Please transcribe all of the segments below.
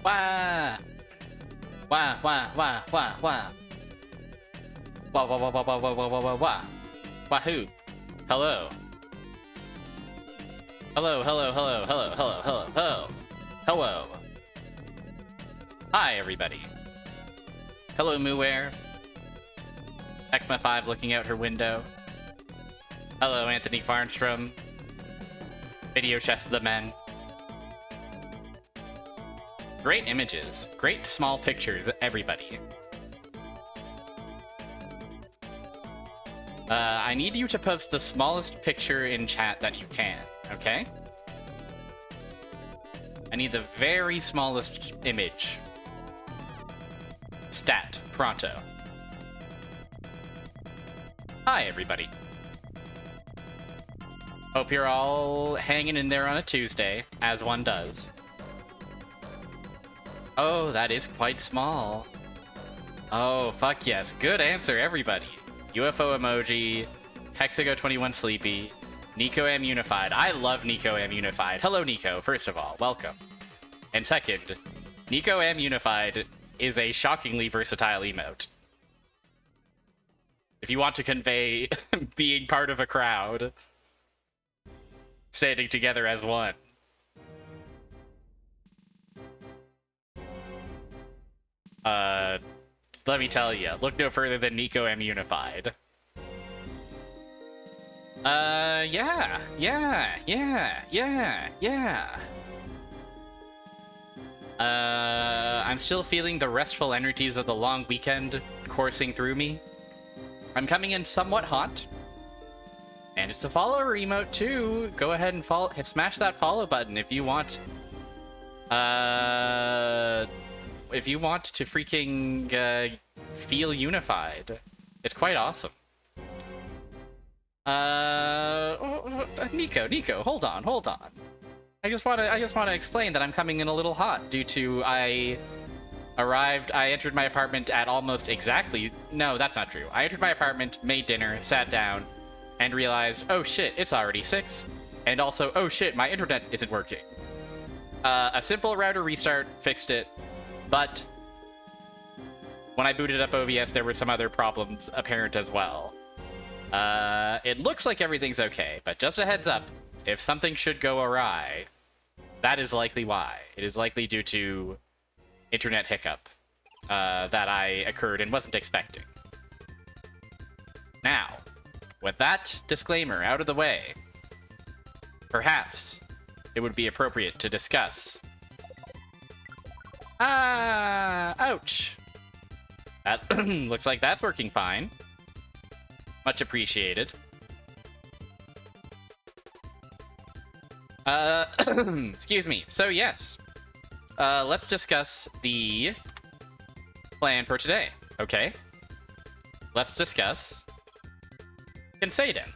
Wah! Wah, wah, wah, wah, wah. Wah, wah, wah, wah, wah, wah, wah, wah, wah, wah. Wahoo. Hello. Hello, hello, hello, hello, hello, hello, hello. Hello. Hi, everybody. Hello, Muware. Ekma5 looking out her window. Hello, Anthony Farnstrom. Video Chess of the Men. Great images. Great small pictures, everybody. I need you to post the smallest picture in chat that you can, okay? I need the very smallest image. Stat. Pronto. Hi, everybody. Hope you're all hanging in there on a Tuesday, as one does. Oh, that is quite small. Oh, fuck yes. Good answer, everybody. UFO emoji, Hexago21 Sleepy, Nico M Unified. I love Nico M Unified. Hello, Nico, first of all. Welcome. And second, Nico M Unified is a shockingly versatile emote. If you want to convey being part of a crowd, standing together as one. Let me tell you, look no further than Nico M Unified. Yeah. I'm still feeling the restful energies of the long weekend coursing through me. I'm coming in somewhat hot. And it's a follower emote too. Go ahead and smash that follow button if you want. If you want to freaking feel unified. It's quite awesome. Nico, hold on. I just want to explain that I'm coming in a little hot due to I entered my apartment at almost exactly. No, that's not true. I entered my apartment, made dinner, sat down, and realized, oh shit, it's already 6. And also, oh shit, my internet isn't working. A simple router restart fixed it, but when I booted up OBS, there were some other problems apparent as well. It looks like everything's okay, but just a heads up, if something should go awry, that is likely why. It is likely due to internet hiccup that I occurred and wasn't expecting. Now, with that disclaimer out of the way, perhaps it would be appropriate to discuss... ouch! That looks like that's working fine. Much appreciated. Excuse me. So yes, let's discuss the plan for today, okay? Let's discuss kenseiden.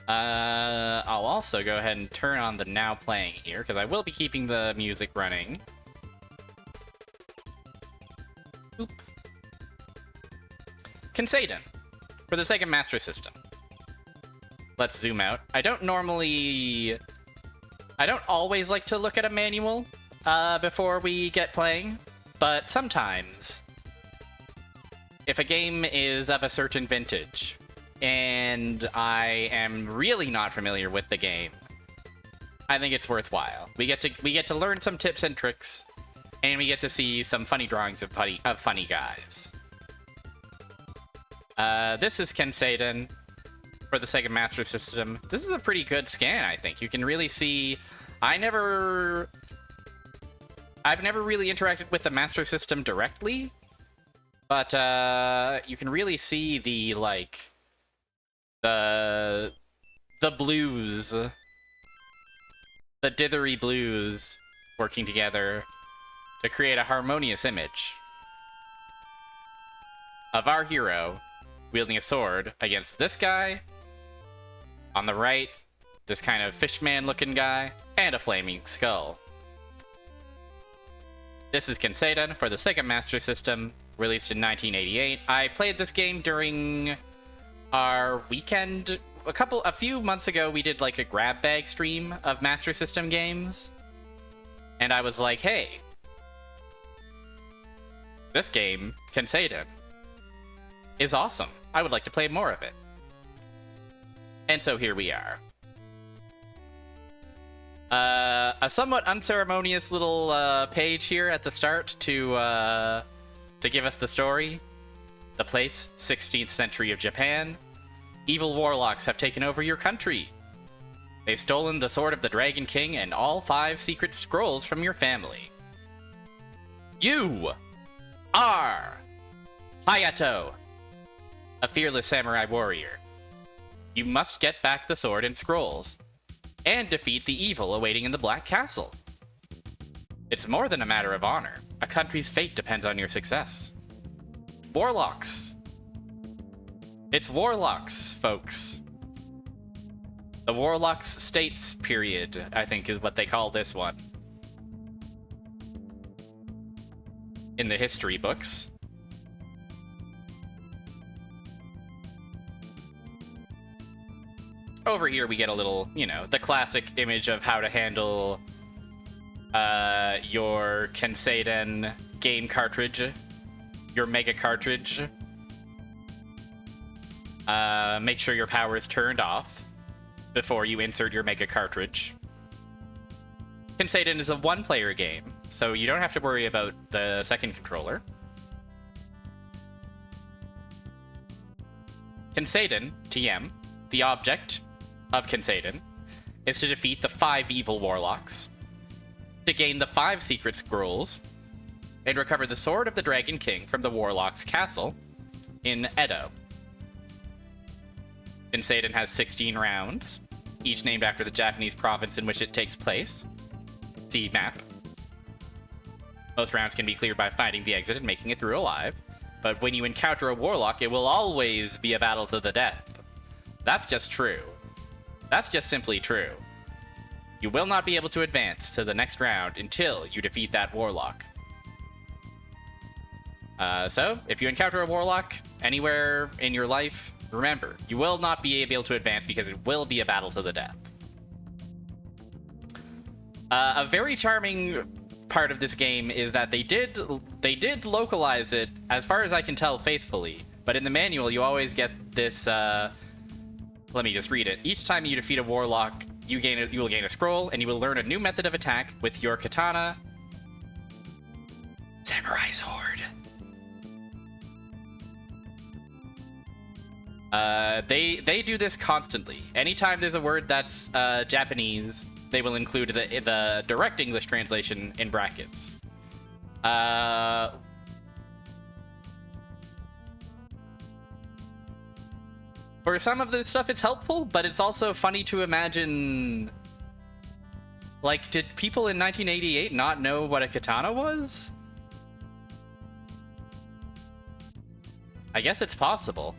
I'll also go ahead and turn on the now playing here, because I will be keeping the music running. Oop. Kenseiden, for the Sega Master System. Let's zoom out. I don't always like to look at a manual before we get playing, but sometimes, if a game is of a certain vintage, and I am really not familiar with the game, I think it's worthwhile. We get to learn some tips and tricks, and we get to see some funny drawings of funny guys. This is kenseiden for the Sega Master System. This is a pretty good scan, I think. You can really see... I've never really interacted with the Master System directly, but you can really see the, like, the blues, the dithery blues working together to create a harmonious image of our hero wielding a sword against this guy on the right, this kind of fishman looking guy, and a flaming skull. This is kenseiden for the Sega Master System, released in 1988. I played this game during our weekend. A few months ago, we did like a grab bag stream of Master System games. And I was like, hey, this game, Kenseiden, is awesome. I would like to play more of it. And so here we are. A somewhat unceremonious little page here at the start to give us the story. The place, 16th century of Japan. Evil warlocks have taken over your country. They've stolen the sword of the Dragon King and all 5 secret scrolls from your family. You are Hayato, a fearless samurai warrior. You must get back the sword and scrolls, and defeat the evil awaiting in the Black Castle. It's more than a matter of honor. A country's fate depends on your success. Warlocks. It's warlocks, folks. The Warlocks States period, I think, is what they call this one. In the history books. Over here we get a little, you know, the classic image of how to handle your kenseiden game cartridge, your mega cartridge. Make sure your power is turned off before you insert your mega cartridge. Kenseiden is a one-player game, so you don't have to worry about the second controller. Kenseiden, TM, the object of Kenseiden, is to defeat the 5 evil warlocks, to gain the 5 secret scrolls, and recover the sword of the Dragon King from the warlock's castle in Edo. Kenseiden has 16 rounds, each named after the Japanese province in which it takes place. See map. Most rounds can be cleared by finding the exit and making it through alive, but when you encounter a warlock, it will always be a battle to the death. That's just true. That's just simply true. You will not be able to advance to the next round until you defeat that warlock. So, if you encounter a warlock anywhere in your life, remember, you will not be able to advance because it will be a battle to the death. A very charming part of this game is that they did localize it, as far as I can tell, faithfully. But in the manual, you always get this. Let me just read it. Each time you defeat a warlock, you will gain a scroll, and you will learn a new method of attack with your katana, samurai sword. They do this constantly. Anytime there's a word that's Japanese, they will include the direct English translation in brackets. For some of this stuff, it's helpful, but it's also funny to imagine... Like, did people in 1988 not know what a katana was? I guess it's possible.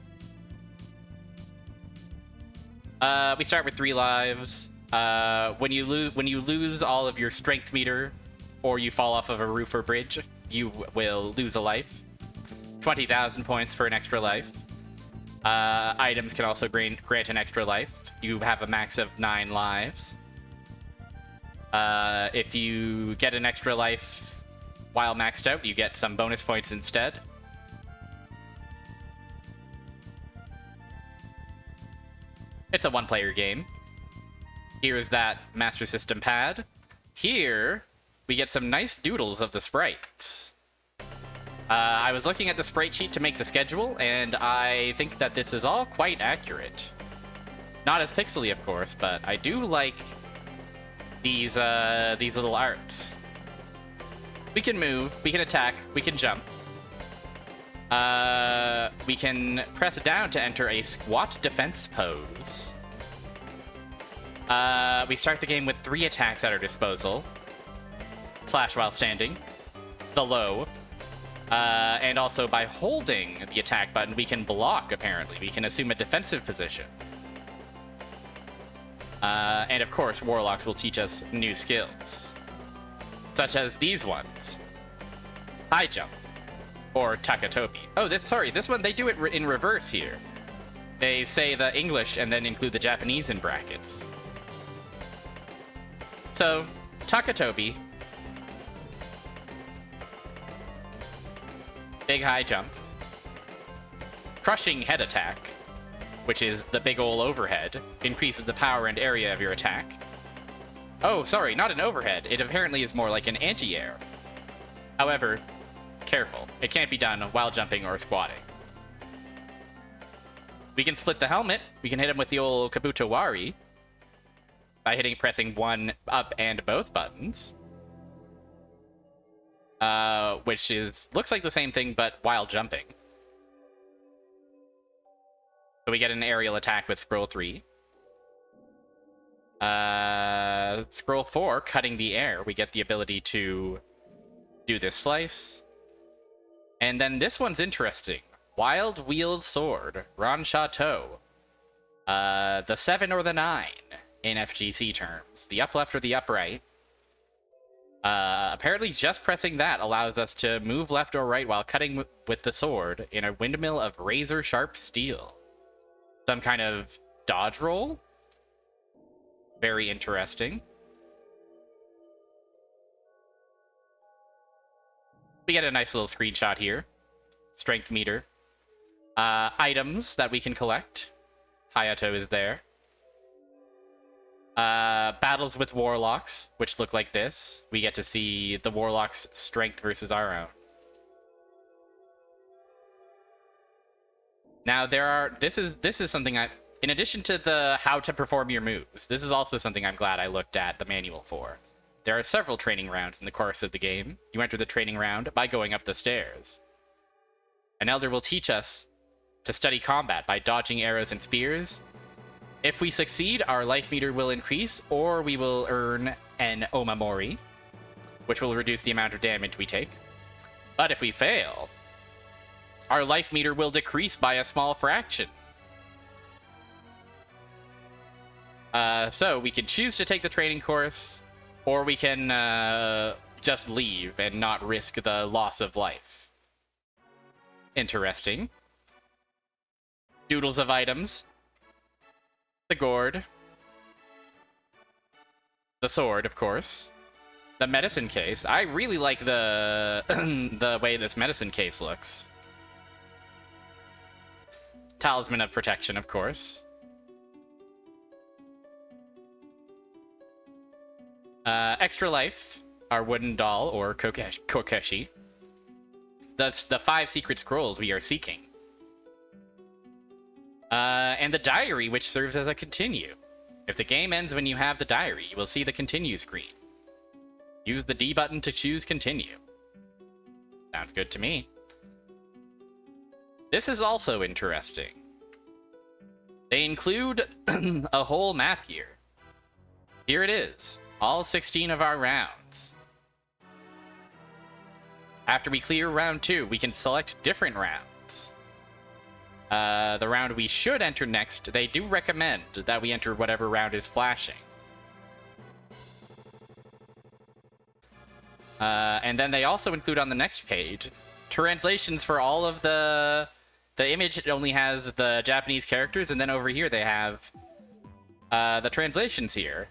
We start with 3 lives. When you lose all of your strength meter, or you fall off of a roof or bridge, you will lose a life. 20,000 points for an extra life. Items can also grant an extra life. You have a max of 9 lives. If you get an extra life while maxed out, you get some bonus points instead. It's a one-player game. Here's that Master System pad. Here, we get some nice doodles of the sprites. I was looking at the sprite sheet to make the schedule, and I think that this is all quite accurate. Not as pixely, of course, but I do like these little arts. We can move, we can attack, we can jump. We can press down to enter a squat defense pose. We start the game with 3 attacks at our disposal. Slash while standing. The low. And also by holding the attack button, we can block, apparently. We can assume a defensive position. And of course, warlocks will teach us new skills. Such as these ones. High jump. Or takatobi. Oh, this one, they do it in reverse here. They say the English and then include the Japanese in brackets. So, takatobi big high jump, crushing head attack, which is the big ol' overhead, increases the power and area of your attack. Oh, sorry, not an overhead. It apparently is more like an anti-air. However, careful. It can't be done while jumping or squatting. We can split the helmet. We can hit him with the old Kabutowari by pressing one up and both buttons. Which looks like the same thing, but while jumping. So we get an aerial attack with scroll 3. Scroll 4, cutting the air. We get the ability to do this slice. And then this one's interesting. Wild Wield Sword, Ron Chateau. The 7 or the 9 in FGC terms. The up left or the up right. Apparently just pressing that allows us to move left or right while cutting with the sword in a windmill of razor sharp steel. Some kind of dodge roll. Very interesting. We get a nice little screenshot here. Strength meter. Items that we can collect. Hayato is there. Battles with warlocks, which look like this. We get to see the warlock's strength versus our own. Now this is something in addition to the how to perform your moves, this is also something I'm glad I looked at the manual for. There are several training rounds in the course of the game. You enter the training round by going up the stairs. An elder will teach us to study combat by dodging arrows and spears. If we succeed, our life meter will increase, or we will earn an Omamori, which will reduce the amount of damage we take. But if we fail, our life meter will decrease by a small fraction. So we can choose to take the training course, or we can just leave and not risk the loss of life. Interesting. Doodles of items. The gourd. The sword, of course. The medicine case. I really like the the way this medicine case looks. Talisman of protection, of course. Extra life, our wooden doll, or Kokeshi. That's the 5 secret scrolls we are seeking. And the diary, which serves as a continue. If the game ends when you have the diary, you will see the continue screen. Use the D button to choose continue. Sounds good to me. This is also interesting. They include a whole map here. Here it is. All 16 of our rounds. After we clear round 2, we can select different rounds. The round we should enter next, they do recommend that we enter whatever round is flashing. And then they also include on the next page translations for all of the image. It only has the Japanese characters, and then over here they have the translations here.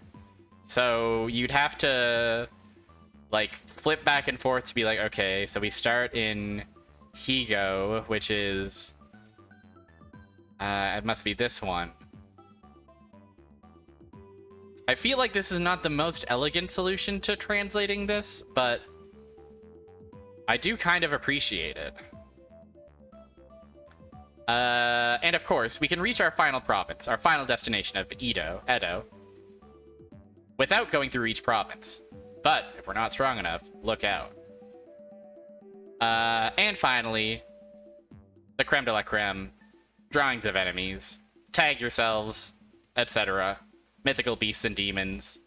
So you'd have to like flip back and forth to be like, okay, so we start in Higo, which is it must be this one. I feel like this is not the most elegant solution to translating this, but I do kind of appreciate it. And of course, we can reach our final province, our final destination of Edo, without going through each province. But if we're not strong enough, look out. And finally, the creme de la creme, drawings of enemies, tag yourselves, etc. Mythical beasts and demons.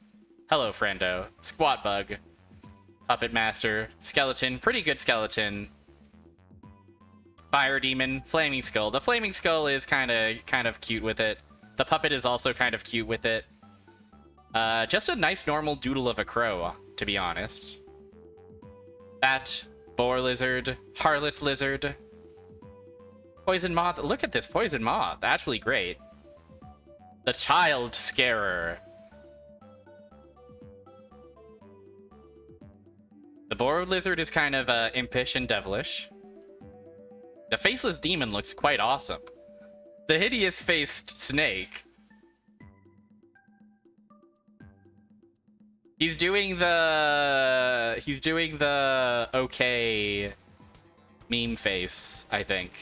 Hello, friendo. Squat bug. Puppet master. Skeleton. Pretty good skeleton. Fire demon. Flaming skull. The flaming skull is kind of cute with it. The puppet is also kind of cute with it. Just a nice normal doodle of a crow, to be honest. Bat. Boar lizard. Harlot lizard. Poison moth. Look at this poison moth. Actually great. The child scarer. The boar lizard is kind of impish and devilish. The faceless demon looks quite awesome. The hideous-faced snake. He's doing the okay meme face, I think.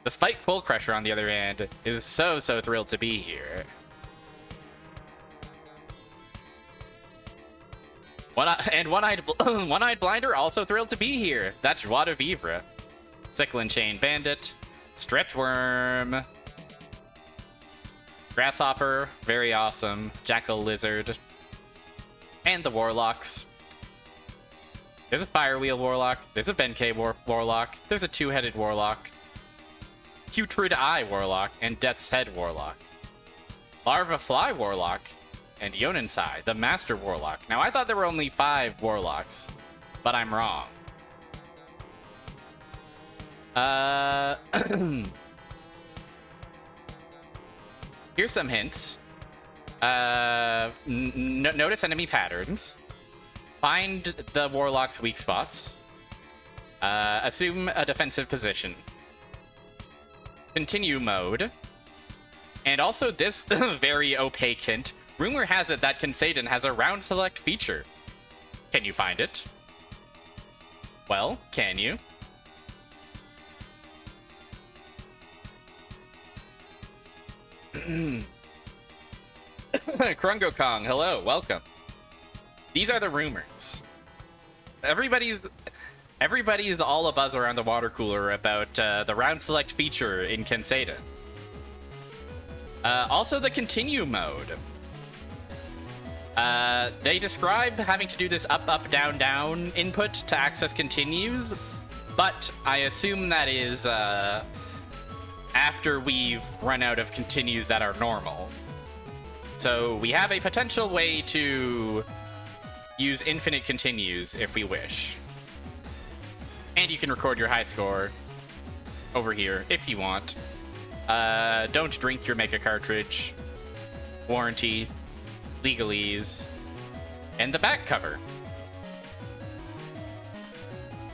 The Spike Pull Crusher, on the other hand, is so thrilled to be here. One-Eyed Blinder also thrilled to be here. That's Joie de Vivre. Sickle and Chain Bandit. Stretchworm. Grasshopper, very awesome. Jackal Lizard. And the Warlocks. There's a Firewheel Warlock. There's a Benkei Warlock. There's a two-headed Warlock. Putrid Eye Warlock. And Death's Head Warlock. Larva Fly Warlock. And Yonensai, the Master Warlock. Now, I thought there were only 5 Warlocks, but I'm wrong. Here's some hints. Notice enemy patterns. Find the Warlock's weak spots. Assume a defensive position. Continue mode. And also this very opaque hint. Rumor has it that Kenseiden has a round select feature. Can you find it? Well, can you? Krungo Kong, hello, welcome. These are the rumors. Everybody's all abuzz around the water cooler about the round select feature in Kenseiden. Also the continue mode. They describe having to do this up, up, down, down input to access continues, but I assume that is after we've run out of continues that are normal. So we have a potential way to use infinite continues if we wish. And you can record your high score over here if you want. Don't drink your mega cartridge. Warranty. Legalese, and the back cover.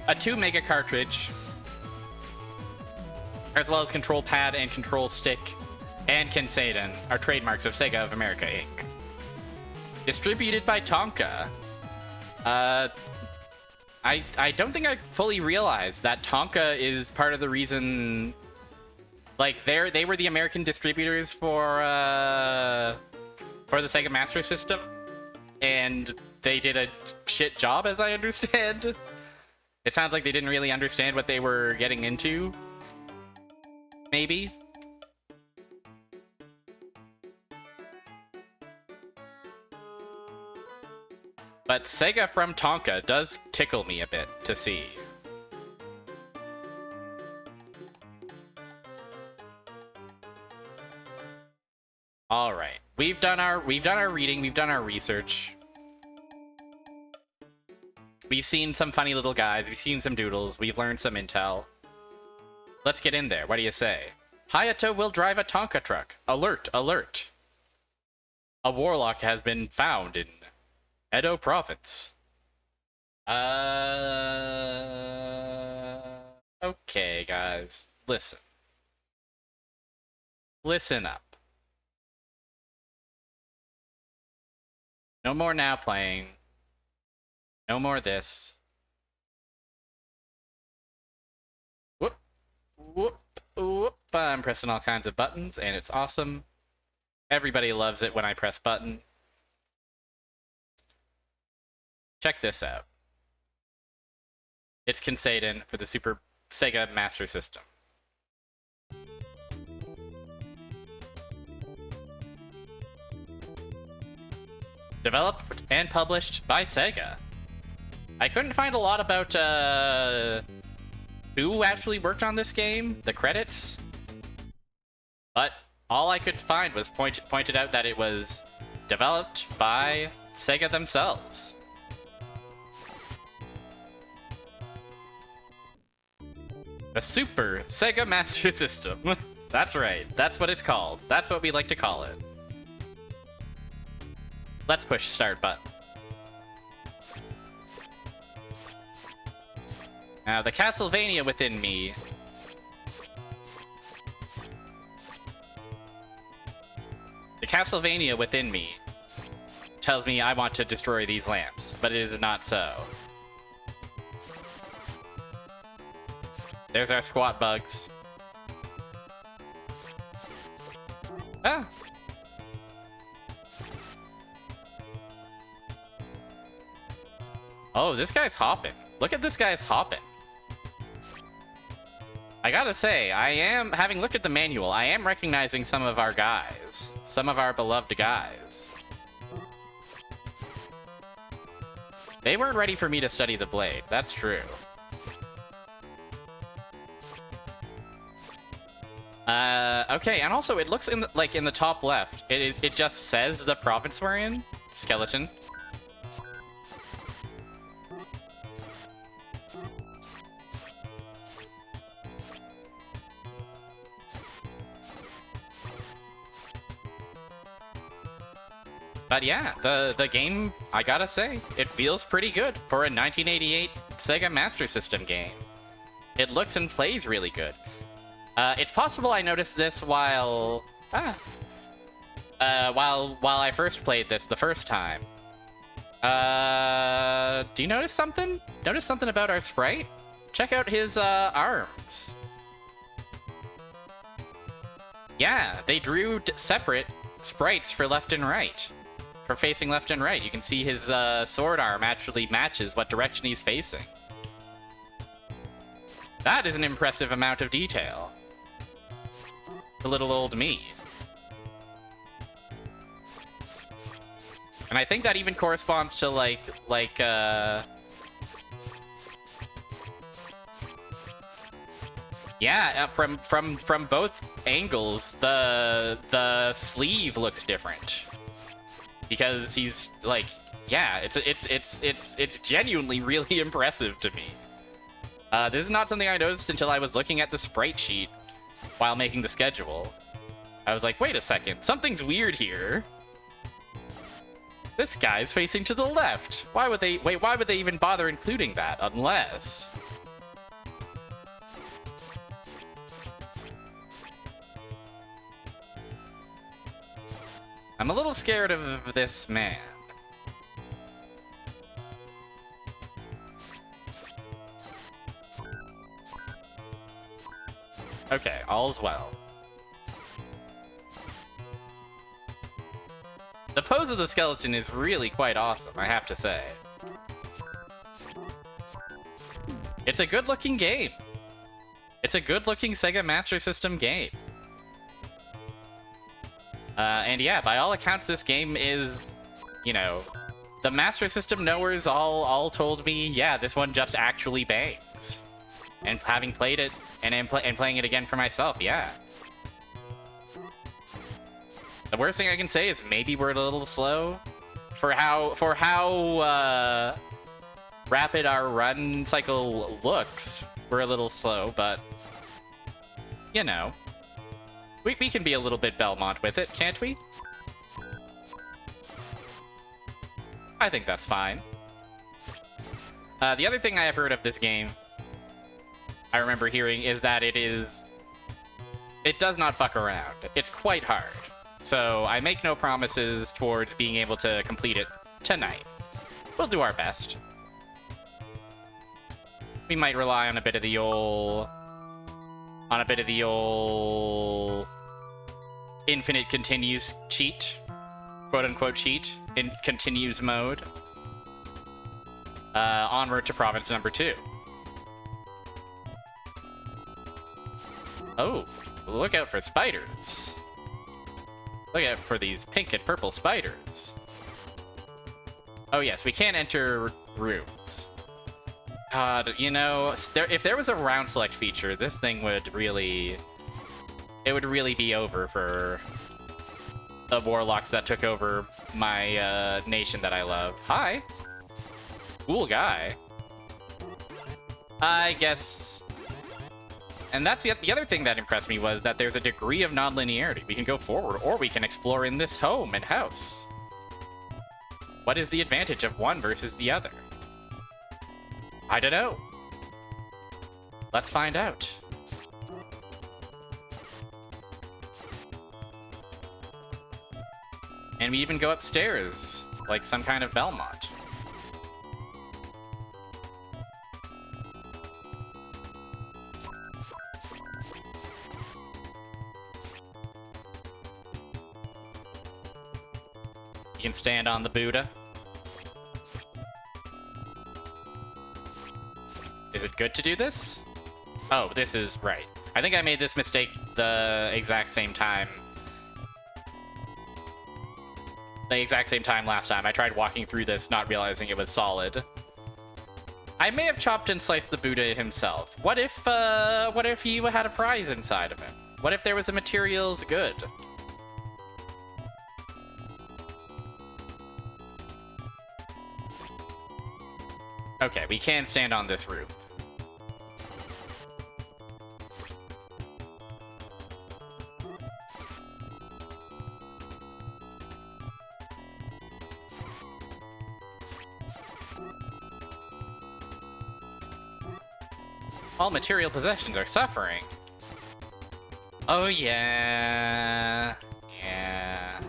A 2 mega cartridge, as well as control pad and control stick, and Kenseiden are trademarks of Sega of America, Inc. Distributed by Tonka. I don't think I fully realized that Tonka is part of the reason. Like, they were the American distributors for the Sega Master System, and they did a shit job, as I understand. It sounds like they didn't really understand what they were getting into. Maybe. But Sega from Tonka does tickle me a bit to see. All right, we've done our reading, we've done our research. We've seen some funny little guys, we've seen some doodles, we've learned some intel. Let's get in there. What do you say? Hayato will drive a Tonka truck. Alert, alert. A warlock has been found in Edo province. Okay, guys, listen. Listen up. No more now playing. No more this. Whoop, whoop, whoop. I'm pressing all kinds of buttons, and it's awesome. Everybody loves it when I press button. Check this out. It's Kenseiden for the Super Sega Master System. Developed and published by Sega. I couldn't find a lot about who actually worked on this game, the credits, but all I could find was pointed out that it was developed by Sega themselves. The Super Sega Master System. That's right, that's what it's called. That's what we like to call it. Let's push start button. Now, the Castlevania within me Castlevania within me tells me I want to destroy these lamps, but it is not so. There's our squat bugs. Ah! Oh, this guy's hopping. Look at this guy's hopping. I gotta say, having looked at the manual, I am recognizing some of our guys. Some of our beloved guys. They weren't ready for me to study the blade, that's true. Okay, and also it looks in the top left. It just says the province we're in. Skeleton. But yeah, the game, I gotta say, it feels pretty good for a 1988 Sega Master System game. It looks and plays really good. It's possible I noticed this while I first played this the first time. Do you notice something? Notice something about our sprite? Check out his arms. Yeah, they drew separate sprites for left and right. For facing left and right. You can see his sword arm actually matches what direction he's facing. That is an impressive amount of detail. For little old me. And I think that even corresponds to yeah, from both angles, the sleeve looks different. Because he's like, yeah, it's genuinely really impressive to me. This is not something I noticed until I was looking at the sprite sheet while making the schedule. I was like, wait a second, something's weird here. This guy's facing to the left. Why would they even bother including that? Unless... I'm a little scared of this man. Okay, all's well. The pose of the skeleton is really quite awesome, I have to say. It's a good-looking game. It's a good-looking Sega Master System game. And yeah, by all accounts, this game is, you know, the Master System knowers all told me, yeah, this one just actually bangs. And having played it, and playing it again for myself, yeah. The worst thing I can say is maybe we're a little slow for how rapid our run cycle looks. We're a little slow, but you know, we can be a little bit Belmont with it, can't we? I think that's fine. The other thing I have heard of this game, I remember hearing, is that it does not fuck around. It's quite hard. So I make no promises towards being able to complete it tonight. We'll do our best. We might rely on a bit of the old infinite continues cheat, quote unquote cheat, in continues mode. Onward to province number 2. Oh, look out for spiders. Look out for these pink and purple spiders. Oh yes, we can't enter rooms. God, you know, if there was a round select feature, this thing would really... It would really be over for the warlocks that took over my nation that I love. Hi. Cool guy. I guess... And that's the other thing that impressed me was that there's a degree of non-linearity. We can go forward, or we can explore in this home and house. What is the advantage of one versus the other? I don't know. Let's find out. And we even go upstairs, like some kind of Belmont. You can stand on the Buddha. Is it good to do this? Oh, this is right. I think I made this mistake the exact same time. The exact same time last time. I tried walking through this, not realizing it was solid. I may have chopped and sliced the Buddha himself. What if he had a prize inside of him? What if there was a materials good? Okay, we can stand on this roof. All material possessions are suffering. Oh yeah. Yeah.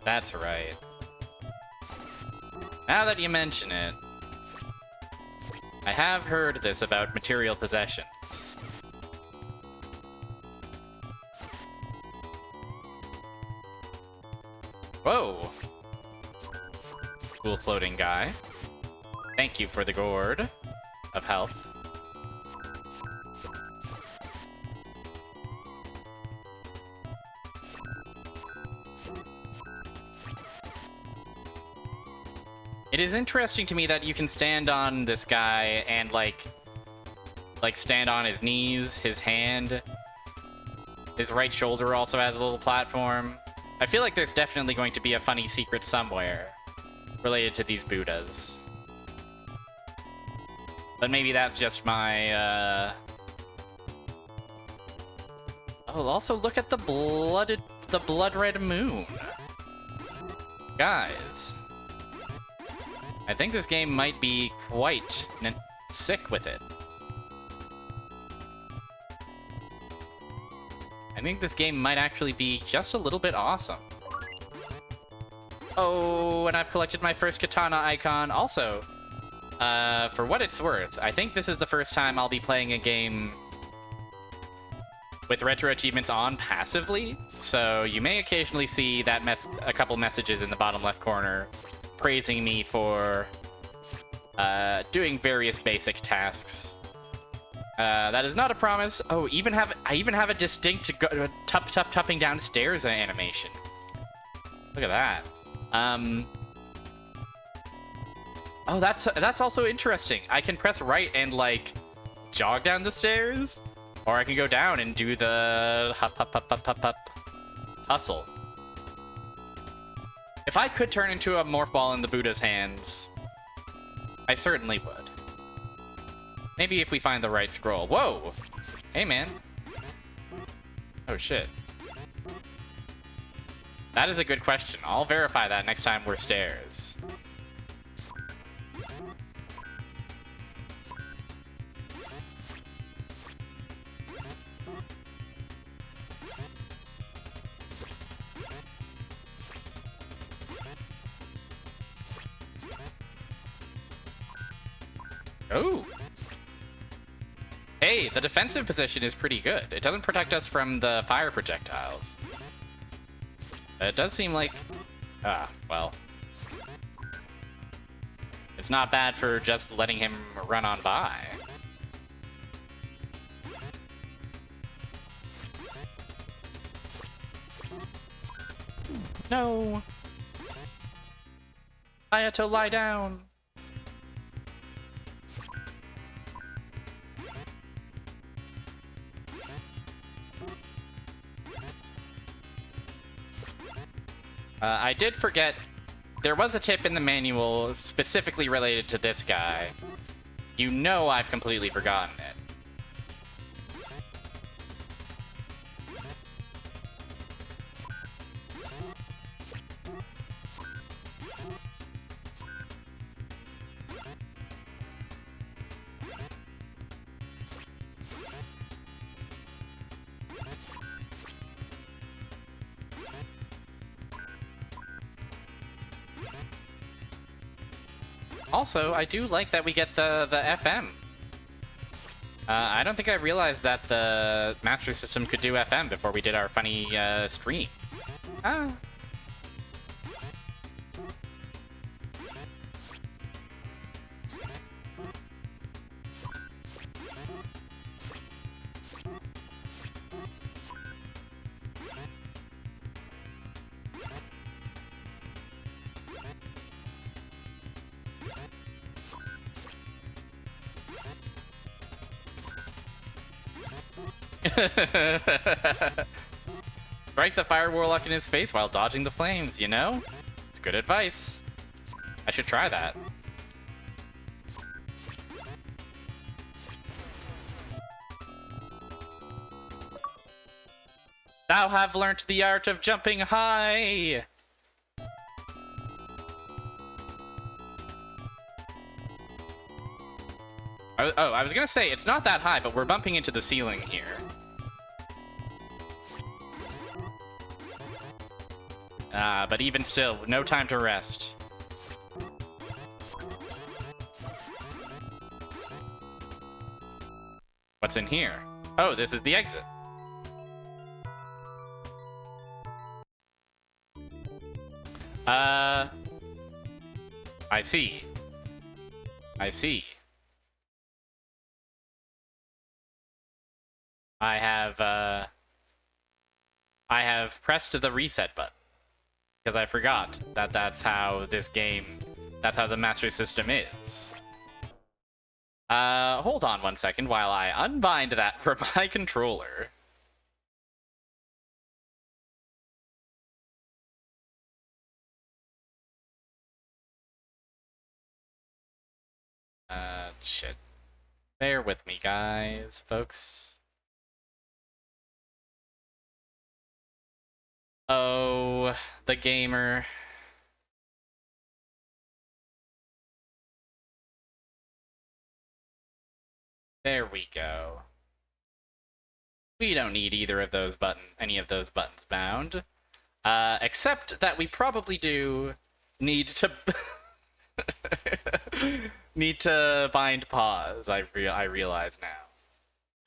That's right. Now that you mention it, I have heard this about material possessions. Whoa! Cool floating guy. Thank you for the gourd of health. It is interesting to me that you can stand on this guy and like stand on his knees, his hand. His right shoulder also has a little platform. I feel like there's definitely going to be a funny secret somewhere related to these Buddhas. But maybe that's just my, Oh, also look at the blood red moon. Guys. I think this game might be quite sick with it. I think this game might actually be just a little bit awesome. Oh, and I've collected my first katana icon. Also, for what it's worth, I think this is the first time I'll be playing a game with retro achievements on passively. So you may occasionally see that a couple messages in the bottom left corner praising me for doing various basic tasks. That is not a promise. Oh, I even have a distinct tupping downstairs animation. Look at that. Oh, that's also interesting. I can press right and like jog down the stairs, or I can go down and do the hustle. If I could turn into a morph ball in the Buddha's hands, I certainly would. Maybe if we find the right scroll. Whoa! Hey, man. Oh, shit. That is a good question. I'll verify that next time we're stairs. Oh! Hey, the defensive position is pretty good. It doesn't protect us from the fire projectiles. It does seem like... well. It's not bad for just letting him run on by. No! Ayato, lie down! I did forget, there was a tip in the manual specifically related to this guy. You know I've completely forgotten it. Also, I do like that we get the FM. I don't think I realized that the Master System could do FM before we did our funny stream. Ah. Strike the Fire Warlock in his face while dodging the flames, you know? It's good advice. I should try that. Thou have learnt the art of jumping high! I was gonna say, it's not that high, but we're bumping into the ceiling here. But even still, no time to rest. What's in here? Oh, this is the exit. I see. I see. I have pressed the reset button because I forgot that that's how the Master System is. Hold on 1 second while I unbind that from my controller. Shit. Bear with me, guys, folks. Oh, the gamer. There we go. We don't need either of those any of those buttons bound. Except that we probably do need to need to bind pause. I realize now.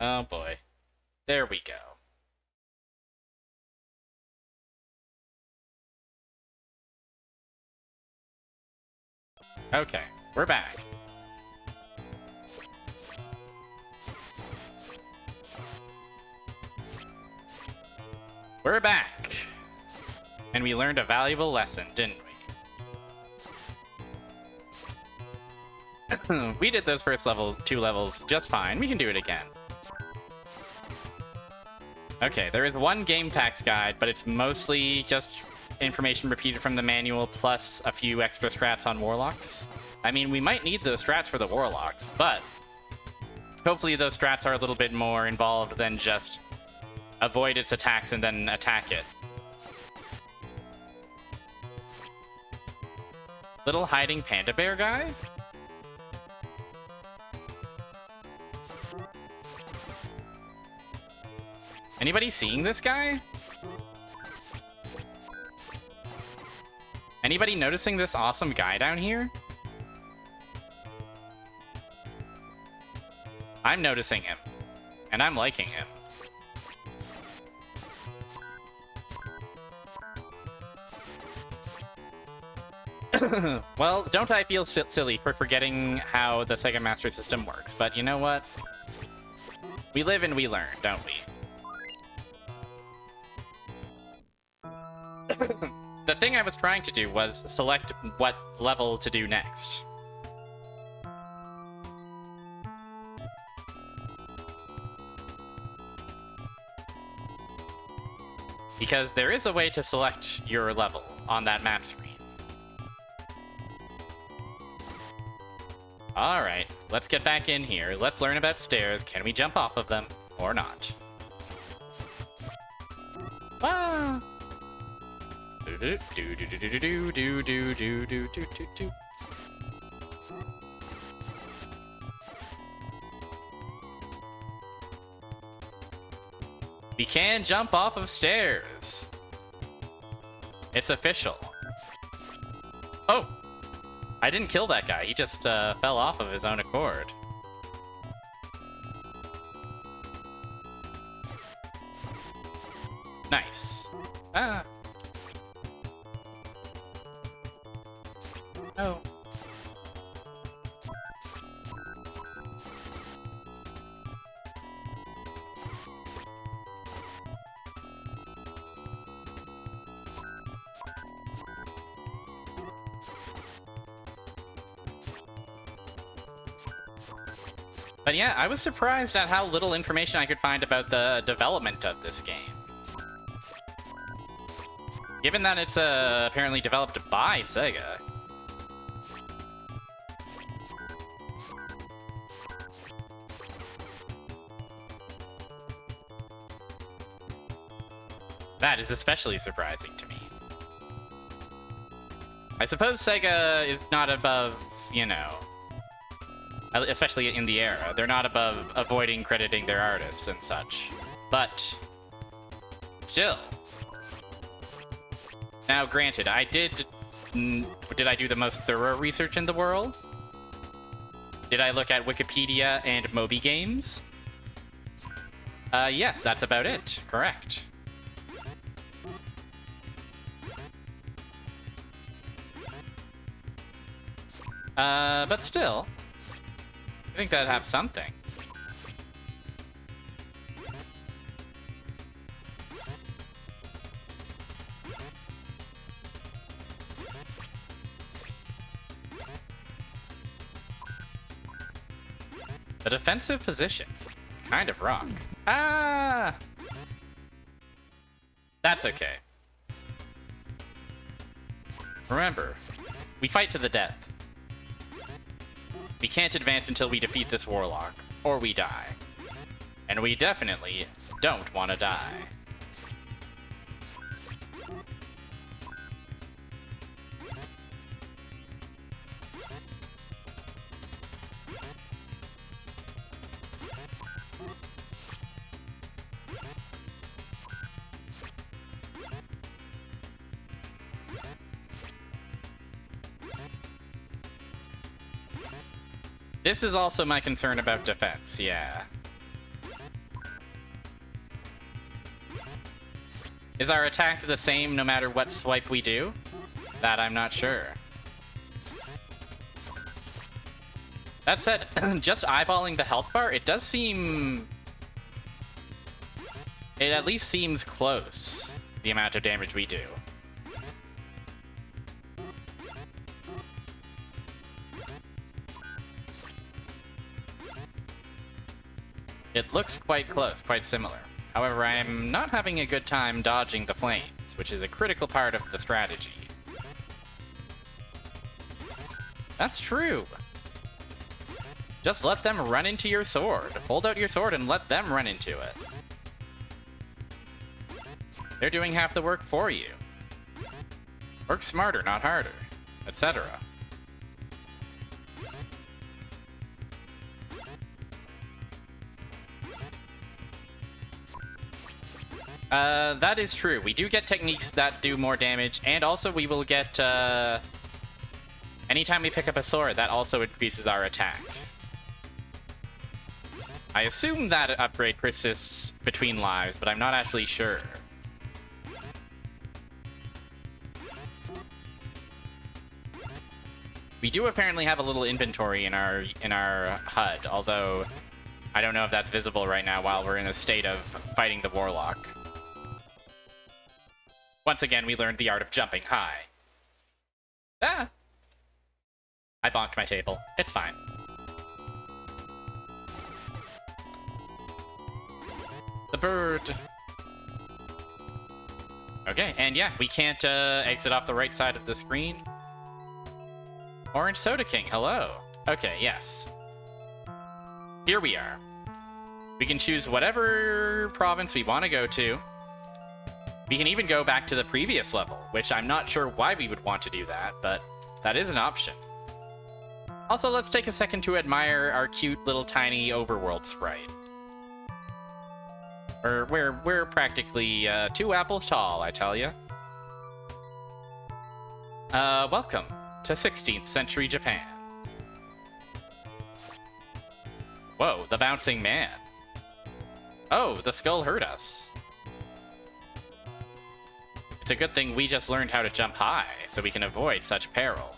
Oh boy. There we go. Okay, we're back. We're back. And we learned a valuable lesson, didn't we? We did those first 2 levels just fine. We can do it again. Okay, there is one game facts guide, but it's mostly just information repeated from the manual plus a few extra strats on warlocks. I mean, we might need those strats for the warlocks, but hopefully those strats are a little bit more involved than just avoid its attacks and then attack it. Little hiding panda bear guy? Anybody seeing this guy? Anybody noticing this awesome guy down here? I'm noticing him, and I'm liking him. Well, don't I feel silly for forgetting how the Sega Master System works, but you know what? We live and we learn, don't we? The thing I was trying to do was select what level to do next. Because there is a way to select your level on that map screen. Alright, let's get back in here. Let's learn about stairs. Can we jump off of them or not? Ah! We can jump off of stairs. It's official. Oh! I didn't kill that guy. He just fell off of his own accord. Nice. Ah. Oh. But yeah, I was surprised at how little information I could find about the development of this game. Given that it's apparently developed by Sega. That is especially surprising to me. I suppose Sega is not above, you know, especially in the era, they're not above avoiding crediting their artists and such. But still. Now, granted, did I do the most thorough research in the world? Did I look at Wikipedia and Moby Games? Yes, that's about it. Correct. But still, I think that'd have something. The defensive position. Kind of wrong. Ah! That's okay. Remember, we fight to the death. We can't advance until we defeat this warlock, or we die. And we definitely don't want to die. This is also my concern about defense, yeah. Is our attack the same no matter what swipe we do? That I'm not sure. That said, just eyeballing the health bar, it does seem... It at least seems close, the amount of damage we do. It looks quite close, quite similar. However, I am not having a good time dodging the flames, which is a critical part of the strategy. That's true. Just let them run into your sword. Hold out your sword and let them run into it. They're doing half the work for you. Work smarter, not harder, etc. That is true. We do get techniques that do more damage, and also we will get, anytime we pick up a sword, that also increases our attack. I assume that upgrade persists between lives, but I'm not actually sure. We do apparently have a little inventory in our HUD, although I don't know if that's visible right now while we're in a state of fighting the warlock. Once again, we learned the art of jumping high. Ah! I bonked my table. It's fine. The bird. Okay, and yeah, we can't exit off the right side of the screen. Orange Soda King, hello. Okay, yes. Here we are. We can choose whatever province we want to go to. We can even go back to the previous level, which I'm not sure why we would want to do that, but that is an option. Also, let's take a second to admire our cute little tiny overworld sprite. We're practically 2 apples tall, I tell ya. Welcome to 16th century Japan. Whoa, the bouncing man. Oh, the skull hurt us. It's a good thing we just learned how to jump high, so we can avoid such peril.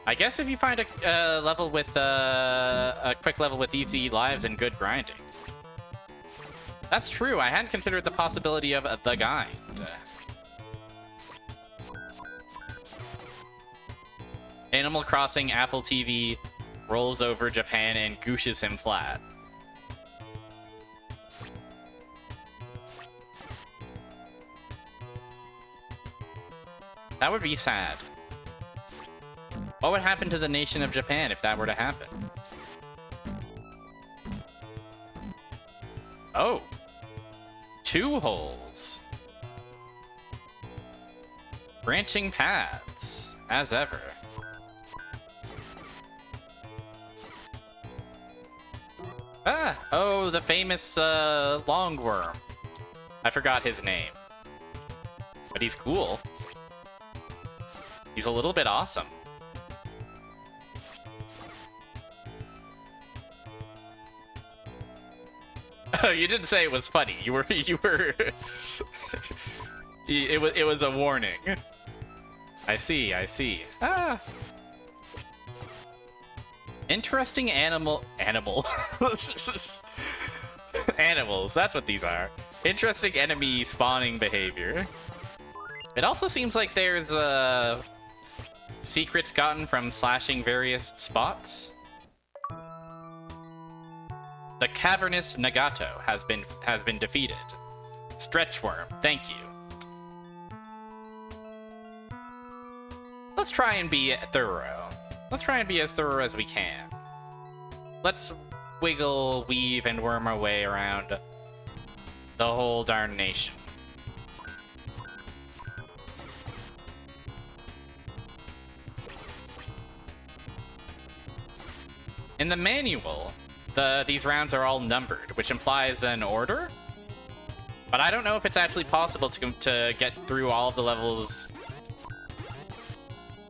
I guess if you find a level with a quick level with easy lives and good grinding. That's true. I hadn't considered the possibility of the guide. Animal Crossing Apple TV rolls over Japan and gooshes him flat. That would be sad. What would happen to the nation of Japan if that were to happen? Oh. 2 holes. Branching paths, as ever. Ah! Oh, the famous, longworm. I forgot his name. But he's cool. He's a little bit awesome. Oh, you didn't say it was funny. You were. It was a warning. I see. Ah. Interesting animal. Animals. That's what these are. Interesting enemy spawning behavior. It also seems like there's secrets gotten from slashing various spots. The cavernous Nagato has been defeated. Stretchworm, thank you. Let's try and be thorough. Let's try and be as thorough as we can. Let's wiggle, weave, and worm our way around the whole darn nation. In the manual, these rounds are all numbered, which implies an order. But I don't know if it's actually possible to get through all of the levels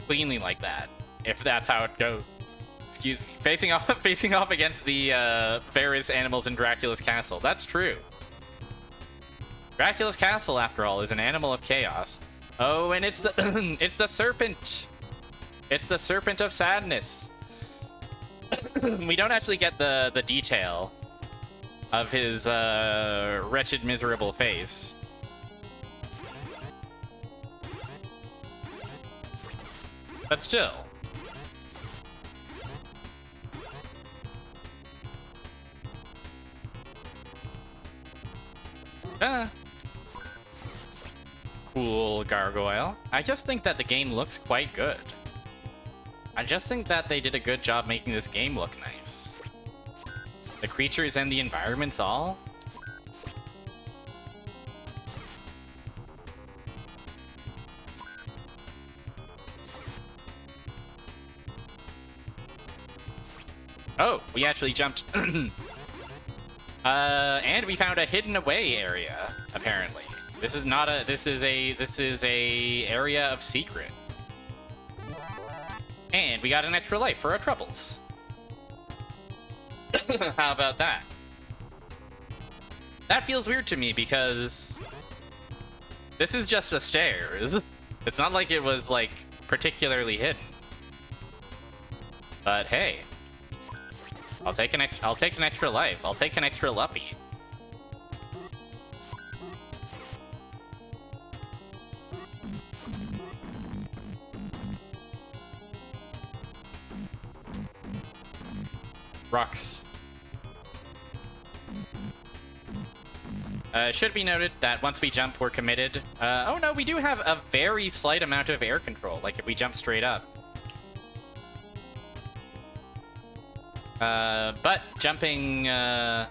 cleanly like that. If that's how it goes. Excuse me. Facing off against the various animals in Dracula's castle. That's true. Dracula's castle, after all, is an animal of chaos. Oh, and it's the it's the serpent. It's the serpent of sadness. We don't actually get the detail of his wretched, miserable face. But still. Cool gargoyle. I just think that the game looks quite good. I just think that they did a good job making this game look nice. The creatures and the environments all. Oh, we actually jumped. And we found a hidden away area, apparently. This is not a, this is a area of secret. And we got an extra life for our troubles. How about that? That feels weird to me because this is just the stairs. It's not like it was, like, particularly hidden. But hey, I'll take an extra life. I'll take an extra luppy. Rocks. Should be noted that once we jump, we're committed. Oh no, we do have a very slight amount of air control, like if we jump straight up. But jumping, it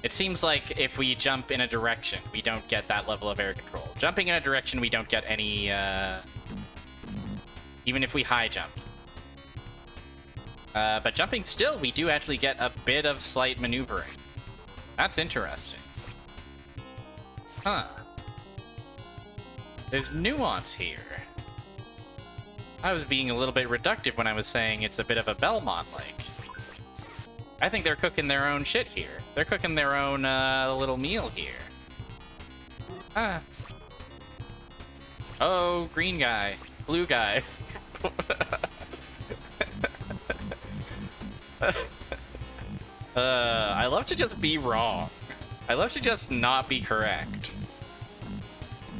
seems like if we jump in a direction, we don't get that level of air control. Jumping in a direction, we don't get any, even if we high jump. But jumping still, we do actually get a bit of slight maneuvering. That's interesting. Huh. There's nuance here. I was being a little bit reductive when I was saying it's a bit of a Belmont-like. I think they're cooking their own shit here. They're cooking their own little meal here. Ah. Oh, green guy. Blue guy. I love to just be wrong. I love to just not be correct.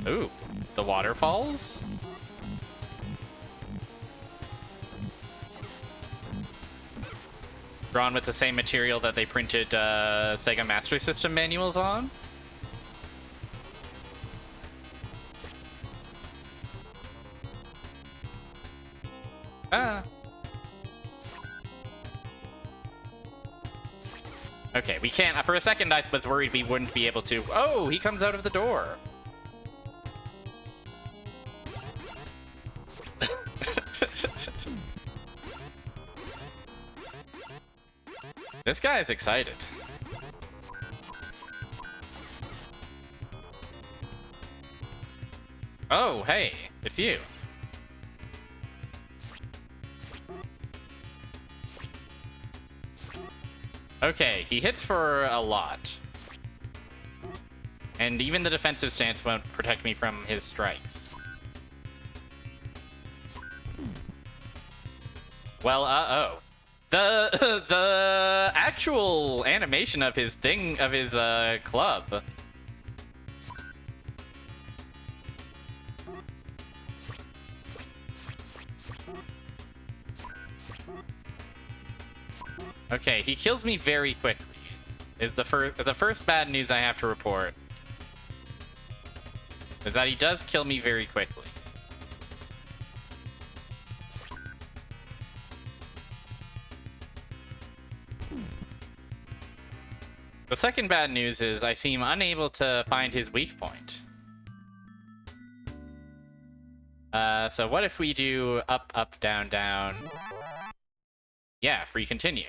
Ooh, the waterfalls? Drawn with the same material that they printed Sega Master System manuals on? Ah. Okay, we can't. For a second, I was worried we wouldn't be able to. Oh, he comes out of the door. This guy is excited. Oh, hey, it's you. Okay, he hits for a lot. And even the defensive stance won't protect me from his strikes. Well, uh-oh. The actual animation of his thing, of his club. Okay, he kills me very quickly. Is the first bad news I have to report is that he does kill me very quickly. The second bad news is I seem unable to find his weak point. So what if we do up, up, down, down? Yeah, free continue.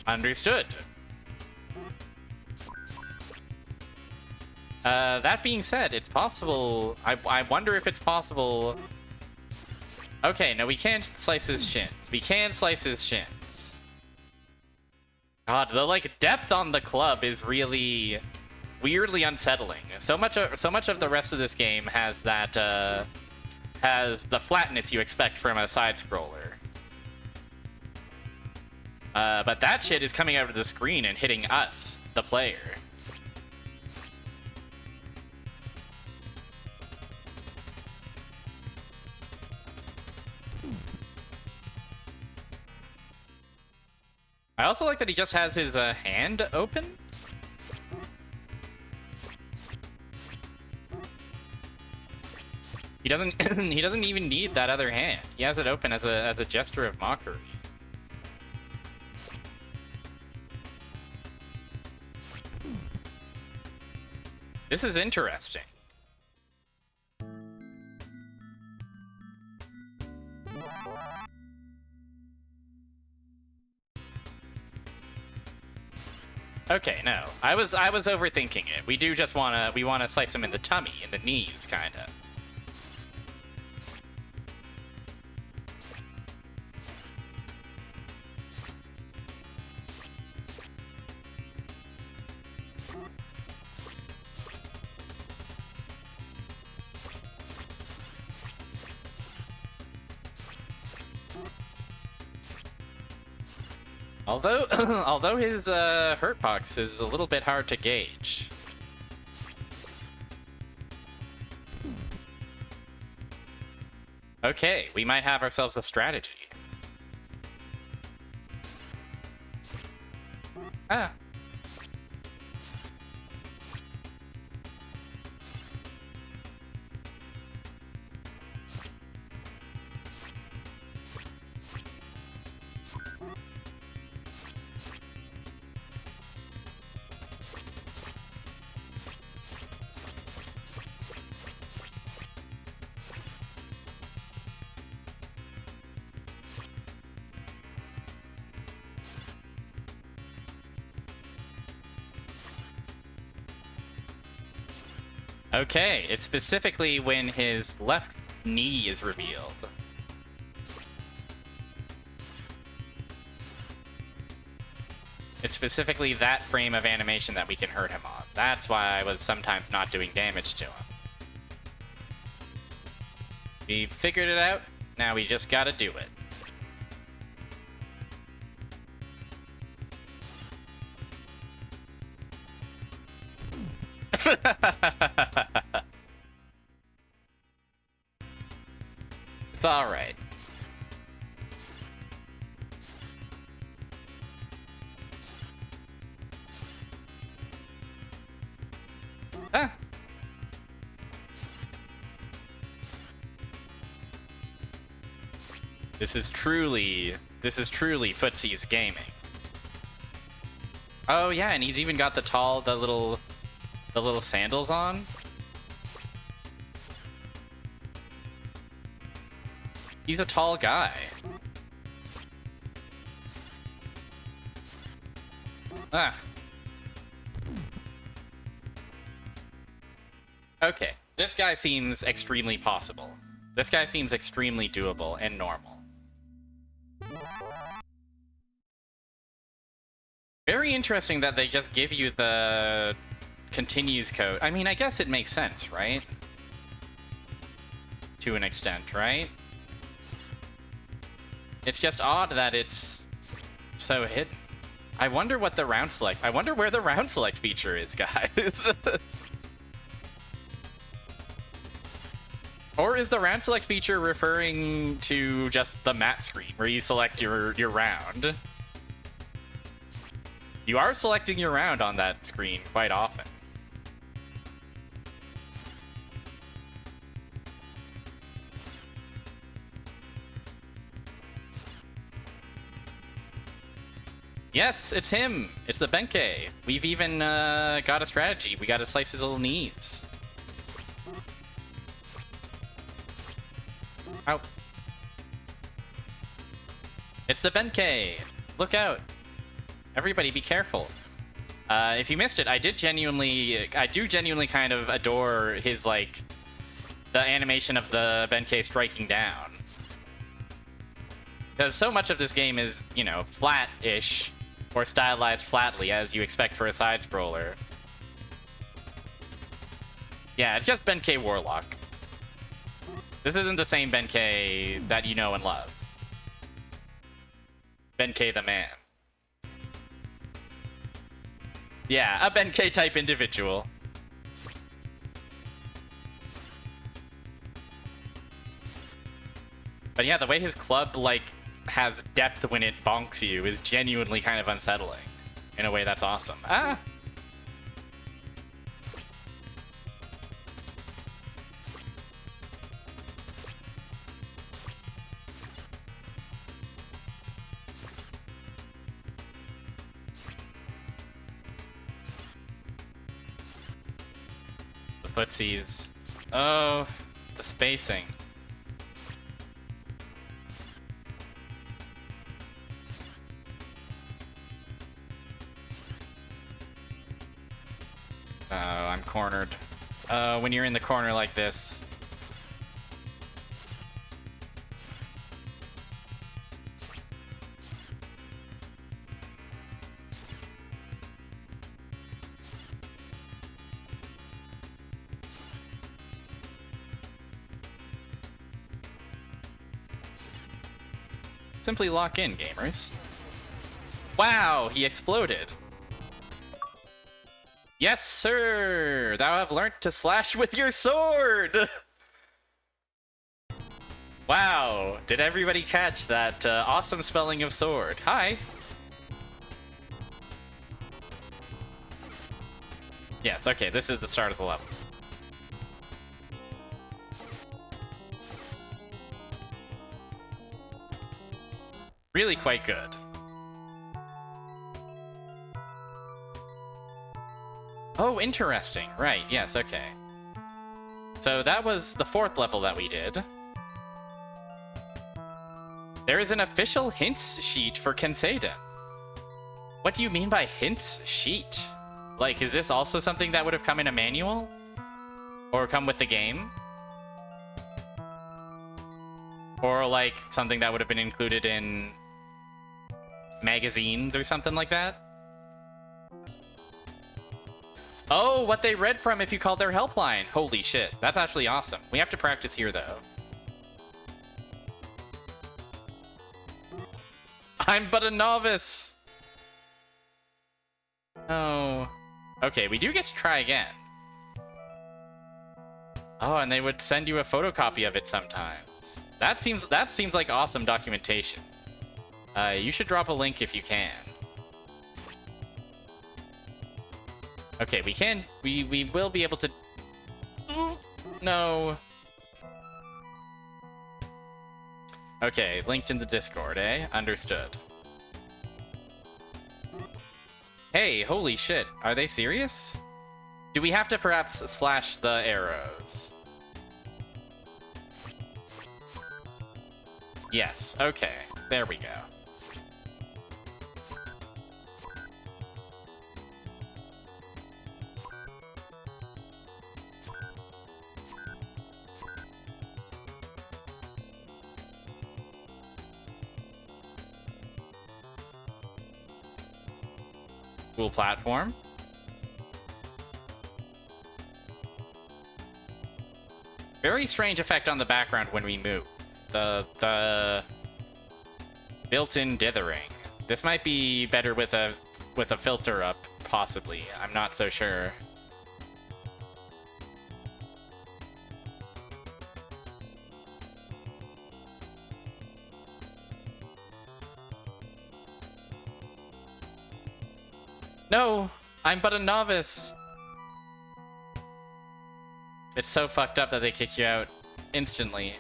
Understood. That being said, it's possible... I wonder if it's possible... Okay, no, we can't slice his shins. We can slice his shins. God, the, like, depth on the club is really weirdly unsettling. So much of the rest of this game has that, has the flatness you expect from a side-scroller. But that shit is coming out of the screen and hitting us, the player. I also like that he just has his hand open. He doesn't he doesn't even need that other hand. He has it open as a gesture of mockery. This is interesting. Okay, no. I was overthinking it. We do just wanna slice him in the tummy, in the knees, kinda. Although, although his hurt box is a little bit hard to gauge. Okay, we might have ourselves a strategy. Ah. Okay, it's specifically when his left knee is revealed. It's specifically that frame of animation that we can hurt him on. That's why I was sometimes not doing damage to him. We figured it out, now we just gotta do it. It's alright. Ah. This is truly Footsie's gaming. Oh yeah, and he's even got the little sandals on. He's a tall guy. Ah. Okay, this guy seems extremely possible. This guy seems extremely doable and normal. Very interesting that they just give you the continues code. I mean, I guess it makes sense, right? To an extent, right? It's just odd that it's so hidden. I wonder what the round select... I wonder where the round select feature is, guys. Or is the round select feature referring to just the map screen, where you select your round? You are selecting your round on that screen quite often. Yes, it's him. It's the Benkei. We've even got a strategy. We gotta slice his little knees. Ow. It's the Benkei. Look out. Everybody be careful. If you missed it, I do genuinely kind of adore his, like, the animation of the Benkei striking down. Because so much of this game is, you know, flat-ish, or stylized flatly, as you expect for a side-scroller. Yeah, it's just Benkei Warlock. This isn't the same Benkei that you know and love. Benkei the man. Yeah, a Benkei-type individual. But yeah, the way his club, like, has depth when it bonks you is genuinely kind of unsettling. In a way that's awesome. Ah! The footsies. Oh, the spacing. Oh, I'm cornered. When you're in the corner like this. Simply lock in, gamers. Wow, he exploded. Yes, sir! Thou have learnt to slash with your sword! Wow, did everybody catch that awesome spelling of sword? Hi! Yes, okay, this is the start of the level. Really quite good. Oh, interesting. Right, yes, okay. So that was the 4th level that we did. There is an official hints sheet for Kenseiden. What do you mean by hints sheet? Like, is this also something that would have come in a manual? Or come with the game. Or, like, something that would have been included in magazines or something like that. Oh, what they read from if you called their helpline. Holy shit. That's actually awesome. We have to practice here, though. I'm but a novice. Oh. Okay, we do get to try again. Oh, and they would send you a photocopy of it sometimes. That seems like awesome documentation. You should drop a link if you can. Okay, we will be able to... No. Okay, linked in the Discord, eh? Understood. Hey, holy shit. Are they serious? Do we have to perhaps slash the arrows? Yes, okay. There we go. Cool platform. Very strange effect on the background when we move. The built-in dithering. This might be better with a filter up, possibly. I'm not so sure. No! I'm but a novice! It's so fucked up that they kick you out instantly.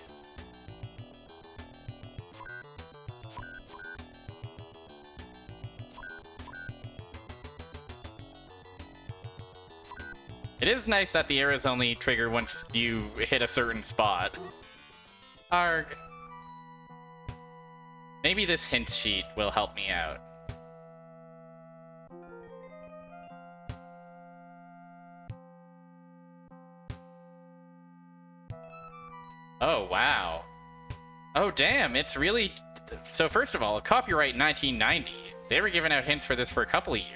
It is nice that the arrows only trigger once you hit a certain spot. Arg. Maybe this hint sheet will help me out. Oh, wow. Oh, damn, it's really... So first of all, copyright 1990. They were giving out hints for this for a couple of years.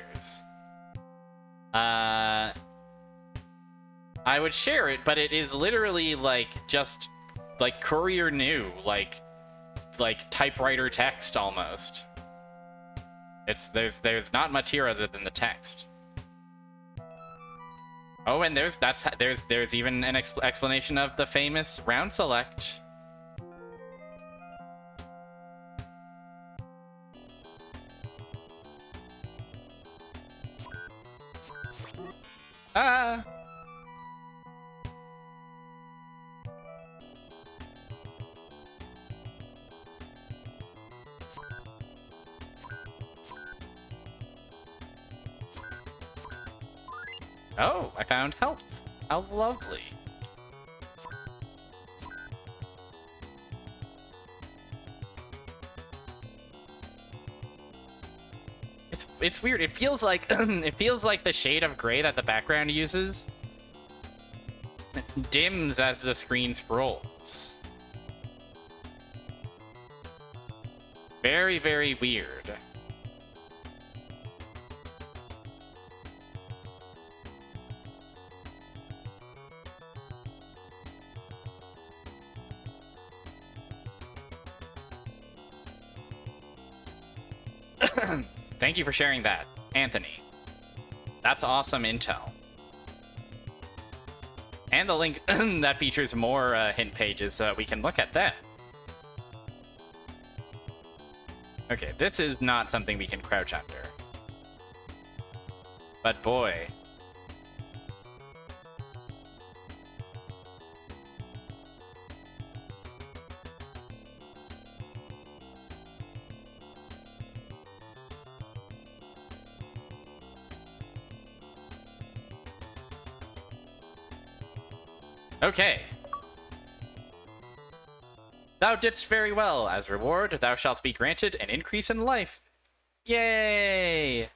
I would share it, but it is literally, like, just, like, Courier New, like typewriter text, almost. There's not much here other than the text. Oh, and there's even an explanation of the famous round select. Ah! Oh, I found health. How lovely. It's weird. It feels like it feels like the shade of gray that the background uses dims as the screen scrolls. Very, very weird. Thank you for sharing that, Anthony. That's awesome intel. And the link that features more hint pages so we can look at that. Okay, this is not something we can crouch under. But boy. Okay. Thou didst very well. As reward, thou shalt be granted an increase in life. Yay!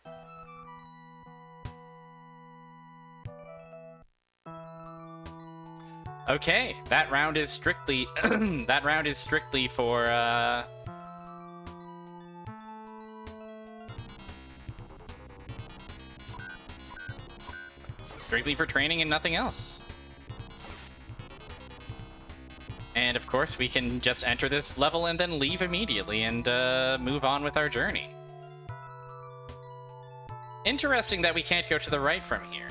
Okay, that round is strictly that round is strictly for strictly for training and nothing else. And of course, we can just enter this level and then leave immediately and move on with our journey. Interesting that we can't go to the right from here.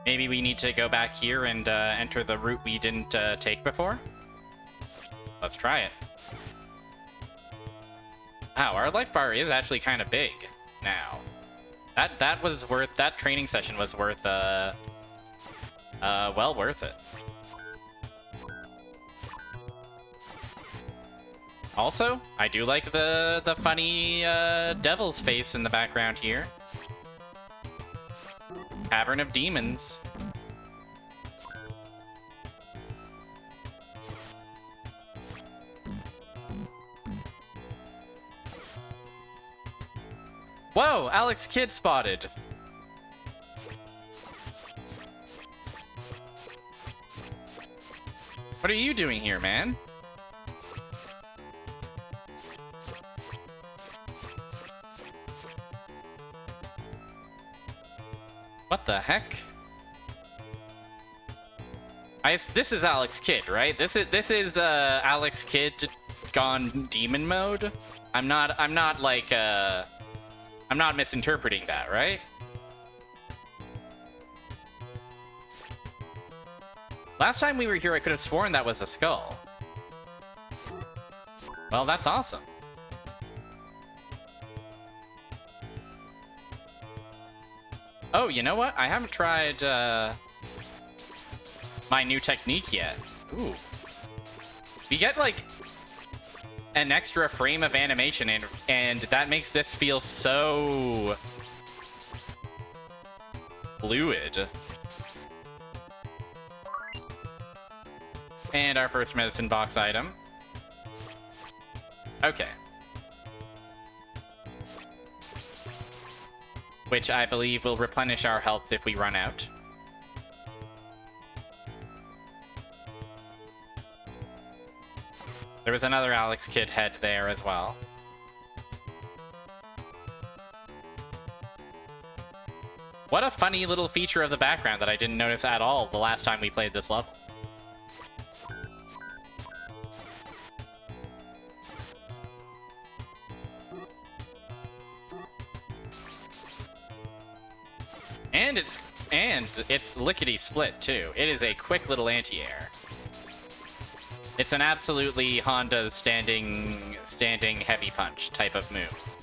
Maybe we need to go back here and enter the route we didn't take before? Let's try it. Wow, our life bar is actually kind of big now. That was worth, that training session was worth, well worth it. Also, I do like the funny devil's face in the background here. Cavern of Demons. Whoa, Alex Kidd spotted. What are you doing here, man? What the heck? This is Alex Kidd, right? This is Alex Kidd gone demon mode. I'm not misinterpreting that, right? Last time we were here, I could have sworn that was a skull. Well, that's awesome. Oh, you know what? I haven't tried my new technique yet. Ooh. We get, like, an extra frame of animation, and that makes this feel so fluid. And our first medicine box item. Okay. Which I believe will replenish our health if we run out. There was another Alex Kidd head there as well. What a funny little feature of the background that I didn't notice at all the last time we played this level. And it's lickety split too. It is a quick little anti-air. It's an absolutely Honda standing heavy punch type of move.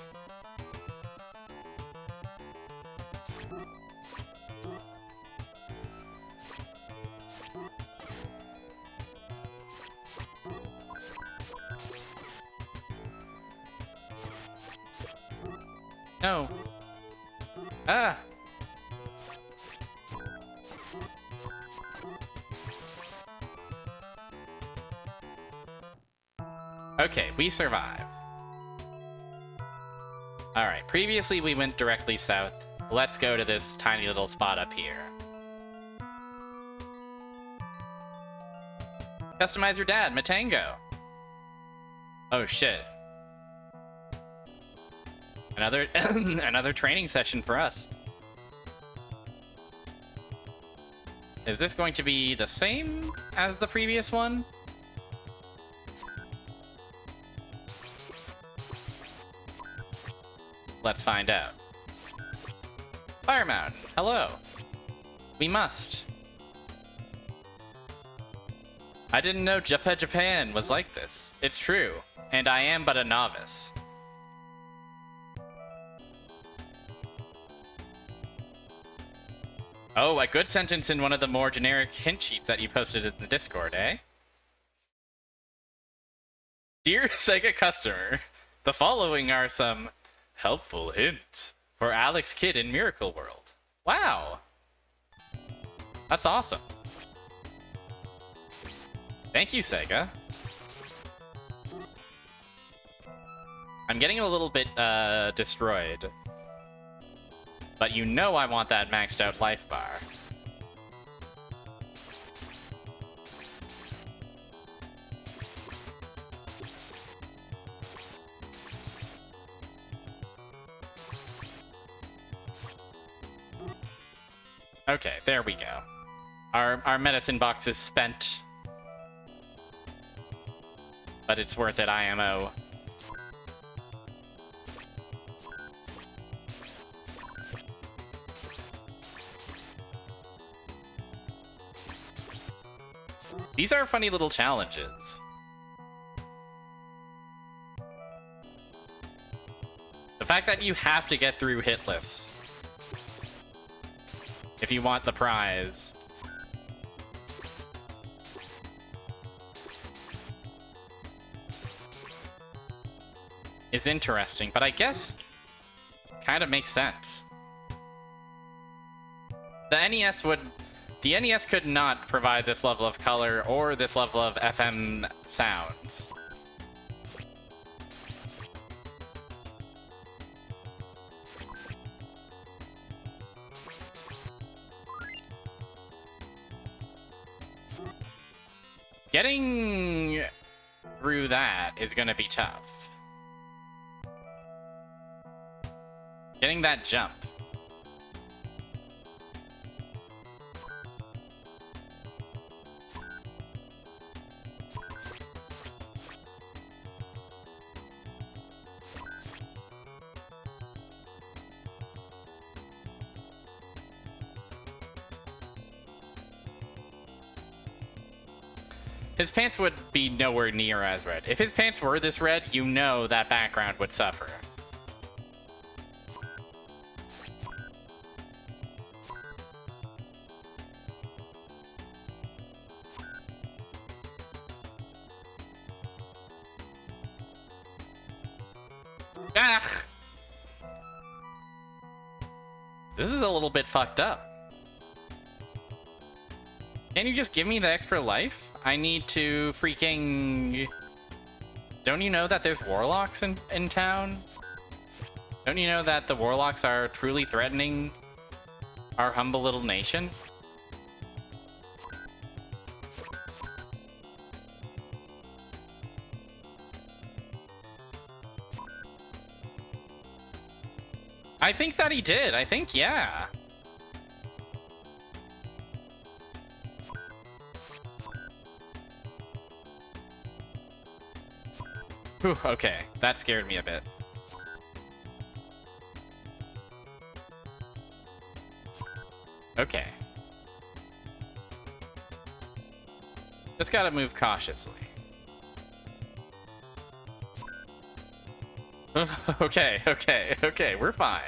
No. Ah. Okay, we survive. Alright, previously we went directly south. Let's go to this tiny little spot up here. Customize your dad, Matango. Oh shit. Another training session for us. Is this going to be the same as the previous one? Let's find out. Fire Mountain, hello. We must. I didn't know Japan was like this. It's true, and I am but a novice. Oh, a good sentence in one of the more generic hint sheets that you posted in the Discord, eh? Dear Sega customer, the following are some helpful hints for Alex Kidd in Miracle World. Wow! That's awesome. Thank you, Sega. I'm getting a little bit, destroyed. But you know I want that maxed out life bar. Okay, there we go. Our medicine box is spent. But it's worth it, IMO. These are funny little challenges. The fact that you have to get through hitless if you want the prize. Is interesting, but I guess kind of makes sense. The NES could not provide this level of color or this level of FM sounds. Getting through that is gonna be tough. Getting that jump. His pants would be nowhere near as red. If his pants were this red, you know that background would suffer. Ah! This is a little bit fucked up. Can you just give me the extra life? I need to freaking... Don't you know that there's warlocks in town? Don't you know that the warlocks are truly threatening our humble little nation? I think that he did. I think, yeah. Whew, okay, that scared me a bit. Okay. Just gotta move cautiously. Okay, we're fine.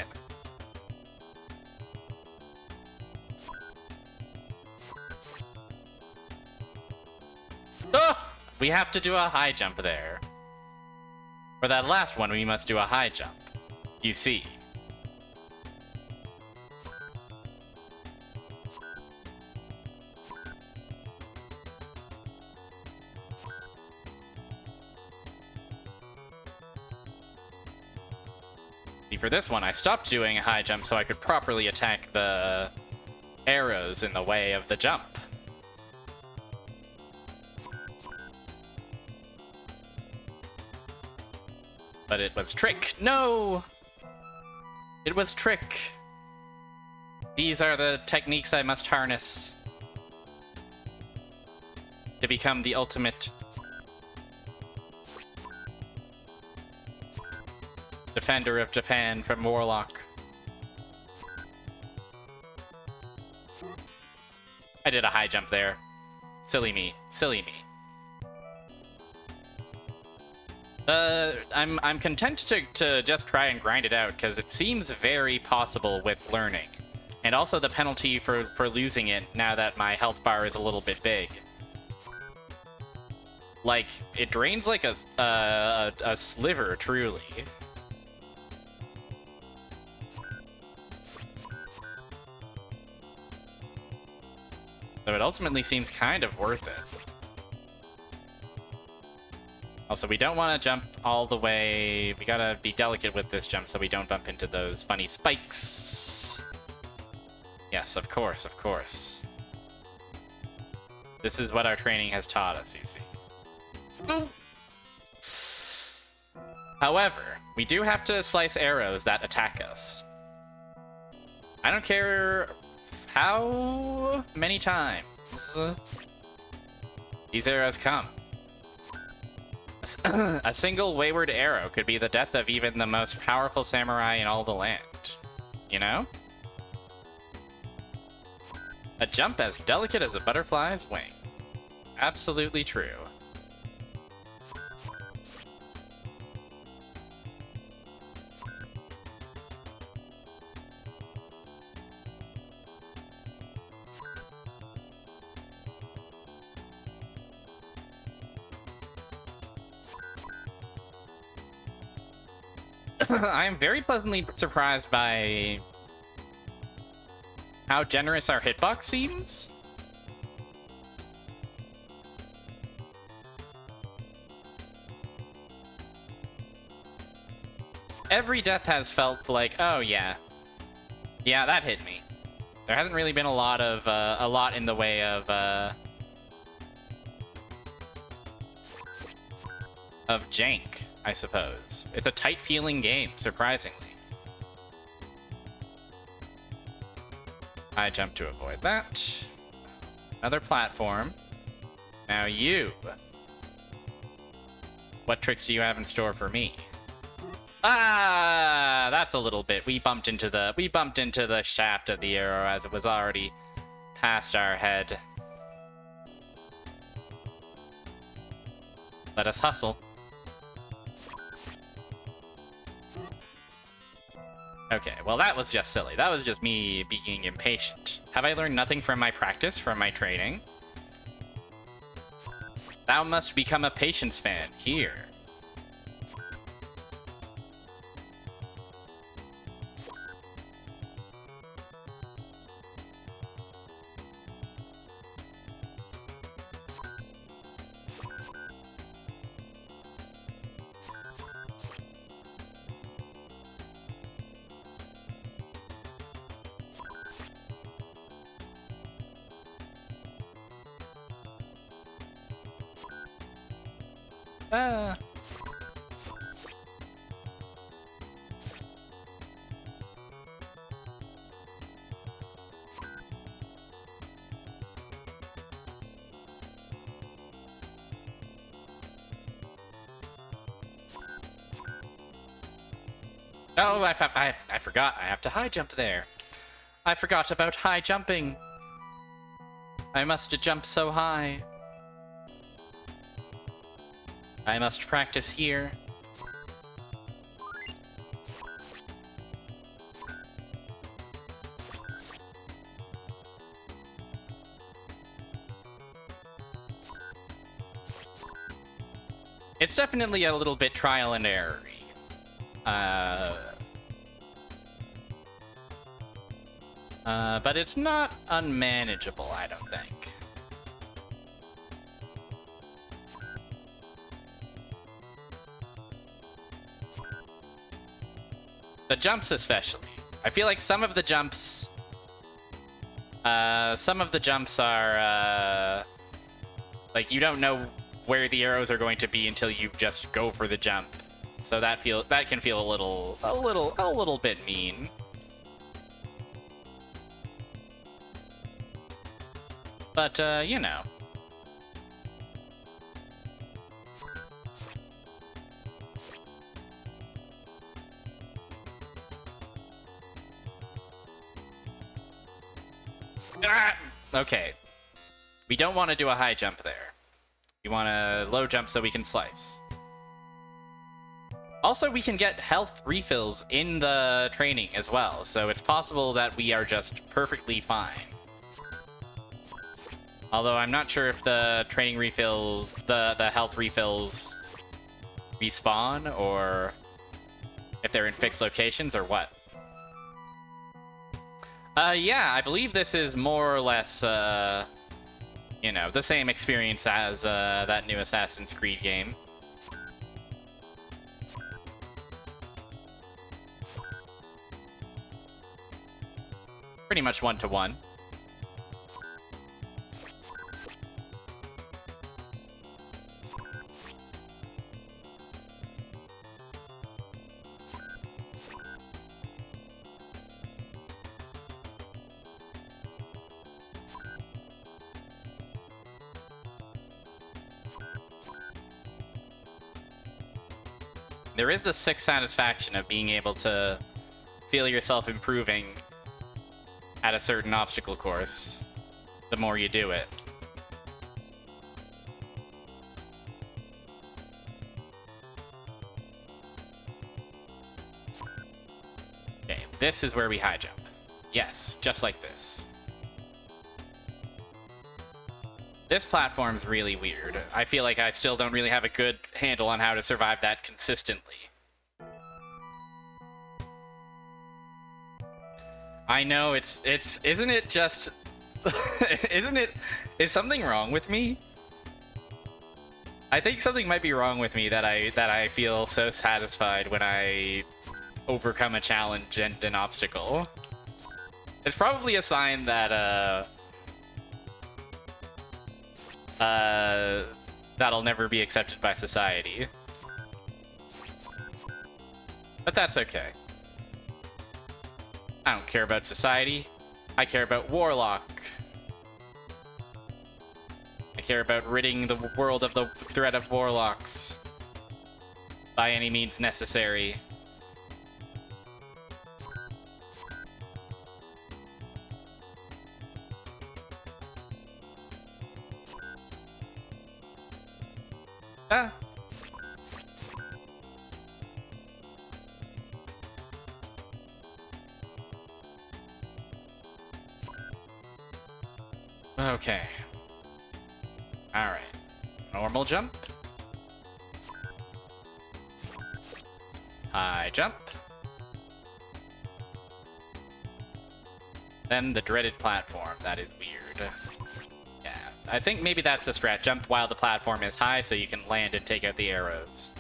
Oh! We have to do a high jump there. For that last one, we must do a high jump. You see. See, for this one, I stopped doing a high jump so I could properly attack the arrows in the way of the jump. But it was trick. No! It was trick. These are the techniques I must harness to become the ultimate defender of Japan from Warlock. I did a high jump there. Silly me. Silly me. I'm content to just try and grind it out, because it seems very possible with learning. And also the penalty for losing it now that my health bar is a little bit big. Like, it drains like a sliver, truly. So it ultimately seems kind of worth it. Also, we don't want to jump all the way. We gotta be delicate with this jump so we don't bump into those funny spikes. Yes, of course, of course. This is what our training has taught us, you see. However, we do have to slice arrows that attack us. I don't care how many times these arrows come. A single wayward arrow could be the death of even the most powerful samurai in all the land. You know? A jump as delicate as a butterfly's wing. Absolutely true. I am very pleasantly surprised by how generous our hitbox seems. Every death has felt like, oh yeah, that hit me. There hasn't really been a lot in the way of jank, I suppose. It's a tight-feeling game, surprisingly. I jump to avoid that. Another platform. Now you. What tricks do you have in store for me? Ah, that's a little bit. We bumped into the shaft of the arrow as it was already past our head. Let us hustle. Okay, well that was just silly. That was just me being impatient. Have I learned nothing from my practice, from my training? Thou must become a patience fan. Here. Oh, I forgot. I have to high jump there. I forgot about high jumping. I must jump so high. I must practice here. It's definitely a little bit trial and error-y. But it's not unmanageable, I don't think. The jumps especially. I feel like some of the jumps are, like, you don't know where the arrows are going to be until you just go for the jump. So that can feel a little bit mean. But, you know. Ah! Okay. We don't want to do a high jump there. We want a low jump so we can slice. Also, we can get health refills in the training as well, so it's possible that we are just perfectly fine. Although I'm not sure if the training refills, the health refills respawn, or if they're in fixed locations, or what. Yeah, I believe this is more or less, you know, the same experience as that new Assassin's Creed game. Pretty much 1-to-1. There is the sick satisfaction of being able to feel yourself improving at a certain obstacle course the more you do it. Okay, this is where we high jump. Yes, just like this. This platform's really weird. I feel like I still don't really have a good handle on how to survive that consistently. I know, isn't it just... is something wrong with me? I think something might be wrong with me that I feel so satisfied when I overcome a challenge and an obstacle. It's probably a sign that, that'll never be accepted by society. But that's okay. I don't care about society. I care about Warlock. I care about ridding the world of the threat of Warlocks. By any means necessary. Ah. Okay. Alright. Normal jump. High jump. Then the dreaded platform. That is weird. Yeah. I think maybe that's a strat. Jump while the platform is high so you can land and take out the arrows.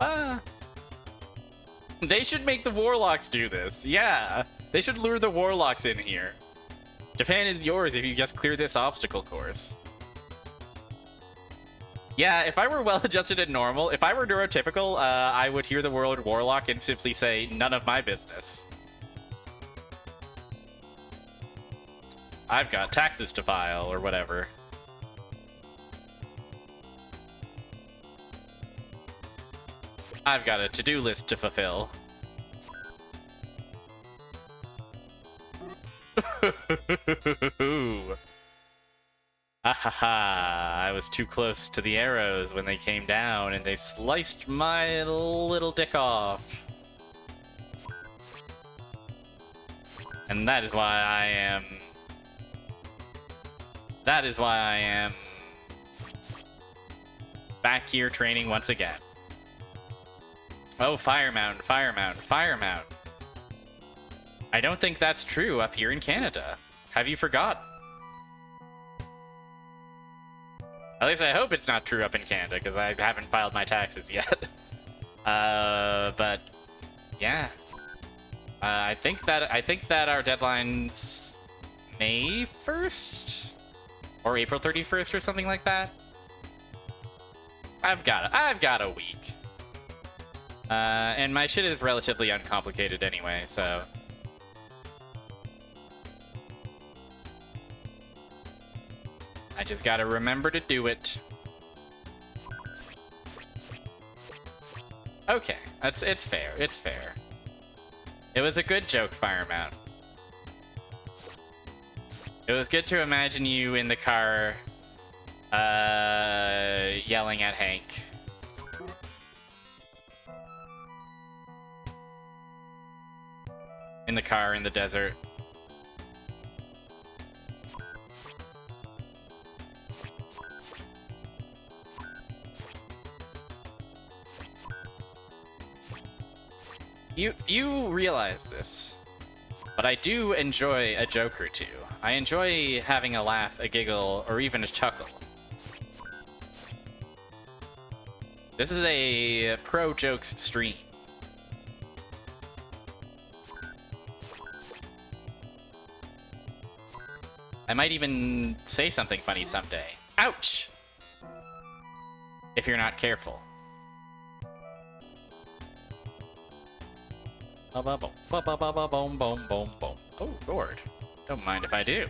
Ah. They should make the Warlocks do this. Yeah. They should lure the Warlocks in here. Japan is yours if you just clear this obstacle course. Yeah, if I were well-adjusted and normal, if I were neurotypical, I would hear the word Warlock and simply say, none of my business. I've got taxes to file, or whatever. I've got a to-do list to fulfill. Ahaha, I was too close to the arrows when they came down and they sliced my little dick off. And that is why I am... That is why I am... back here training once again. Oh, Fire Mountain, Fire Mountain, Fire Mountain. I don't think that's true up here in Canada. Have you forgotten? At least I hope it's not true up in Canada, because I haven't filed my taxes yet. But yeah, I think that our deadline's May 1st or April 31st or something like that. I've got a week, and my shit is relatively uncomplicated anyway, so. I just gotta remember to do it. Okay, it's fair, it's fair. It was a good joke, Fire Mountain. It was good to imagine you in the car, yelling at Hank. In the car in the desert. You realize this, but I do enjoy a joke or two. I enjoy having a laugh, a giggle, or even a chuckle. This is a pro-jokes stream. I might even say something funny someday. Ouch! If you're not careful. Oh, Lord. Don't mind if I do.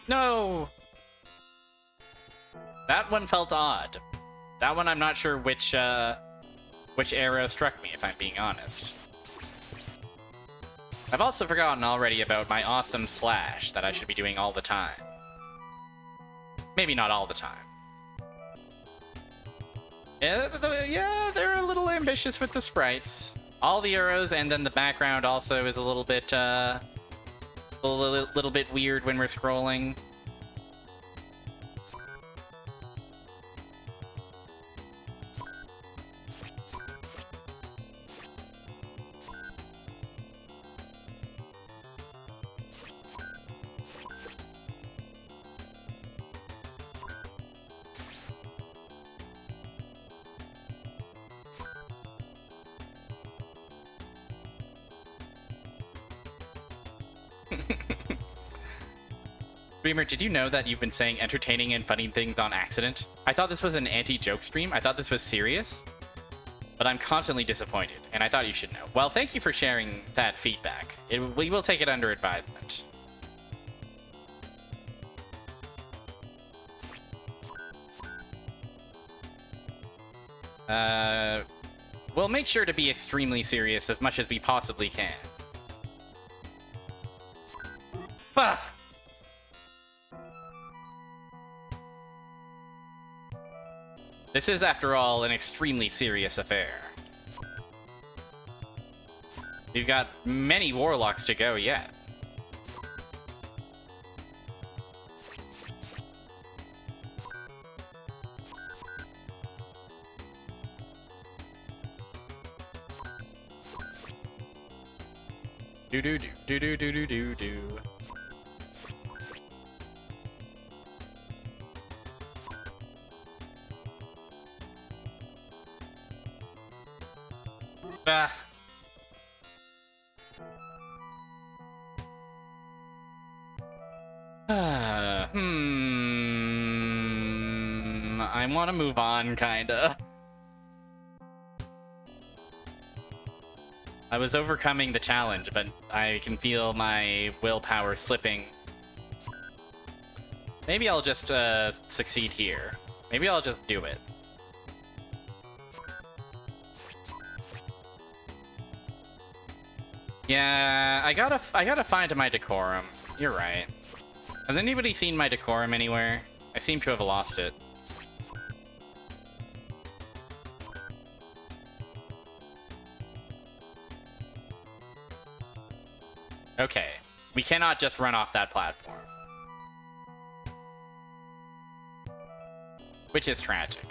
No! That one felt odd. That one I'm not sure which arrow struck me, if I'm being honest. I've also forgotten already about my awesome slash that I should be doing all the time. Maybe not all the time. Yeah, they're a little ambitious with the sprites. All the arrows, and then the background also is a little bit weird when we're scrolling. Streamer, did you know that you've been saying entertaining and funny things on accident? I thought this was an anti-joke stream. I thought this was serious. But I'm constantly disappointed, and I thought you should know. Well, thank you for sharing that feedback. We will take it under advisement. We'll make sure to be extremely serious as much as we possibly can. Bah! This is, after all, an extremely serious affair. We've got many warlocks to go yet. Do do do do do do do do do. Ah. I want to move on, kinda. I was overcoming the challenge, but I can feel my willpower slipping. Maybe I'll just succeed here. Maybe I'll just do it. Yeah, I gotta find my decorum. You're right. Has anybody seen my decorum anywhere? I seem to have lost it. Okay, we cannot just run off that platform. Which is tragic.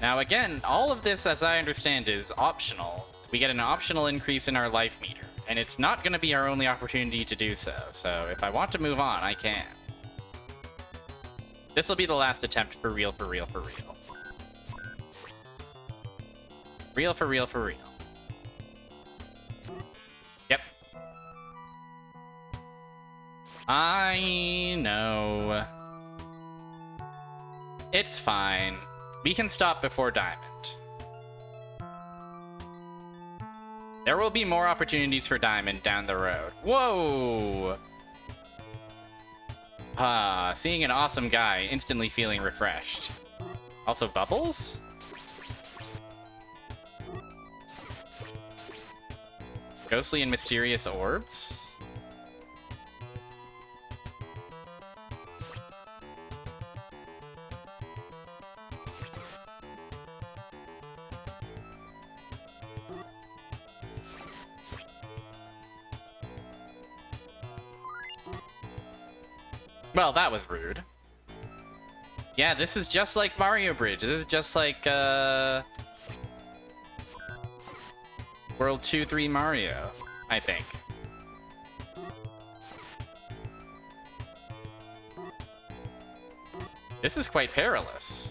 Now again, all of this, as I understand, is optional. We get an optional increase in our life meter, and it's not going to be our only opportunity to do so. So if I want to move on, I can. This will be the last attempt for real, for real, for real. Real, for real, for real. Yep. I know. It's fine. We can stop before Diamond. There will be more opportunities for Diamond down the road. Whoa! Seeing an awesome guy, instantly feeling refreshed. Also, bubbles? Ghostly and mysterious orbs? Well, that was rude. Yeah, this is just like Mario Bridge. This is just like, World 2-3 Mario, I think. This is quite perilous.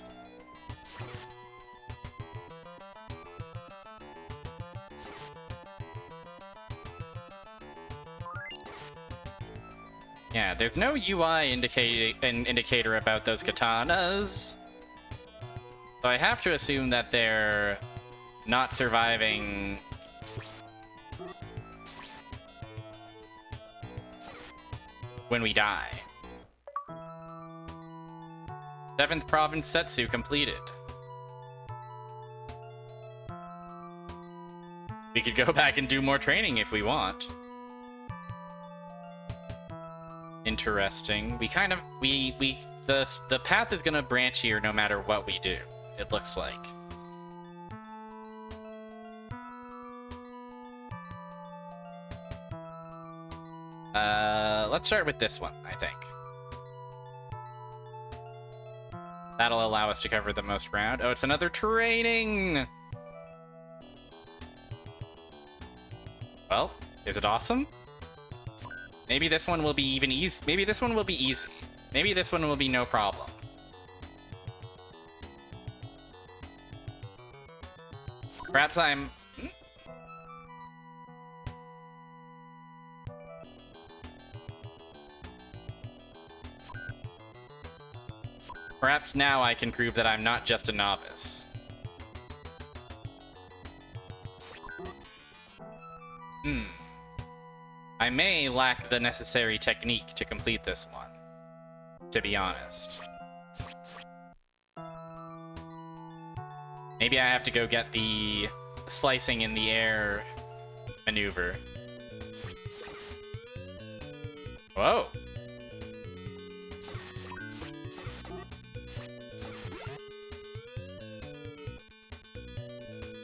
Yeah, there's no UI indicator about those katanas. So I have to assume that they're not surviving when we die. 7th Province Setsu completed. We could go back and do more training if we want. Interesting. We kind of the path is gonna branch here no matter what we do, it looks like. Let's start with this one, I think. That'll allow us to cover the most ground. Oh, it's another training! Well, is it awesome? Maybe this one will be even easy. Maybe this one will be easy. Maybe this one will be no problem. Perhaps I'm... Perhaps now I can prove that I'm not just a novice. I may lack the necessary technique to complete this one, to be honest. Maybe I have to go get the slicing in the air maneuver. Whoa!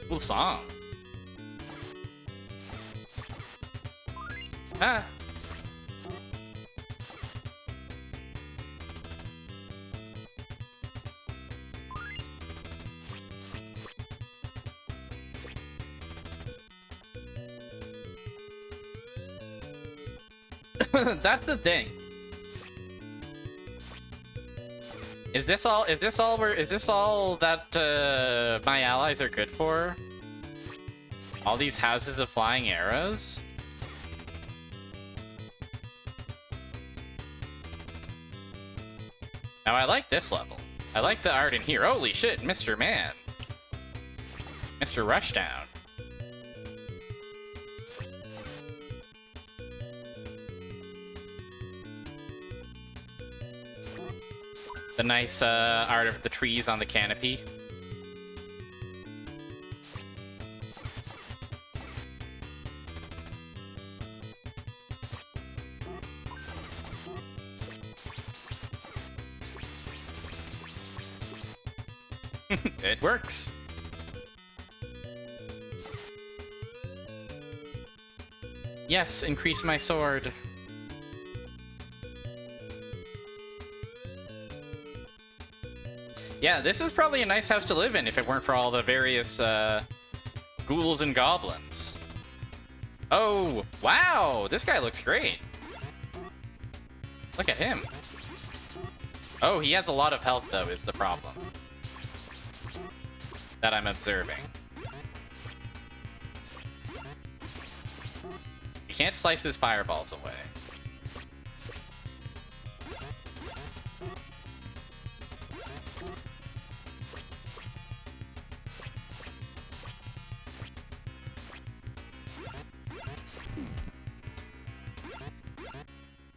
Cool song. Ah. That's the thing. Is this all that my allies are good for? All these houses of flying arrows? Now I like this level. I like the art in here. Holy shit, Mr. Man. Mr. Rushdown. The nice art of the trees on the canopy. It works. Yes, increase my sword. Yeah, this is probably a nice house to live in if it weren't for all the various ghouls and goblins. Oh, wow! This guy looks great. Look at him. Oh, he has a lot of health, though, is the problem that I'm observing. You can't slice his fireballs away.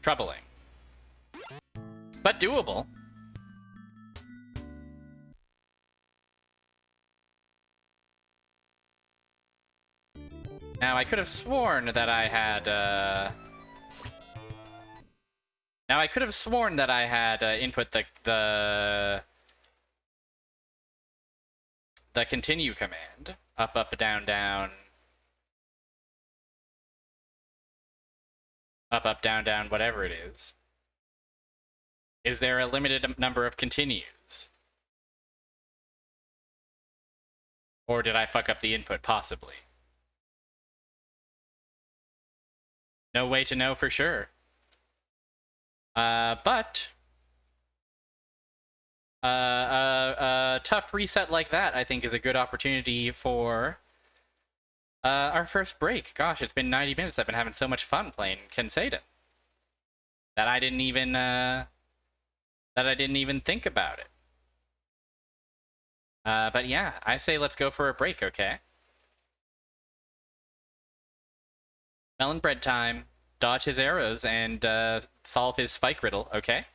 Troubling. But doable. Now, I could have sworn that I had, Now, I could have sworn that I had, input the continue command. Up, up, down, down. Up, up, down, down, whatever it is. Is there a limited number of continues? Or did I fuck up the input, possibly? No way to know for sure. But a tough reset like that, I think, is a good opportunity for our first break. Gosh, it's been 90 minutes. I've been having so much fun playing kenseiden that I didn't even think about it. But yeah, I say let's go for a break, okay? Melon bread time. Dodge his arrows and solve his spike riddle, okay?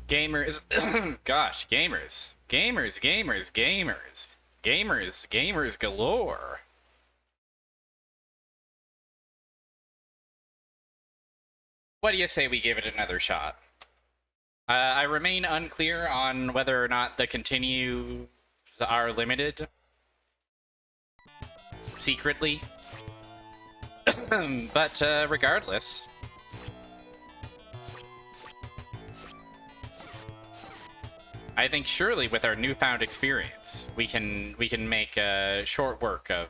Gamers. Gosh, gamers. Gamers, gamers, gamers. Gamers, gamers galore. What do you say we give it another shot? I remain unclear on whether or not the continues are limited. Secretly. But regardless. I think surely with our newfound experience, we can make short work of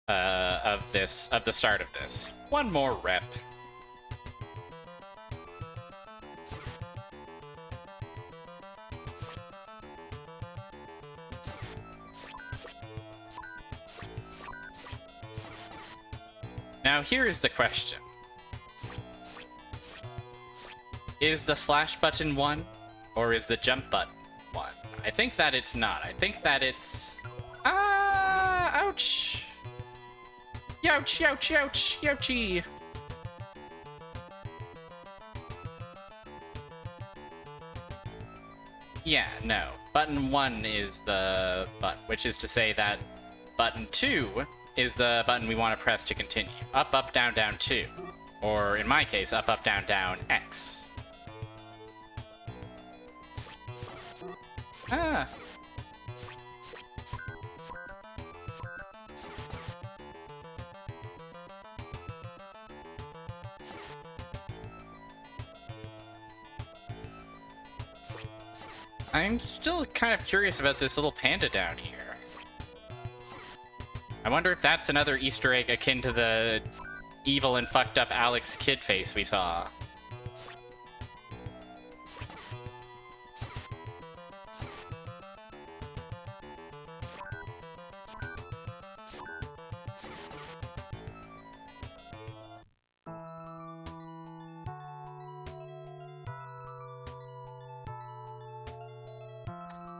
the start of this. One more rep. Now here is the question. Is the slash button one, or is the jump button one? I think that it's not. I think that it's... ouch! Youch, youch, youch, youchy! Yeah, no. Button 1 is the button, which is to say that button 2 is the button we want to press to continue. Up, up, down, down, 2. Or, in my case, up, up, down, down, X. Ah. I'm still kind of curious about this little panda down here. I wonder if that's another Easter egg akin to the evil and fucked up Alex kid face we saw.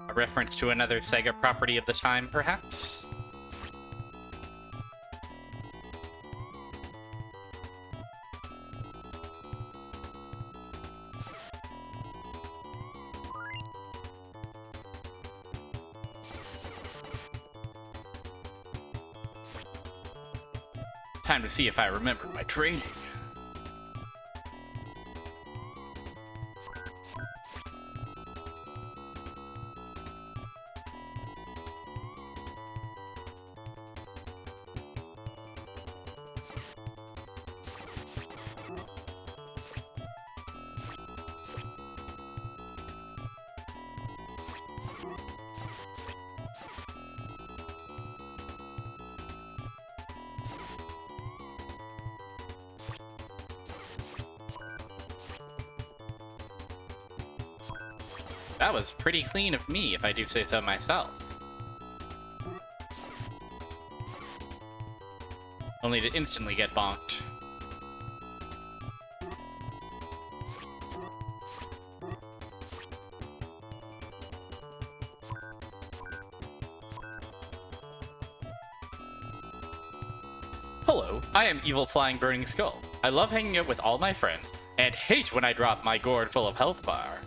A reference to another Sega property of the time, perhaps? Time to see if I remember my training. That was pretty clean of me, if I do say so myself. Only to instantly get bonked. Hello, I am Evil Flying Burning Skull. I love hanging out with all my friends, and hate when I drop my gourd full of health bar.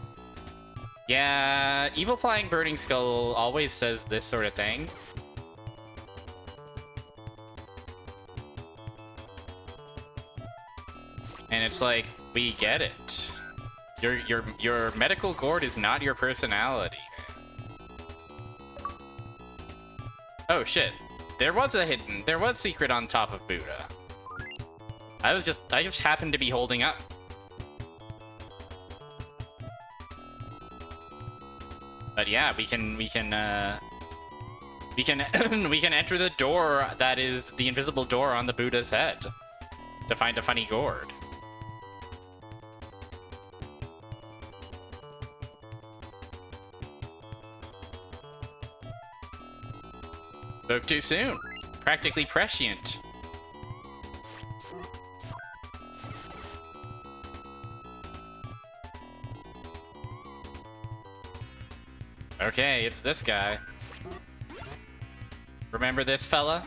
Yeah, Evil Flying Burning Skull always says this sort of thing. And it's like, we get it. Your medical gourd is not your personality. Oh shit. There was secret on top of Buddha. I just happened to be holding up. But yeah, we can we can enter the door that is the invisible door on the Buddha's head to find a funny gourd. Spoke too soon. Practically prescient. Okay, it's this guy. Remember this fella?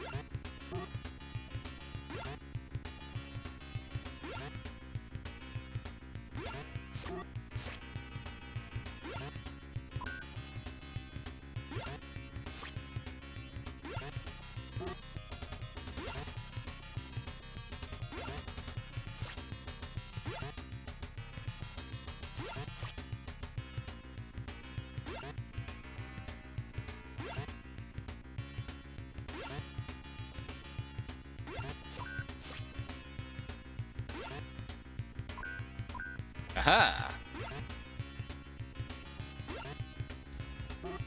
Aha!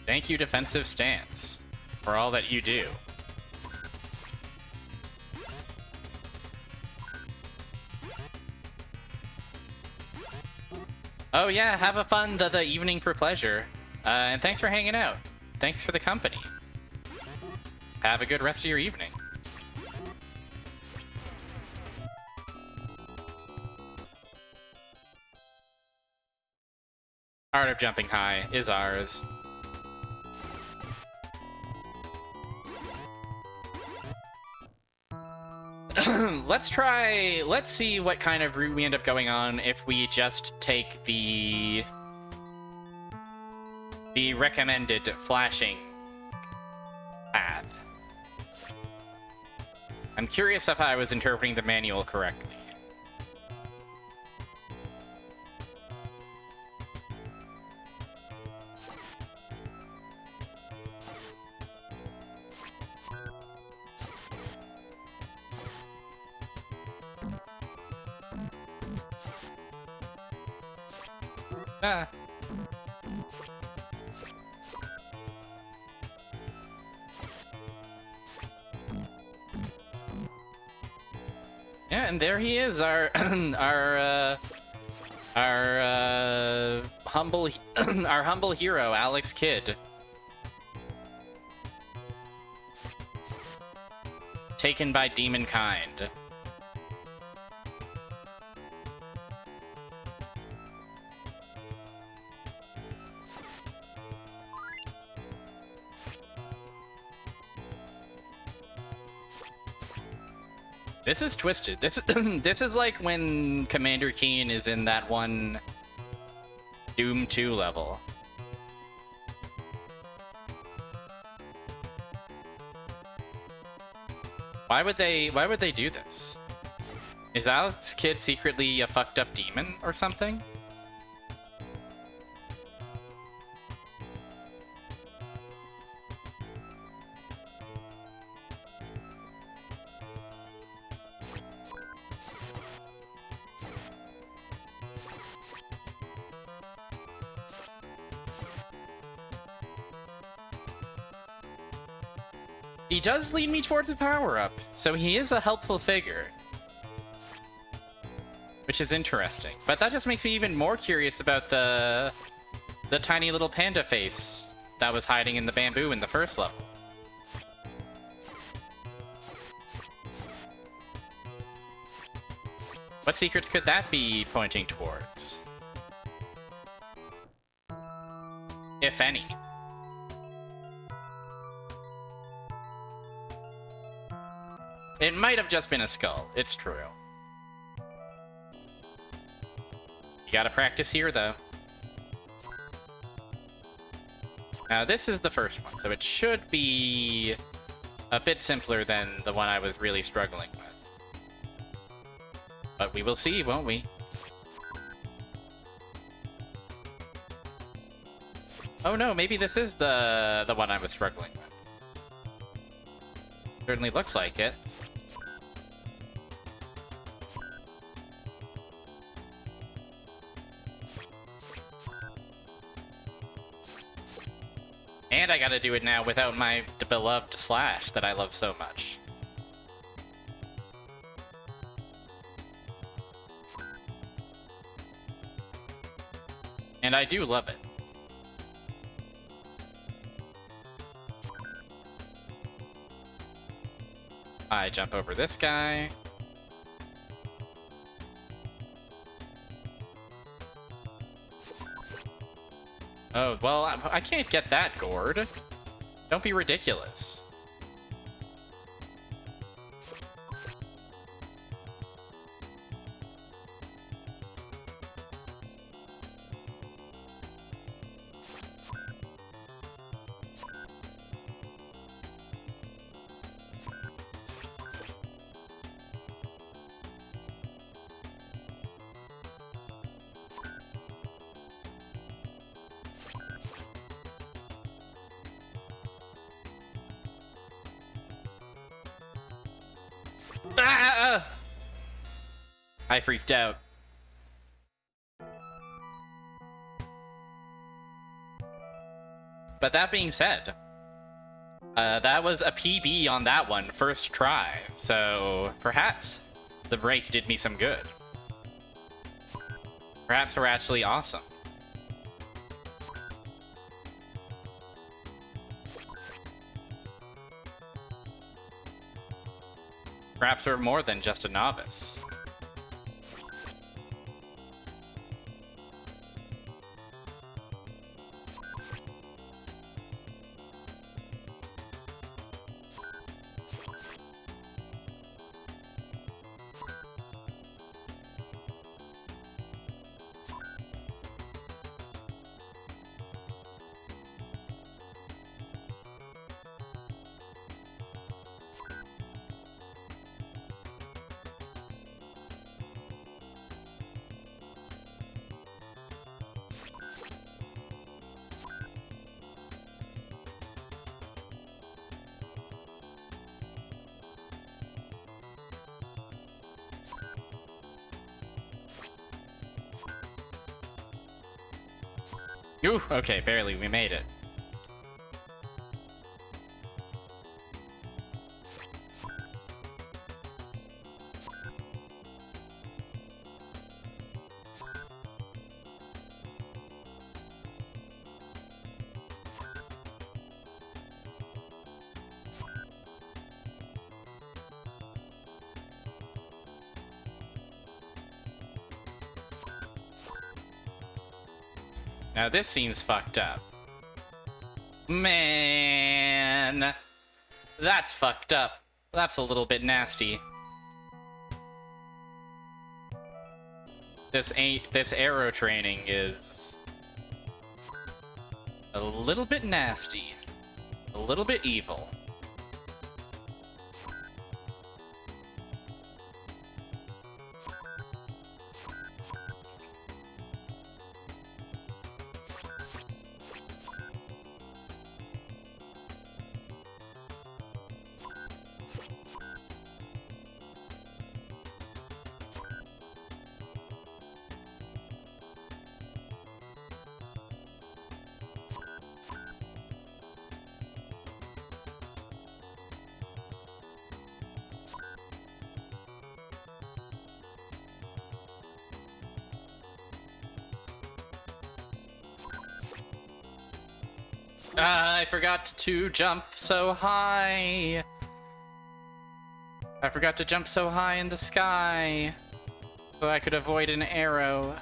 Thank you, defensive stance, for all that you do. Oh yeah, have a fun the evening for pleasure. And thanks for hanging out. Thanks for the company. Have a good rest of your evening. Art of Jumping High is ours. Let's see what kind of route we end up going on if we just take the recommended flashing path. I'm curious if I was interpreting the manual correctly. Ah. Yeah, and there he is, our humble our humble hero, Alex Kidd. Taken by demon kind. This is twisted. This this is like when Commander Keen is in that one Doom 2 level. Why would they do this? Is Alex Kidd secretly a fucked up demon or something? He does lead me towards a power-up, so he is a helpful figure. Which is interesting. But that just makes me even more curious about the tiny little panda face that was hiding in the bamboo in the first level. What secrets could that be pointing towards? If any. It might have just been a skull, it's true. You gotta practice here, though. Now, this is the first one, so it should be a bit simpler than the one I was really struggling with. But we will see, won't we? Oh no, maybe this is the one I was struggling with. Certainly looks like it. And I gotta do it now without my beloved Slash that I love so much. And I do love it. I jump over this guy. Oh, well, I can't get that gourd. Don't be ridiculous. Ah! I freaked out. But that being said, that was a PB on that one, first try. So perhaps the break did me some good. Perhaps we're actually awesome. Perhaps we're more than just a novice. Ooh, okay, barely, we made it. Now this seems fucked up. Man, that's fucked up. That's a little bit nasty. This arrow training is a little bit nasty, a little bit evil. I forgot to jump so high. I forgot to jump so high in the sky so I could avoid an arrow.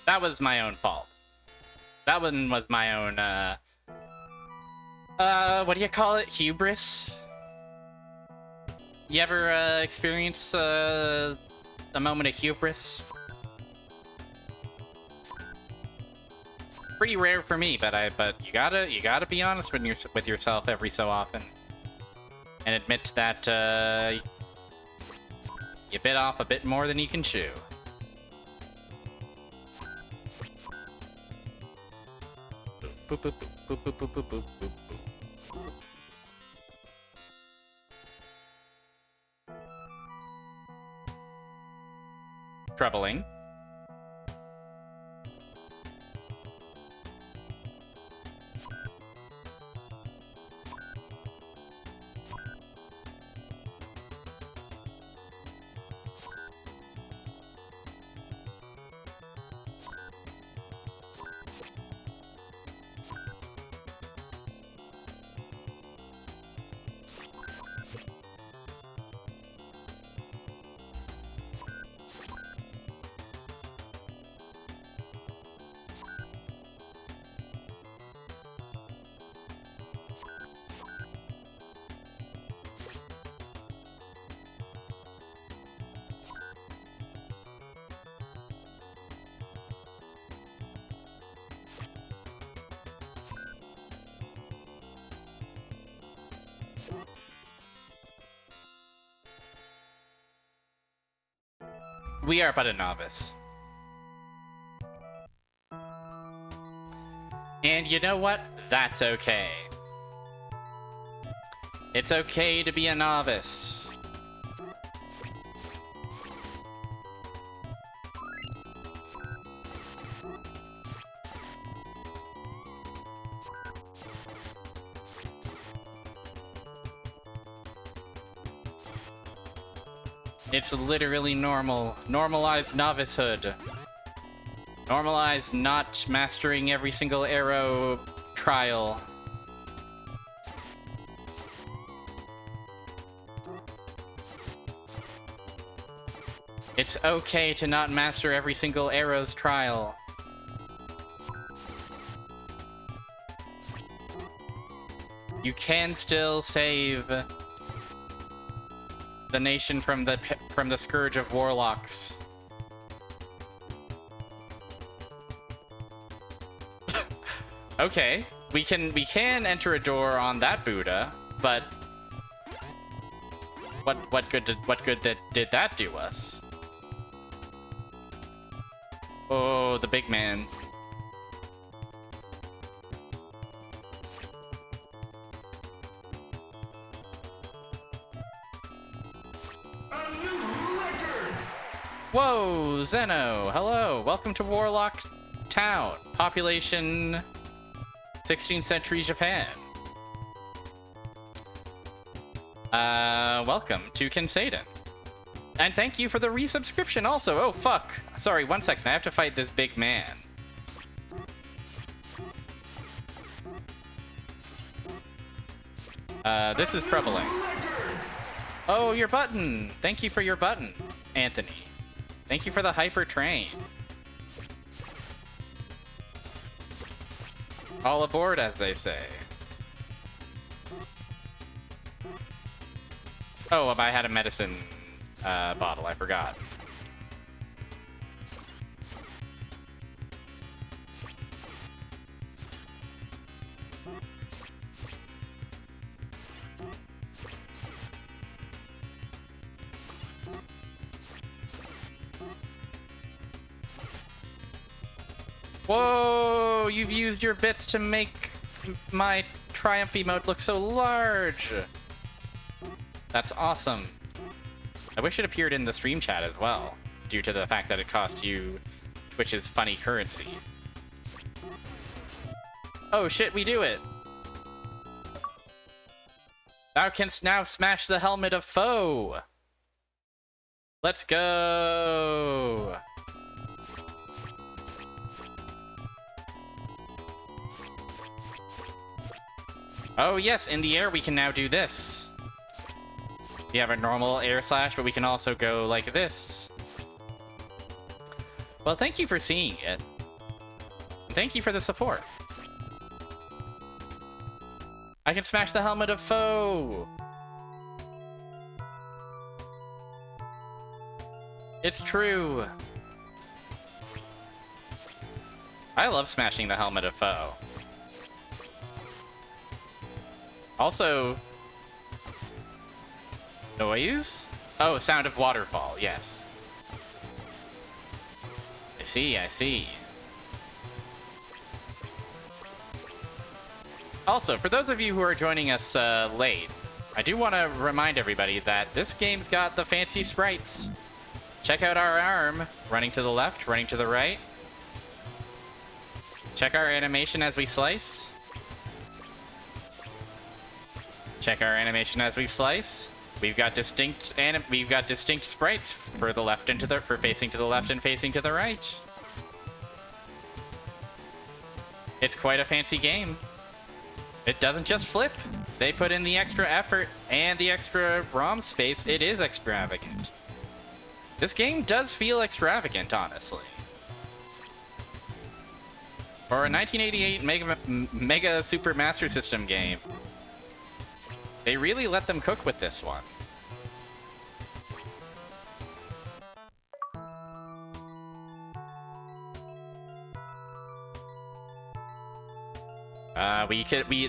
That was my own fault. That one was my own, what do you call it? Hubris? You ever, experience, a moment of hubris? Pretty rare for me, but you gotta be honest with yourself every so often. And admit that, you bit off a bit more than you can chew. Boop, boop, boop, boop, boop, boop, boop, boop, boop. Troubling. We are but a novice. And you know what? That's okay. It's okay to be a novice. It's literally normal. Normalize novicehood. Normalize not mastering every single arrow trial. It's okay to not master every single arrow's trial. You can still save the nation from the scourge of warlocks. Okay, we can enter a door on that Buddha, but what good did that do us? Oh, the big man. Whoa, Zeno! Hello! Welcome to Warlock Town. Population 16th century Japan. Welcome to Kenseiden. And thank you for the resubscription also. Oh, fuck. Sorry, 1 second. I have to fight this big man. This is troubling. Oh, your button! Thank you for your button, Anthony. Thank you for the hyper train. All aboard, as they say. Oh, I had a medicine bottle. I forgot. Whoa! You've used your bits to make my Triumph emote look so large! That's awesome. I wish it appeared in the stream chat as well, due to the fact that it cost you Twitch's funny currency. Oh shit, we do it! Thou canst now smash the helmet of foe! Let's go! Oh yes, in the air we can now do this. We have a normal air slash, but we can also go like this. Well, thank you for seeing it. Thank you for the support. I can smash the helmet of foe! It's true! I love smashing the helmet of foe. Also... noise? Oh, sound of waterfall, yes. I see, I see. Also, for those of you who are joining us late, I do want to remind everybody that this game's got the fancy sprites. Check out our arm, running to the left, running to the right. Check our animation as we slice. Check our animation as we slice. We've got distinct sprites for the left and for facing to the left and facing to the right. It's quite a fancy game. It doesn't just flip. They put in the extra effort and the extra ROM space. It is extravagant. This game does feel extravagant, honestly. For a 1988 Mega Super Master System game, they really let them cook with this one.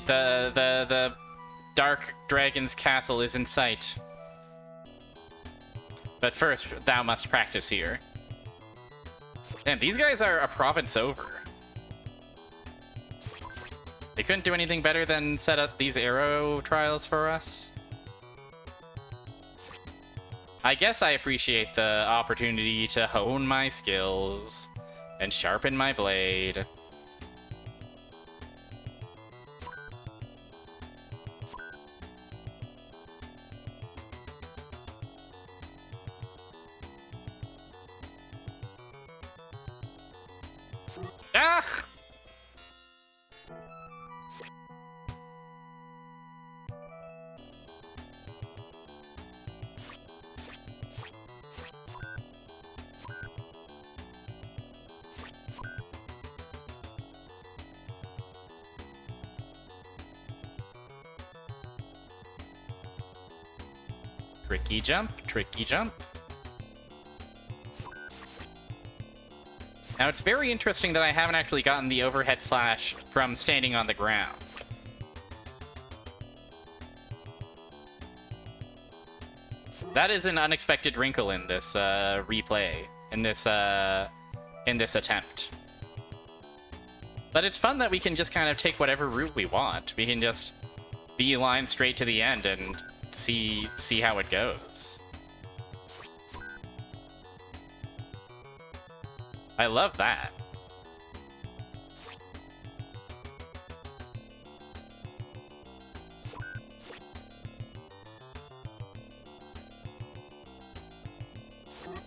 The Dark Dragon's castle is in sight. But first, thou must practice here. Damn, these guys are a province over. They couldn't do anything better than set up these arrow trials for us. I guess I appreciate the opportunity to hone my skills and sharpen my blade. Ah! Tricky jump, tricky jump. Now, it's very interesting that I haven't actually gotten the overhead slash from standing on the ground. That is an unexpected wrinkle in this replay, in this attempt. But it's fun that we can just kind of take whatever route we want. We can just beeline straight to the end and see how it goes. I love that.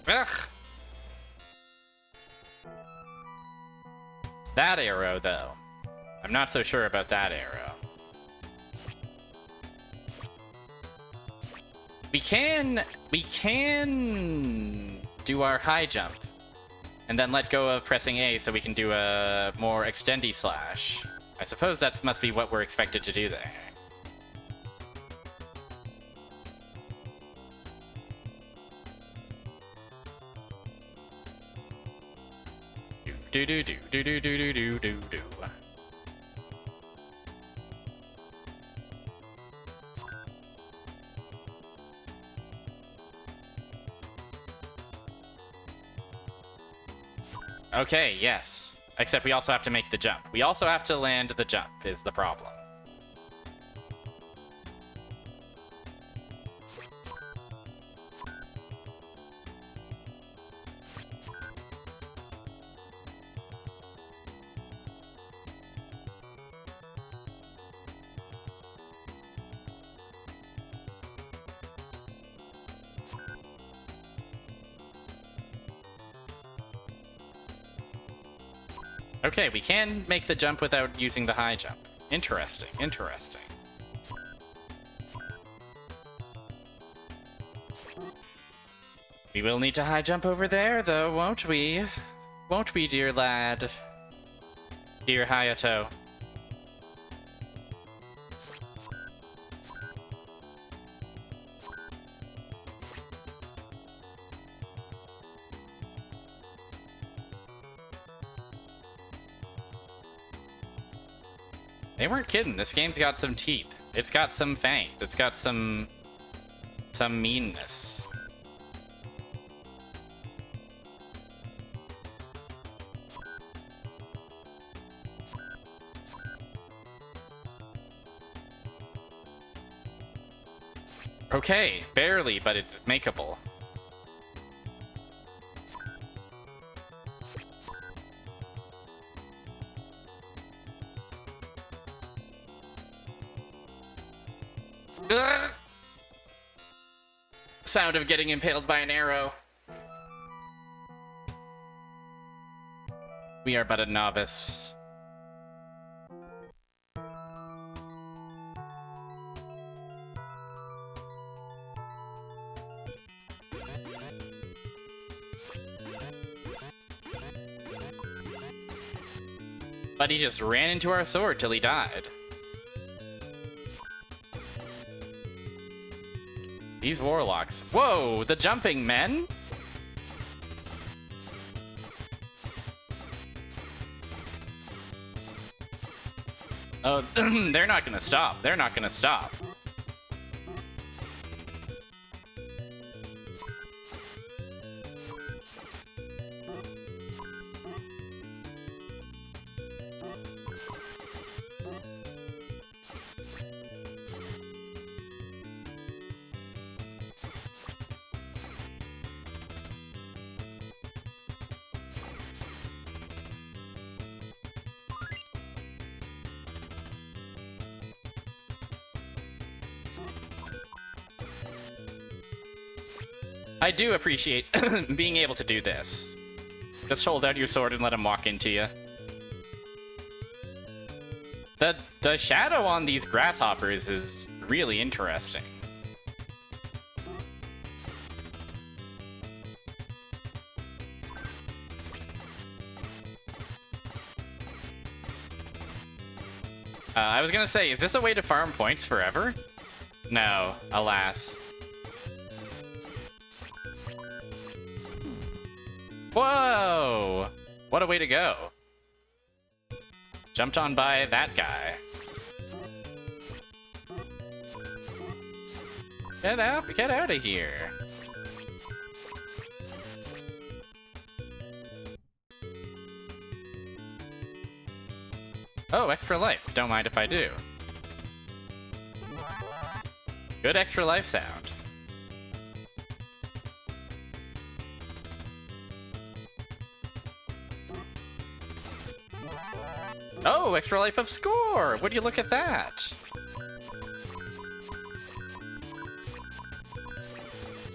Ugh. That arrow, though. I'm not so sure about that arrow. We can do our high jump and then let go of pressing A so we can do a more extendy slash. I suppose that must be what we're expected to do there. Do do do do do do do do do do. Okay, yes. Except we also have to make the jump. We also have to land the jump, is the problem. Okay, we can make the jump without using the high jump. Interesting, interesting. We will need to high jump over there, though, won't we? Won't we, dear lad? Dear Hayato. They weren't kidding. This game's got some teeth. It's got some fangs. It's got some meanness. Okay, barely, but it's makeable. Ugh! Sound of getting impaled by an arrow. We are but a novice. But he just ran into our sword till he died. These warlocks. Whoa, the jumping men? Oh, they're not gonna stop. They're not gonna stop. I do appreciate being able to do this. Just hold out your sword and let him walk into you. The shadow on these grasshoppers is really interesting. I was gonna say, is this a way to farm points forever? No, alas. Whoa! What a way to go. Jumped on by that guy. Get out of here. Oh, extra life. Don't mind if I do. Good extra life sound. Oh, extra life of score! Would you look at that?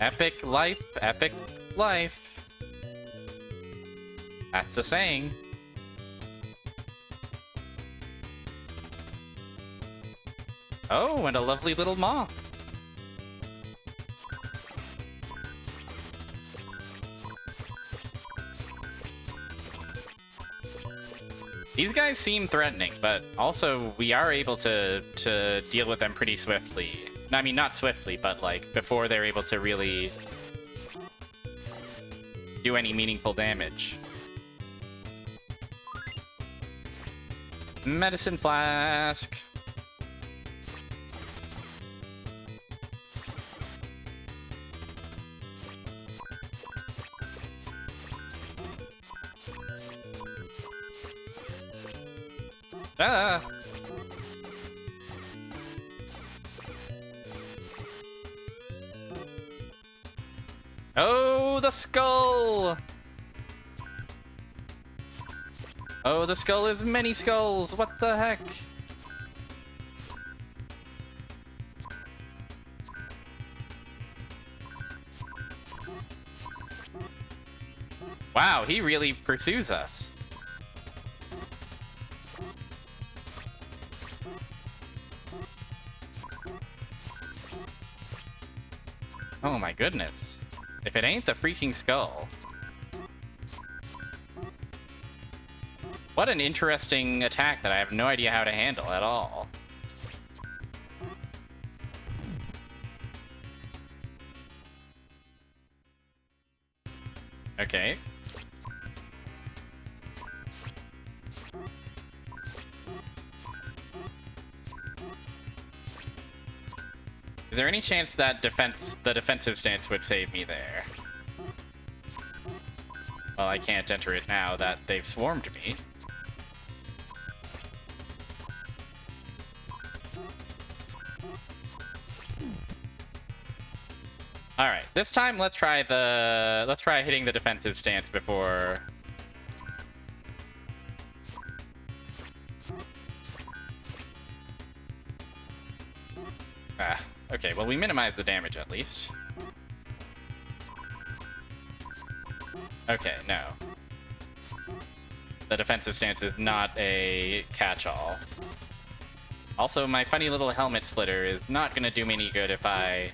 Epic life, epic life. That's the saying. Oh, and a lovely little moth. These guys seem threatening, but also we are able to deal with them pretty swiftly. I mean, not swiftly, but like before they're able to really do any meaningful damage. Medicine flask. Ah. Oh, the skull! Oh, the skull is many skulls! What the heck? Wow, he really pursues us. Oh my goodness. If it ain't the freaking skull. What an interesting attack that I have no idea how to handle at all. Okay. Is there any chance that the defensive stance would save me there? Well, I can't enter it now that they've swarmed me. All right, this time let's try hitting the defensive stance before. Ah. Okay, well, we minimize the damage at least. Okay, no. The defensive stance is not a catch-all. Also, my funny little helmet splitter is not going to do me any good if I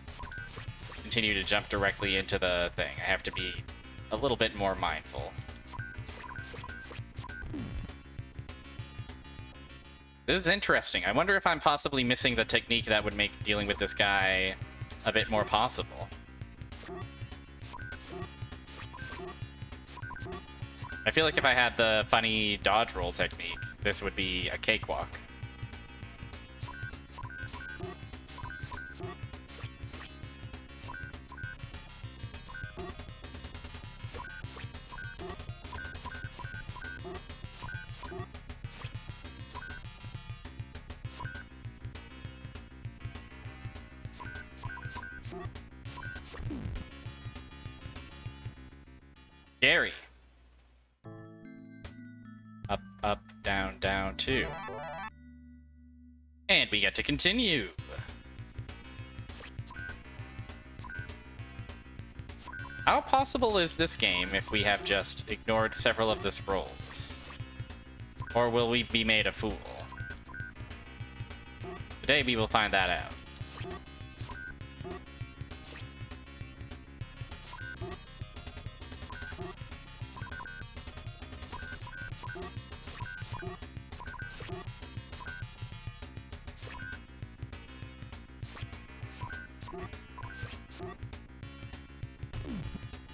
continue to jump directly into the thing. I have to be a little bit more mindful. This is interesting. I wonder if I'm possibly missing the technique that would make dealing with this guy a bit more possible. I feel like if I had the funny dodge roll technique, this would be a cakewalk. Scary. Up, up, down, down, 2. And we get to continue. How possible is this game if we have just ignored several of the scrolls? Or will we be made a fool? Today we will find that out.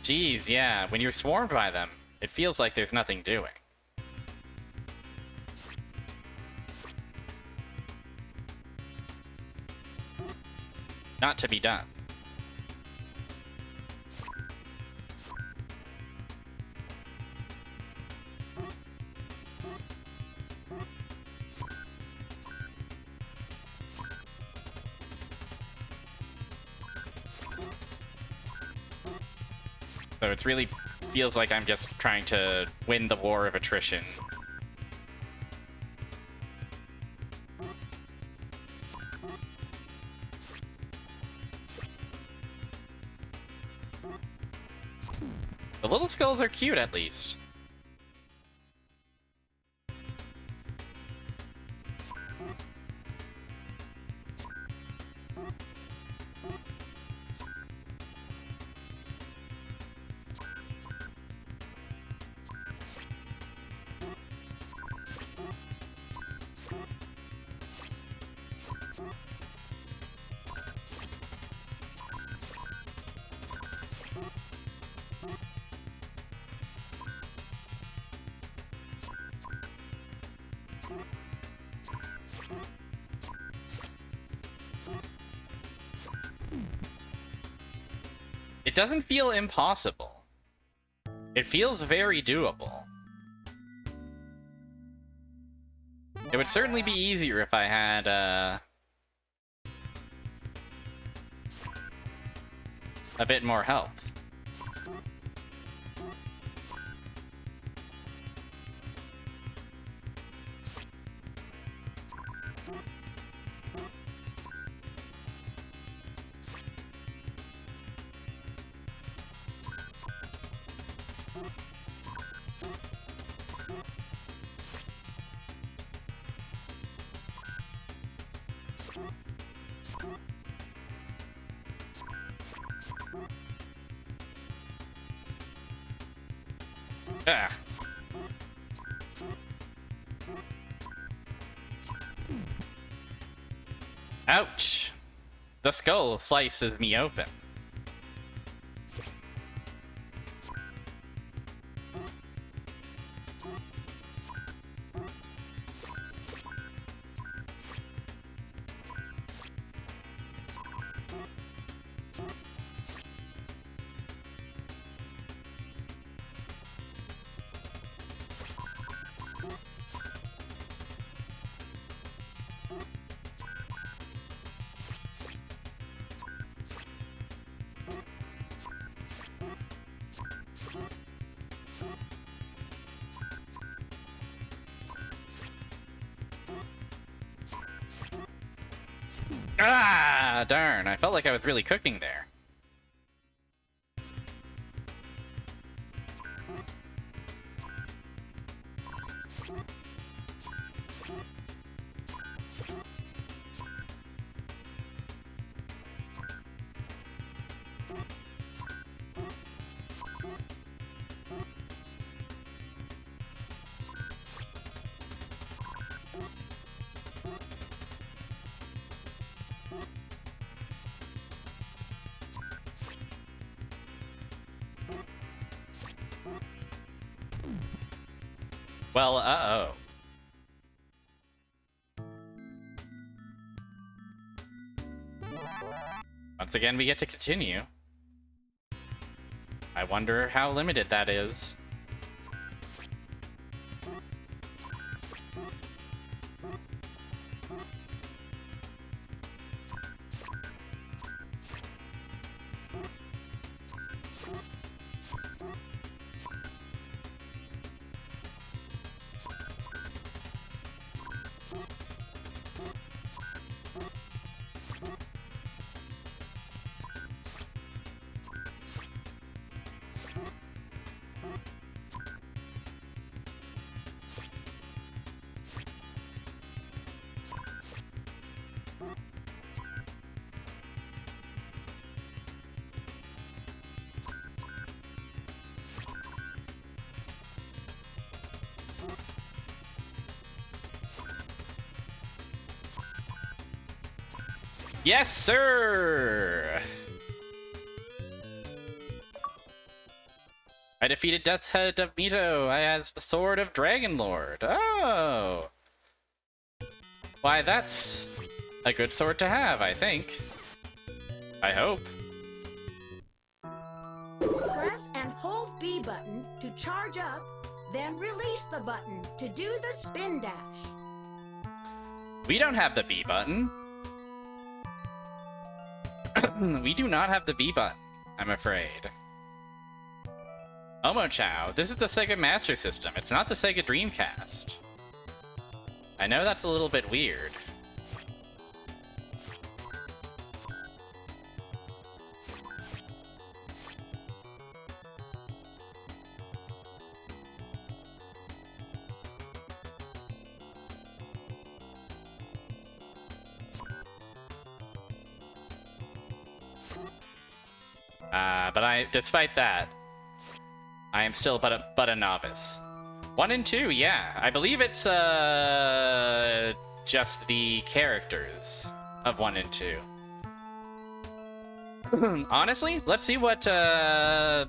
Jeez, yeah, when you're swarmed by them, it feels like there's nothing doing. Not to be done. So it really feels like I'm just trying to win the war of attrition. The little skulls are cute, at least. It doesn't feel impossible. It feels very doable. It would certainly be easier if I had, a bit more health. Ah. Ouch! The skull slices me open. Ah, darn. I felt like I was really cooking there. Well, uh-oh. Once again, we get to continue. I wonder how limited that is. Yes, sir! I defeated Death's Head of Mito. I has the Sword of Dragon Lord. Oh! Why, that's a good sword to have, I think. I hope. Press and hold B button to charge up, then release the button to do the spin dash. We don't have the B button. We do not have the B button, I'm afraid. Omochao, this is the Sega Master System. It's not the Sega Dreamcast. I know that's a little bit weird. But despite that, I am still but a novice. 1 and 2, yeah. I believe it's just the characters of 1 and 2. Honestly, let's see what the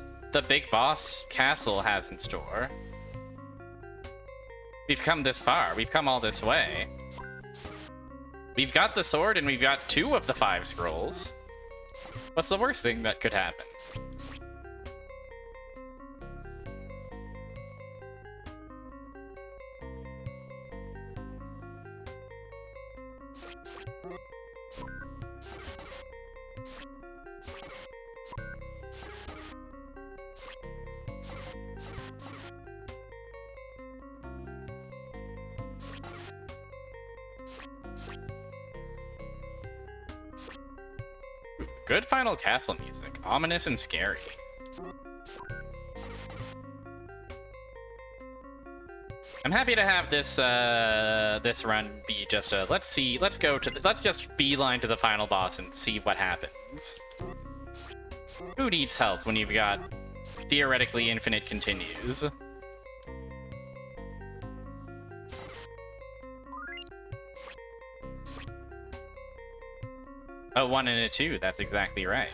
big boss castle has in store. We've come this far. We've come all this way. We've got the sword and we've got 2 of the 5 scrolls. What's the worst thing that could happen? Good final castle music. Ominous and scary. I'm happy to have this this run be just a let's just beeline to the final boss and see what happens. Who needs health when you've got theoretically infinite continues? A 1 and a 2, that's exactly right.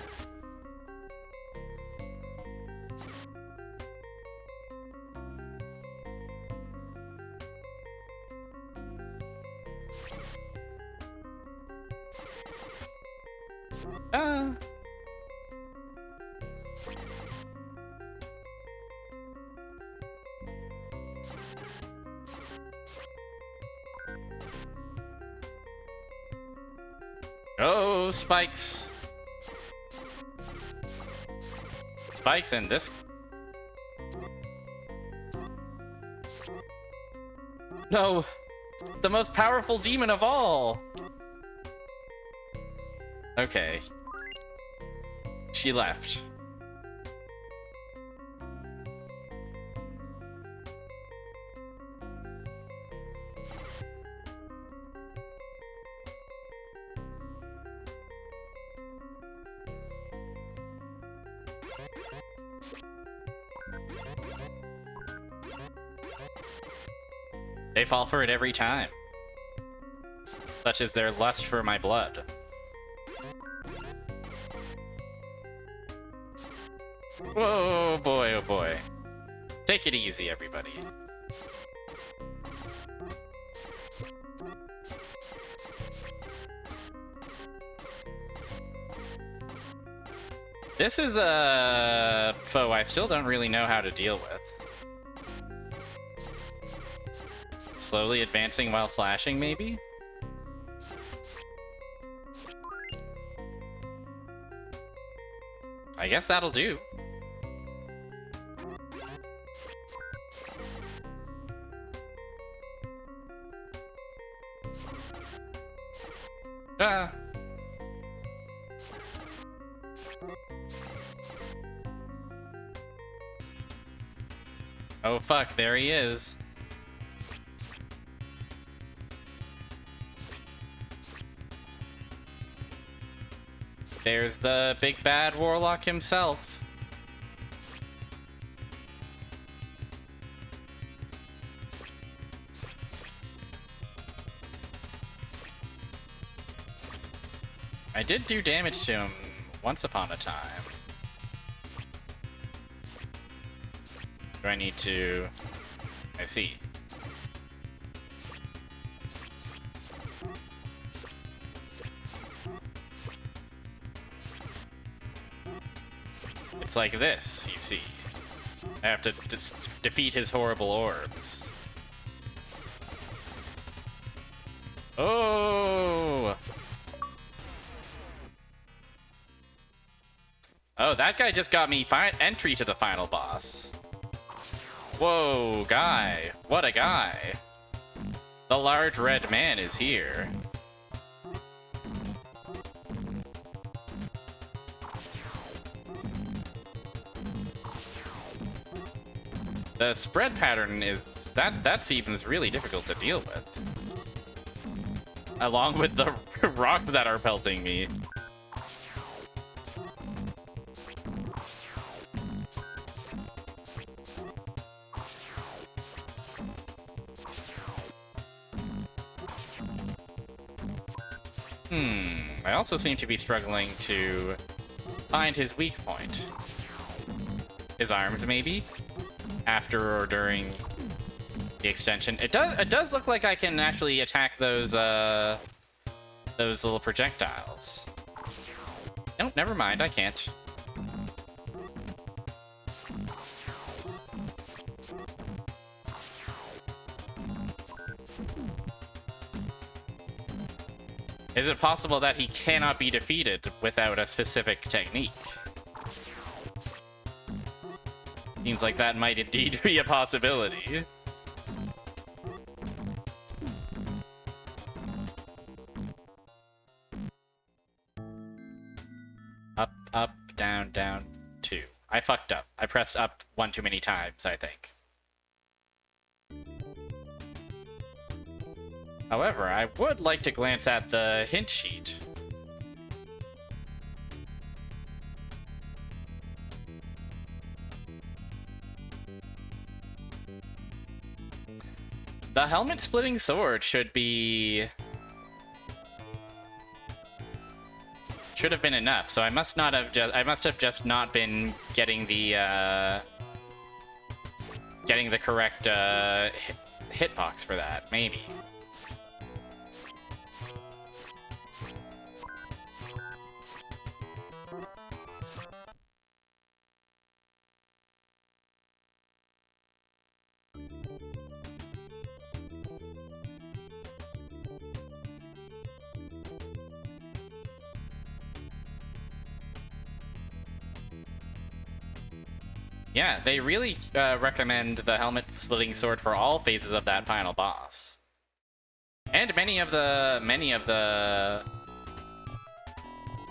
Oh, spikes. Spikes in this. No, the most powerful demon of all. Okay. She left. They fall for it every time. Such is their lust for my blood. Whoa, boy, oh boy. Take it easy, everybody. This is a foe I still don't really know how to deal with. Slowly advancing while slashing, maybe? I guess that'll do. Ah. Oh fuck, there he is. There's the big bad warlock himself. I did do damage to him once upon a time. Do I need to... I see. It's like this, you see. I have to just defeat his horrible orbs. Oh! Oh, that guy just got me entry to the final boss. Whoa, guy. What a guy. The large red man is here. The spread pattern is... that seems really difficult to deal with. Along with the rocks that are pelting me. I also seem to be struggling to find his weak point. His arms, maybe? After or during the extension. It does look like I can actually attack those little projectiles. Nope, never mind, I can't. Is it possible that he cannot be defeated without a specific technique? Seems like that might indeed be a possibility. Up, up, down, down, 2. I fucked up. I pressed up one too many times, I think. However, I would like to glance at the hint sheet. The helmet-splitting sword should have been enough, so I must have just not been getting the correct hitbox for that, maybe. Yeah, they really recommend the helmet-splitting sword for all phases of that final boss, and many of the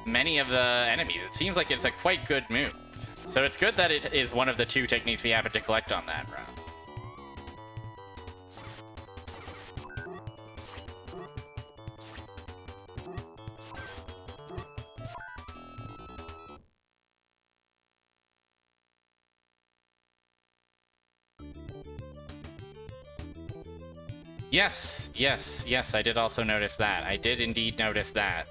enemies. It seems like it's a quite good move, so it's good that it is one of the 2 techniques we happen to collect on that run. Yes, yes, yes, I did also notice that. I did indeed notice that.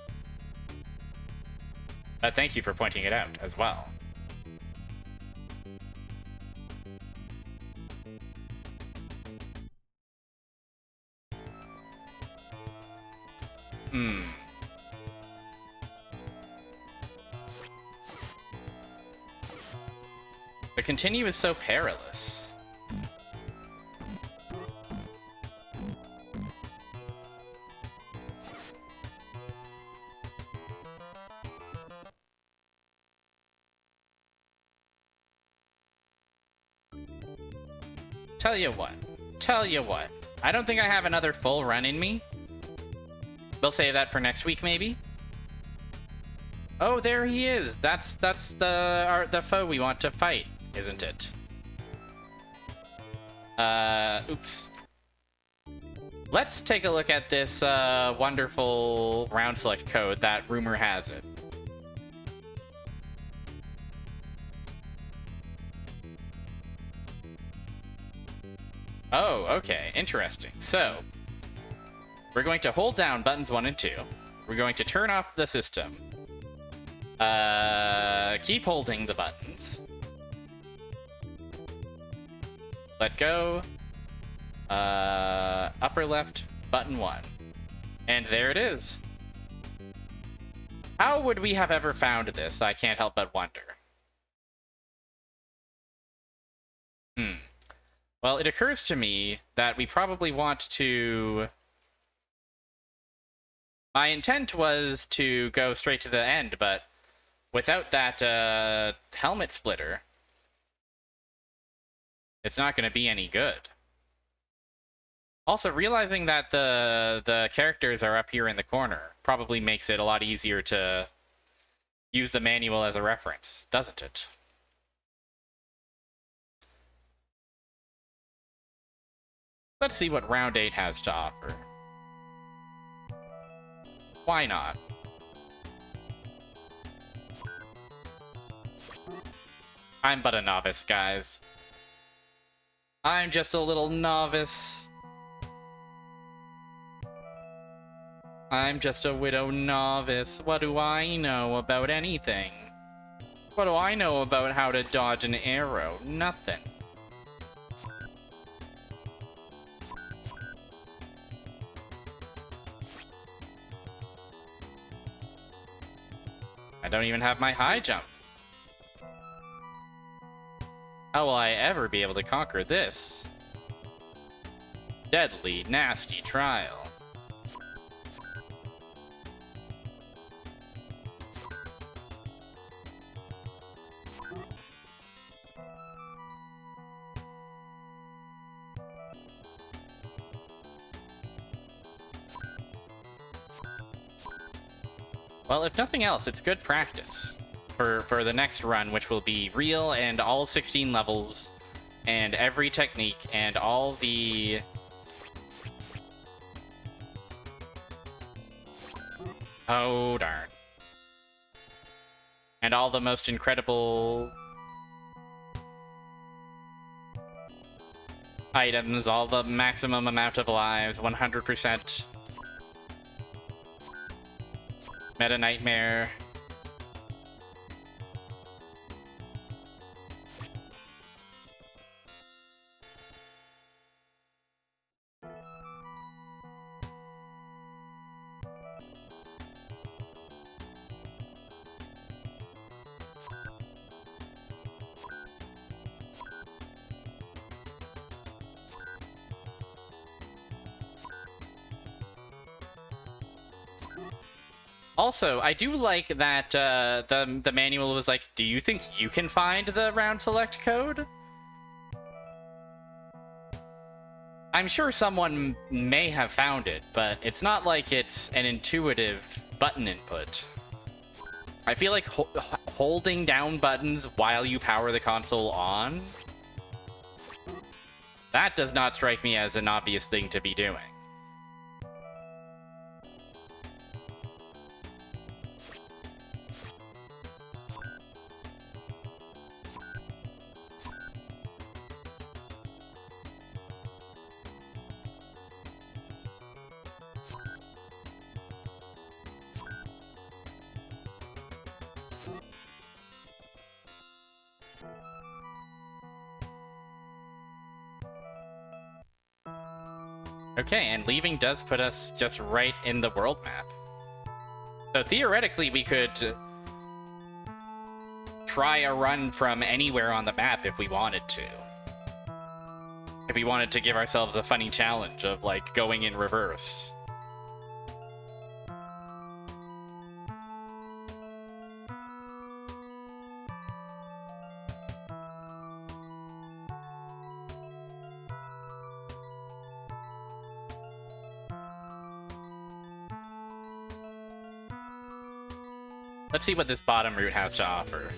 Thank you for pointing it out as well. The continue is so perilous. Tell you what. I don't think I have another full run in me. We'll save that for next week, maybe. Oh, there he is. That's the foe we want to fight, isn't it? Oops. Let's take a look at this wonderful round select code that rumor has it. Oh, okay. Interesting. So, we're going to hold down buttons 1 and 2. We're going to turn off the system. Keep holding the buttons. Let go. Upper left, button 1. And there it is. How would we have ever found this? I can't help but wonder. Well, it occurs to me that we probably want to... My intent was to go straight to the end, but without that helmet splitter, it's not going to be any good. Also, realizing that the characters are up here in the corner probably makes it a lot easier to use the manual as a reference, doesn't it? Let's see what round 8 has to offer. Why not? I'm but a novice, guys. I'm just a little novice. I'm just a widow novice. What do I know about anything? What do I know about how to dodge an arrow? Nothing. I don't even have my high jump. How will I ever be able to conquer this? Deadly, nasty trial. Well, if nothing else, it's good practice for the next run, which will be real and all 16 levels and every technique and all the... Oh, darn. And all the most incredible items, all the maximum amount of lives, 100%. Meta Nightmare. Also, I do like that the manual was like, do you think you can find the round select code? I'm sure someone may have found it, but it's not like it's an intuitive button input. I feel like holding down buttons while you power the console on, that does not strike me as an obvious thing to be doing. Okay, and leaving does put us just right in the world map. So theoretically, we could try a run from anywhere on the map if we wanted to. If we wanted to give ourselves a funny challenge of, like, going in reverse. Let's see what this bottom route has to offer.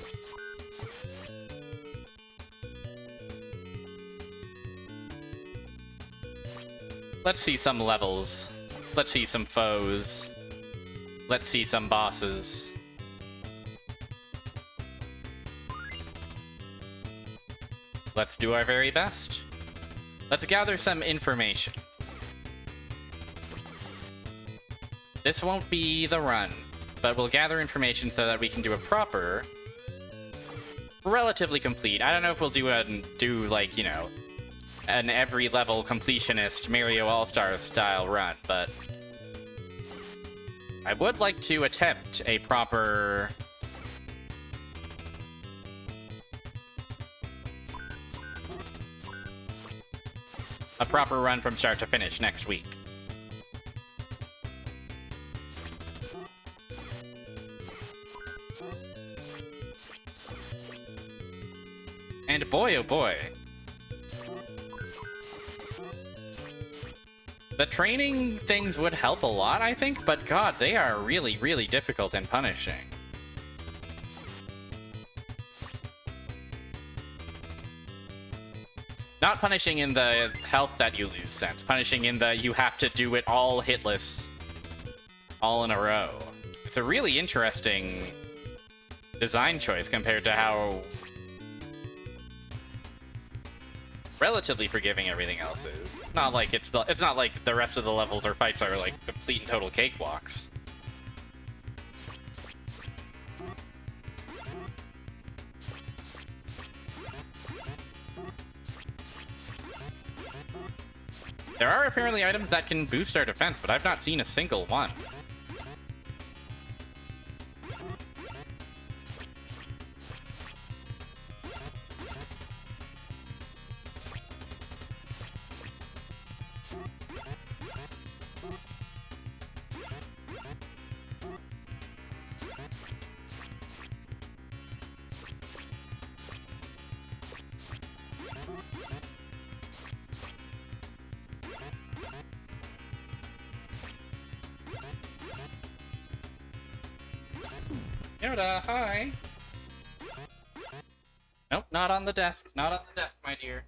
Let's see some levels. Let's see some foes. Let's see some bosses. Let's do our very best. Let's gather some information. This won't be the run. but we'll gather information so that we can do a proper, relatively complete. I don't know if we'll do like, you know, an every level completionist Mario All-Stars style run, but I would like to attempt a proper run from start to finish next week. And boy, oh boy. The training things would help a lot, I think, but god, they are really, really difficult and punishing. Not punishing in the health that you lose sense, punishing in the you have to do it all hitless, all in a row. It's a really interesting design choice compared to how relatively forgiving everything else is. It's not like it's not like the rest of the levels or fights are like complete and total cakewalks. There are apparently items that can boost our defense, but I've not seen a single one. Yoda, hi! Nope, not on the desk. Not on the desk, my dear.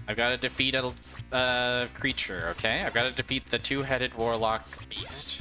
I've got to defeat a creature, okay? I've got to defeat the two-headed warlock beast.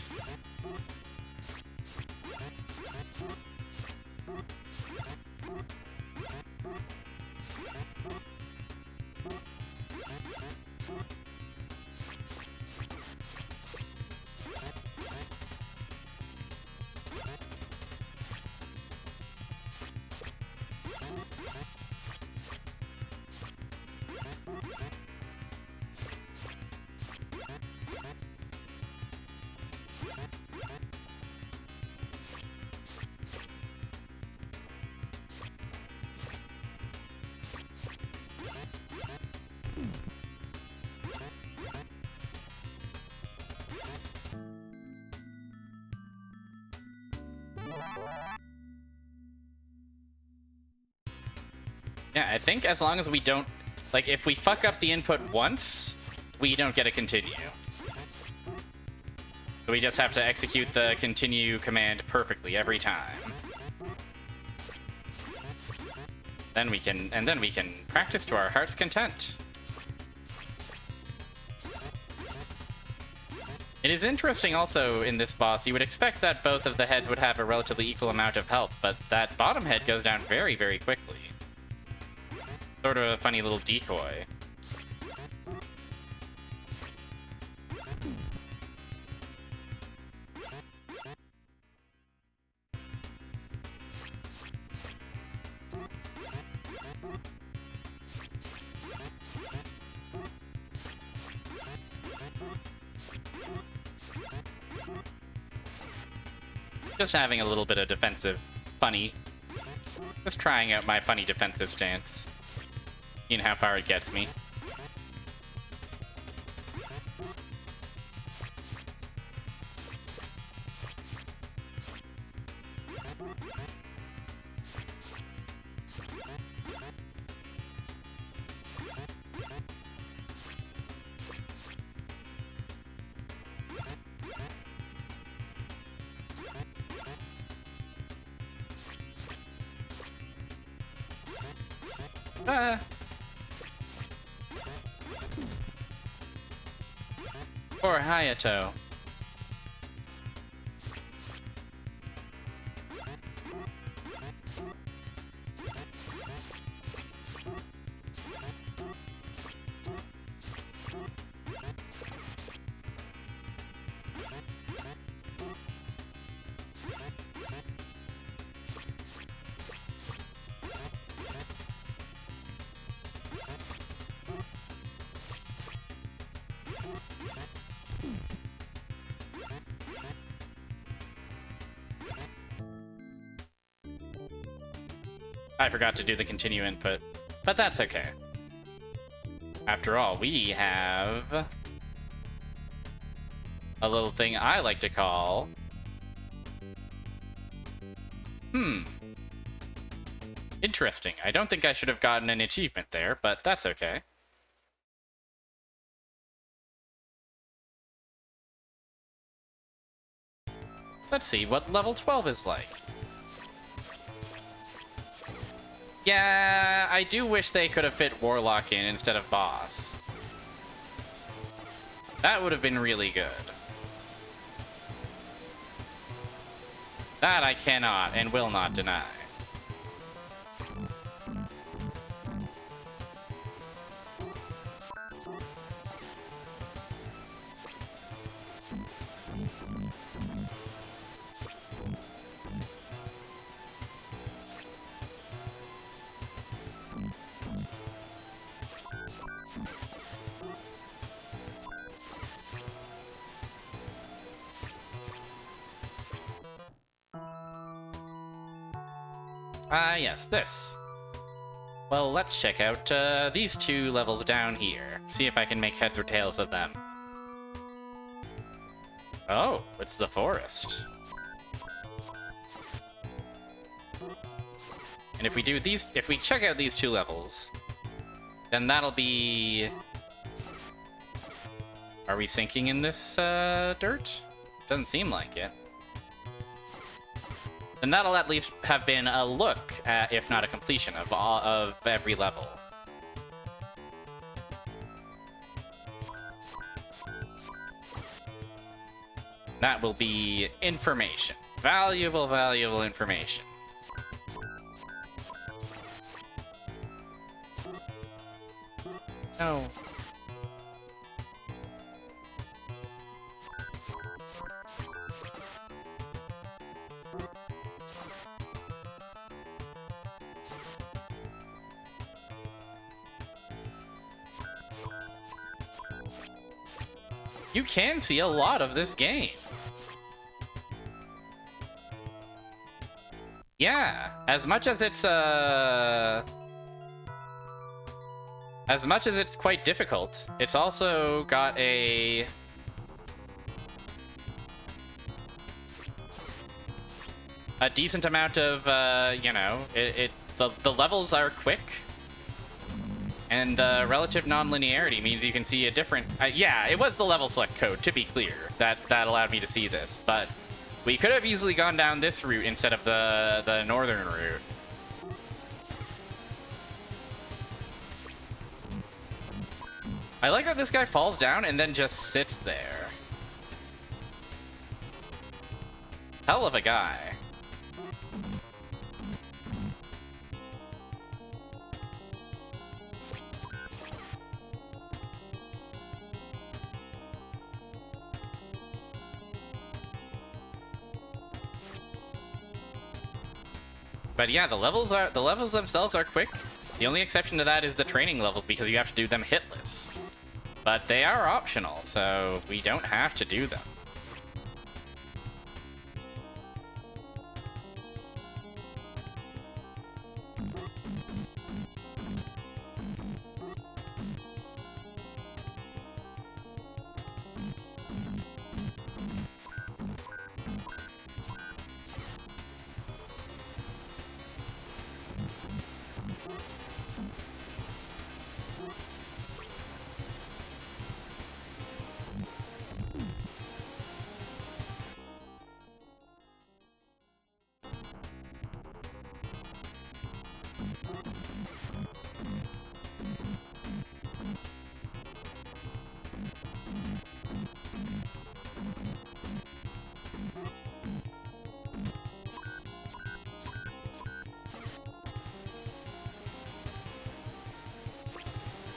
Yeah, I think as long as we don't... Like, if we fuck up the input once, we don't get to continue. So we just have to execute the continue command perfectly every time. Then we can... And then we can practice to our heart's content. It is interesting also in this boss, you would expect that both of the heads would have a relatively equal amount of health, but that bottom head goes down very, very quickly. Sort of a funny little decoy. Just having a little bit of defensive funny. Just trying out my funny defensive stance. Seeing how far it gets me. Poor Hayato. I forgot to do the continue input, but that's okay. After all, we have a little thing I like to call... Interesting. I don't think I should have gotten an achievement there, but that's okay. Let's see what level 12 is like. Yeah, I do wish they could have fit Warlock in instead of Boss. That would have been really good. That I cannot and will not deny. Yes, this. Well, let's check out these two levels down here. See if I can make heads or tails of them. Oh, it's the forest. And if we do these, if we check out these two levels, then that'll be... Are we sinking in this dirt? Doesn't seem like it. Then that'll at least have been a look at, if not a completion, of every level. That will be information. Valuable, valuable information. No. You can see a lot of this game. Yeah, as much as it's quite difficult, it's also got a decent amount of you know, the levels are quick. And the relative non-linearity means you can see a different... yeah, it was the level select code, to be clear. That allowed me to see this, but we could have easily gone down this route instead of the northern route. I like that this guy falls down and then just sits there. Hell of a guy. But yeah, the levels themselves are quick. The only exception to that is the training levels because you have to do them hitless. But they are optional, so we don't have to do them.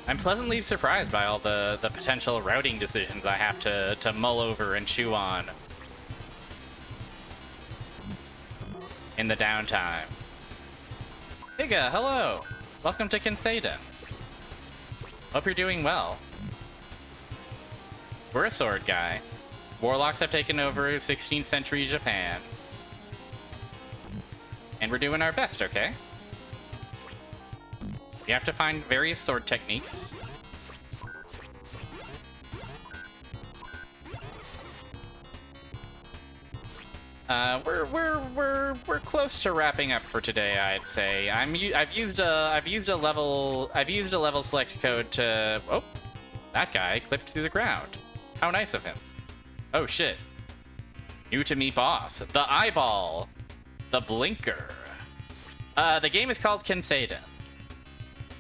I'm pleasantly surprised by all the potential routing decisions I have to mull over and chew on in the downtime. Higa, hello! Welcome to Kenseiden. Hope you're doing well. We're a sword guy. Warlocks have taken over 16th century Japan. And we're doing our best, okay? You have to find various sword techniques. We're close to wrapping up for today, I'd say. I've used a level select code to. Oh, that guy clipped through the ground. How nice of him. Oh shit. New to me boss. The eyeball. The blinker. The game is called Kenseiden.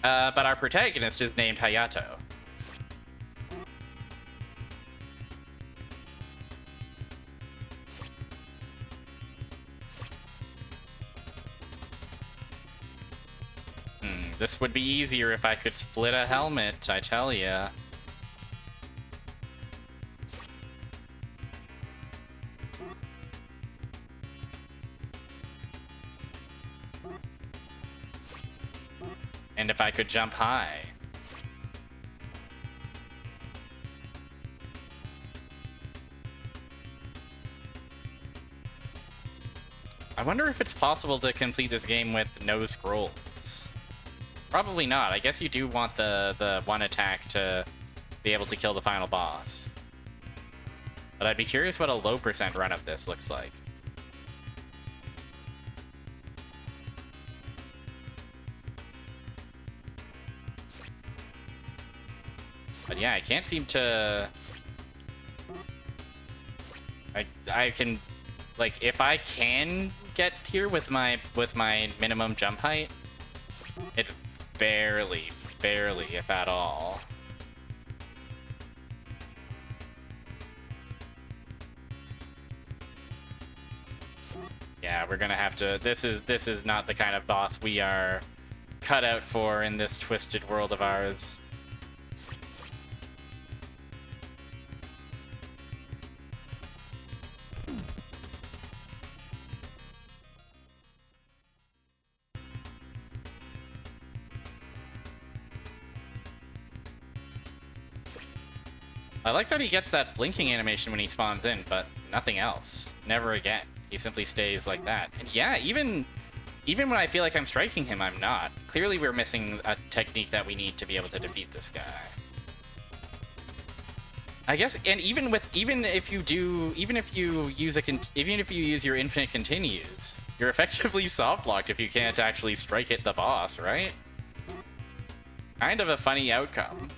But our protagonist is named Hayato. This would be easier if I could split a helmet, I tell ya. And if I could jump high. I wonder if it's possible to complete this game with no scrolls. Probably not. I guess you do want the one attack to be able to kill the final boss. But I'd be curious what a low percent run of this looks like. But yeah, I can't seem to... I can... Like, if I can get here with my minimum jump height, it's barely, if at all. Yeah, we're gonna have to... This is not the kind of boss we are cut out for in this twisted world of ours. I like that he gets that blinking animation when he spawns in, but nothing else. Never again. He simply stays like that. And yeah, even when I feel like I'm striking him, I'm not. Clearly we're missing a technique that we need to be able to defeat this guy. I guess, and even if you use your infinite continues, you're effectively soft blocked if you can't actually strike hit the boss, right? Kind of a funny outcome.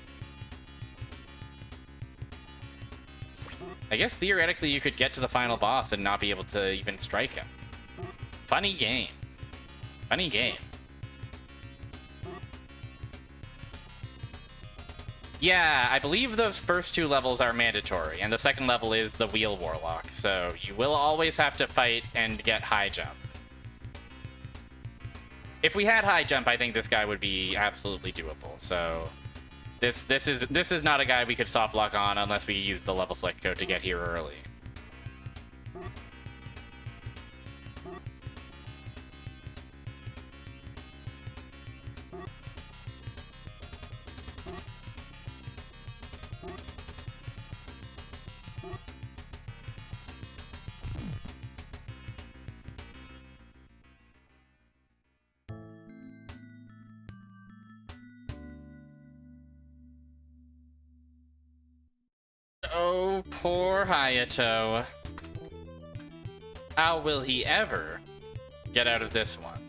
I guess theoretically you could get to the final boss and not be able to even strike him. Funny game. Funny game. Yeah, I believe those first two levels are mandatory, and the second level is the Wheel Warlock, so you will always have to fight and get high jump. If we had high jump, I think this guy would be absolutely doable, so... This is not a guy we could soft lock on unless we use the level select code to get here early. Oh, poor Hayato. How will he ever get out of this one?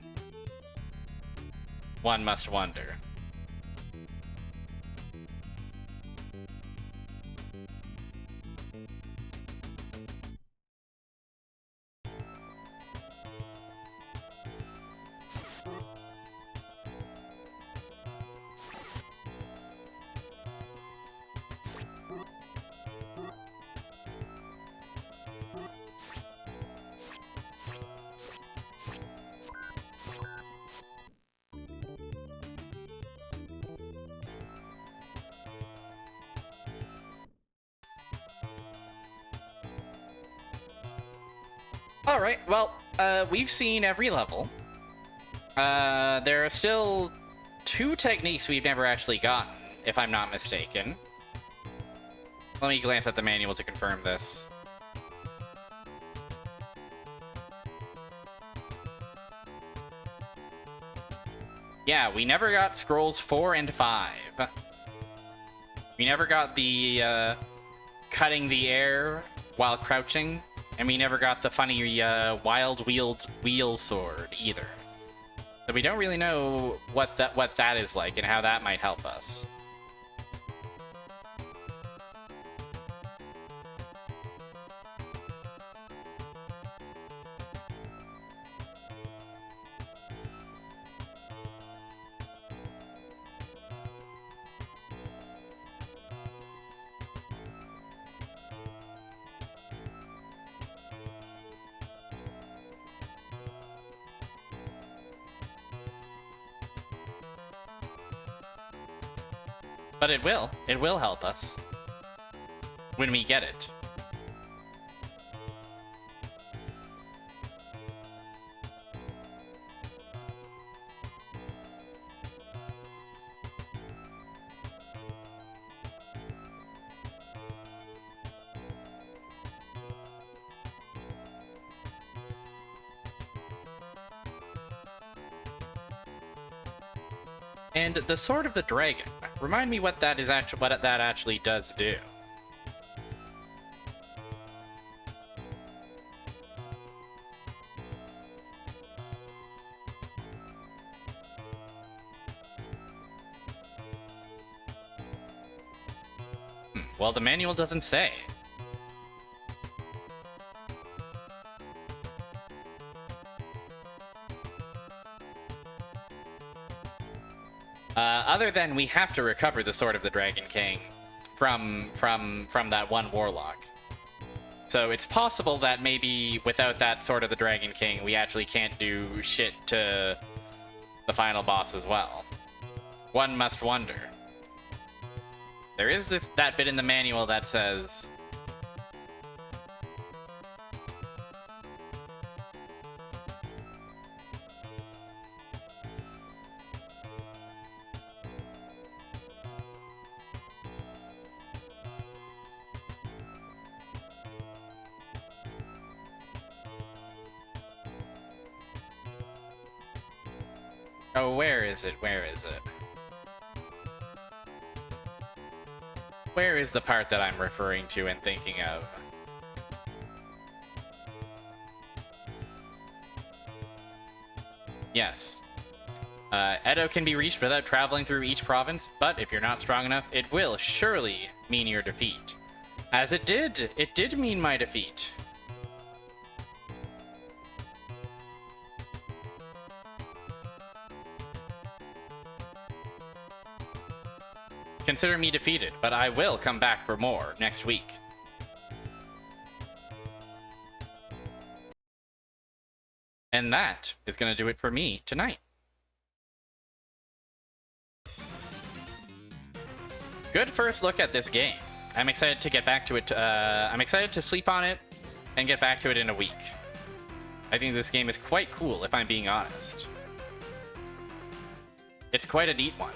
One must wonder. Alright, well, we've seen every level. There are still 2 techniques we've never actually gotten, if I'm not mistaken. Let me glance at the manual to confirm this. Yeah, we never got scrolls 4 and 5. We never got the cutting the air while crouching, and we never got the funny wild wheel sword either. So we don't really know what that is like and how that might help us. But it will help us when we get it. And the Sword of the Dragon. Remind me what that actually does do. Well, the manual doesn't say. Other than we have to recover the Sword of the Dragon King from that one warlock. So it's possible that maybe without that Sword of the Dragon King, we actually can't do shit to the final boss as well. One must wonder. There is that bit in the manual that says... Oh, where is it? Where is it? Where is the part that I'm referring to and thinking of? Yes. Edo can be reached without traveling through each province, but if you're not strong enough, it will surely mean your defeat. As it did mean my defeat. Consider me defeated, but I will come back for more next week. And that is going to do it for me tonight. Good first look at this game. I'm excited to get back to it. I'm excited to sleep on it and get back to it in a week. I think this game is quite cool, if I'm being honest. It's quite a neat one.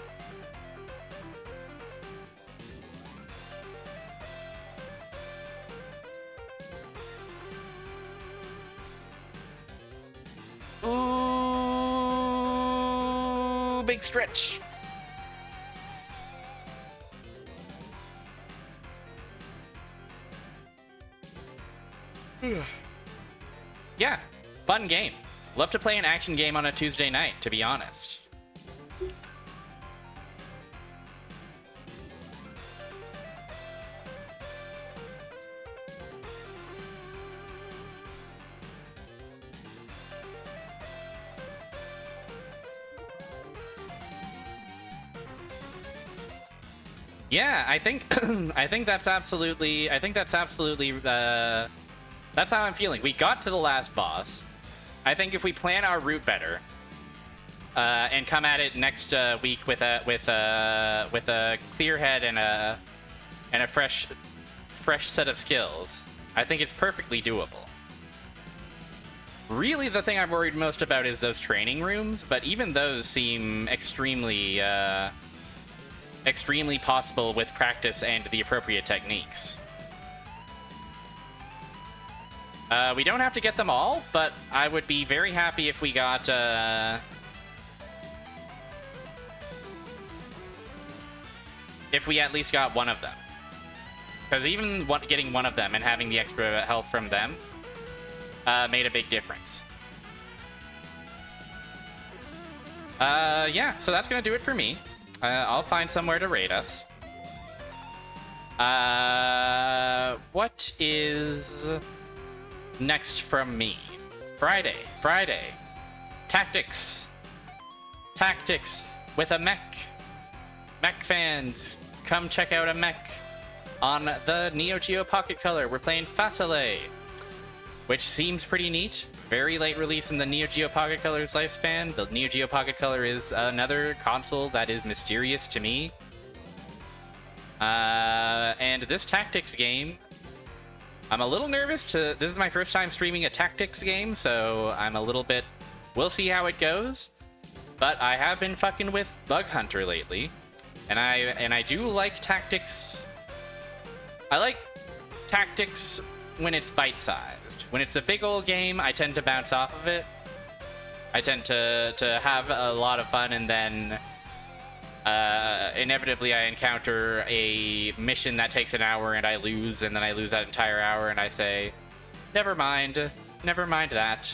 Ooh, big stretch. Yeah, fun game. Love to play an action game on a Tuesday night, to be honest. Yeah, I think that's absolutely that's how I'm feeling. We got to the last boss. I think if we plan our route better and come at it next week with a clear head and a fresh set of skills, I think it's perfectly doable. Really, the thing I'm worried most about is those training rooms, but even those seem extremely possible with practice and the appropriate techniques. We don't have to get them all, but I would be very happy if we got if we at least got one of them. Because even getting one of them and having the extra health from them made a big difference. Yeah, so that's gonna do it for me. I'll find somewhere to raid us. What is next from me? Friday. Tactics with a mech. Mech fans, come check out a mech on the Neo Geo Pocket Color. We're playing Facile, which seems pretty neat. Very late release in the Neo Geo Pocket Color's lifespan. The Neo Geo Pocket Color is another console that is mysterious to me. And this tactics game, I'm a little nervous this is my first time streaming a tactics game, so I'm a little bit, we'll see how it goes. But I have been fucking with Bug Hunter lately, and I do like tactics. I like tactics when it's bite-sized. When it's a big old game, I tend to bounce off of it. I tend to have a lot of fun, and then inevitably I encounter a mission that takes an hour and I lose, and then I lose that entire hour, and I say, never mind that.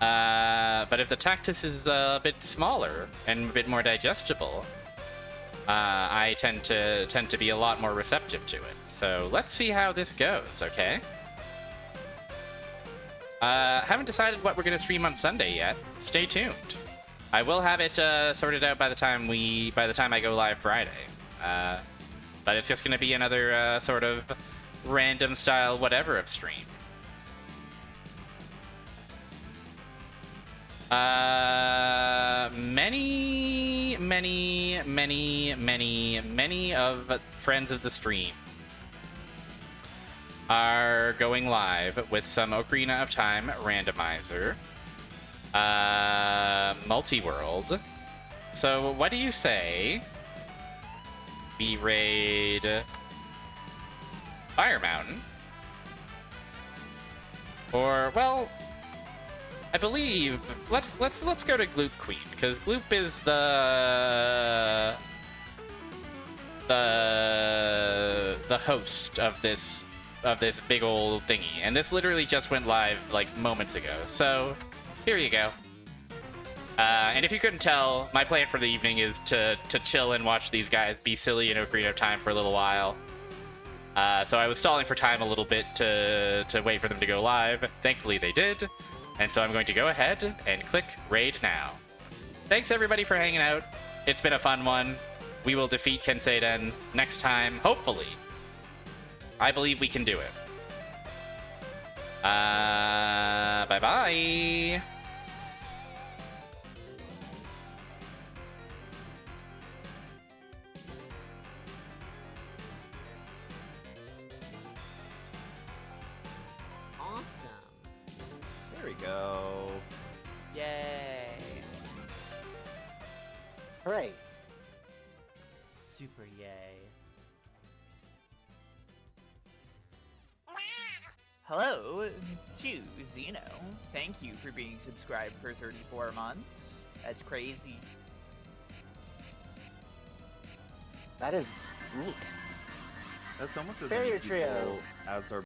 But if the tactics is a bit smaller and a bit more digestible, I tend to be a lot more receptive to it. So let's see how this goes, okay? Haven't decided what we're gonna stream on Sunday yet. Stay tuned. I will have it sorted out by the time I go live Friday. But it's just gonna be another sort of random style whatever of stream. Many of friends of the stream are going live with some Ocarina of Time randomizer, multi-world. So what do you say we raid Fire Mountain? Or, well, I believe let's go to Gloop Queen, because Gloop is the host of this big old thingy, and this literally just went live like moments ago. So here you go. And if you couldn't tell, my plan for the evening is to chill and watch these guys be silly in Ocarina of Time for a little while. So I was stalling for time a little bit to wait for them to go live. Thankfully they did. And so I'm going to go ahead and click Raid now. Thanks everybody for hanging out. It's been a fun one. We will defeat Kenseiden next time, hopefully. I believe we can do it. Bye-bye. Awesome. There we go. Yay. Hooray. Super yay. Hello to Zeno. Thank you for being subscribed for 34 months. That's crazy. That is neat. That's almost as Barrier many Trio. people as are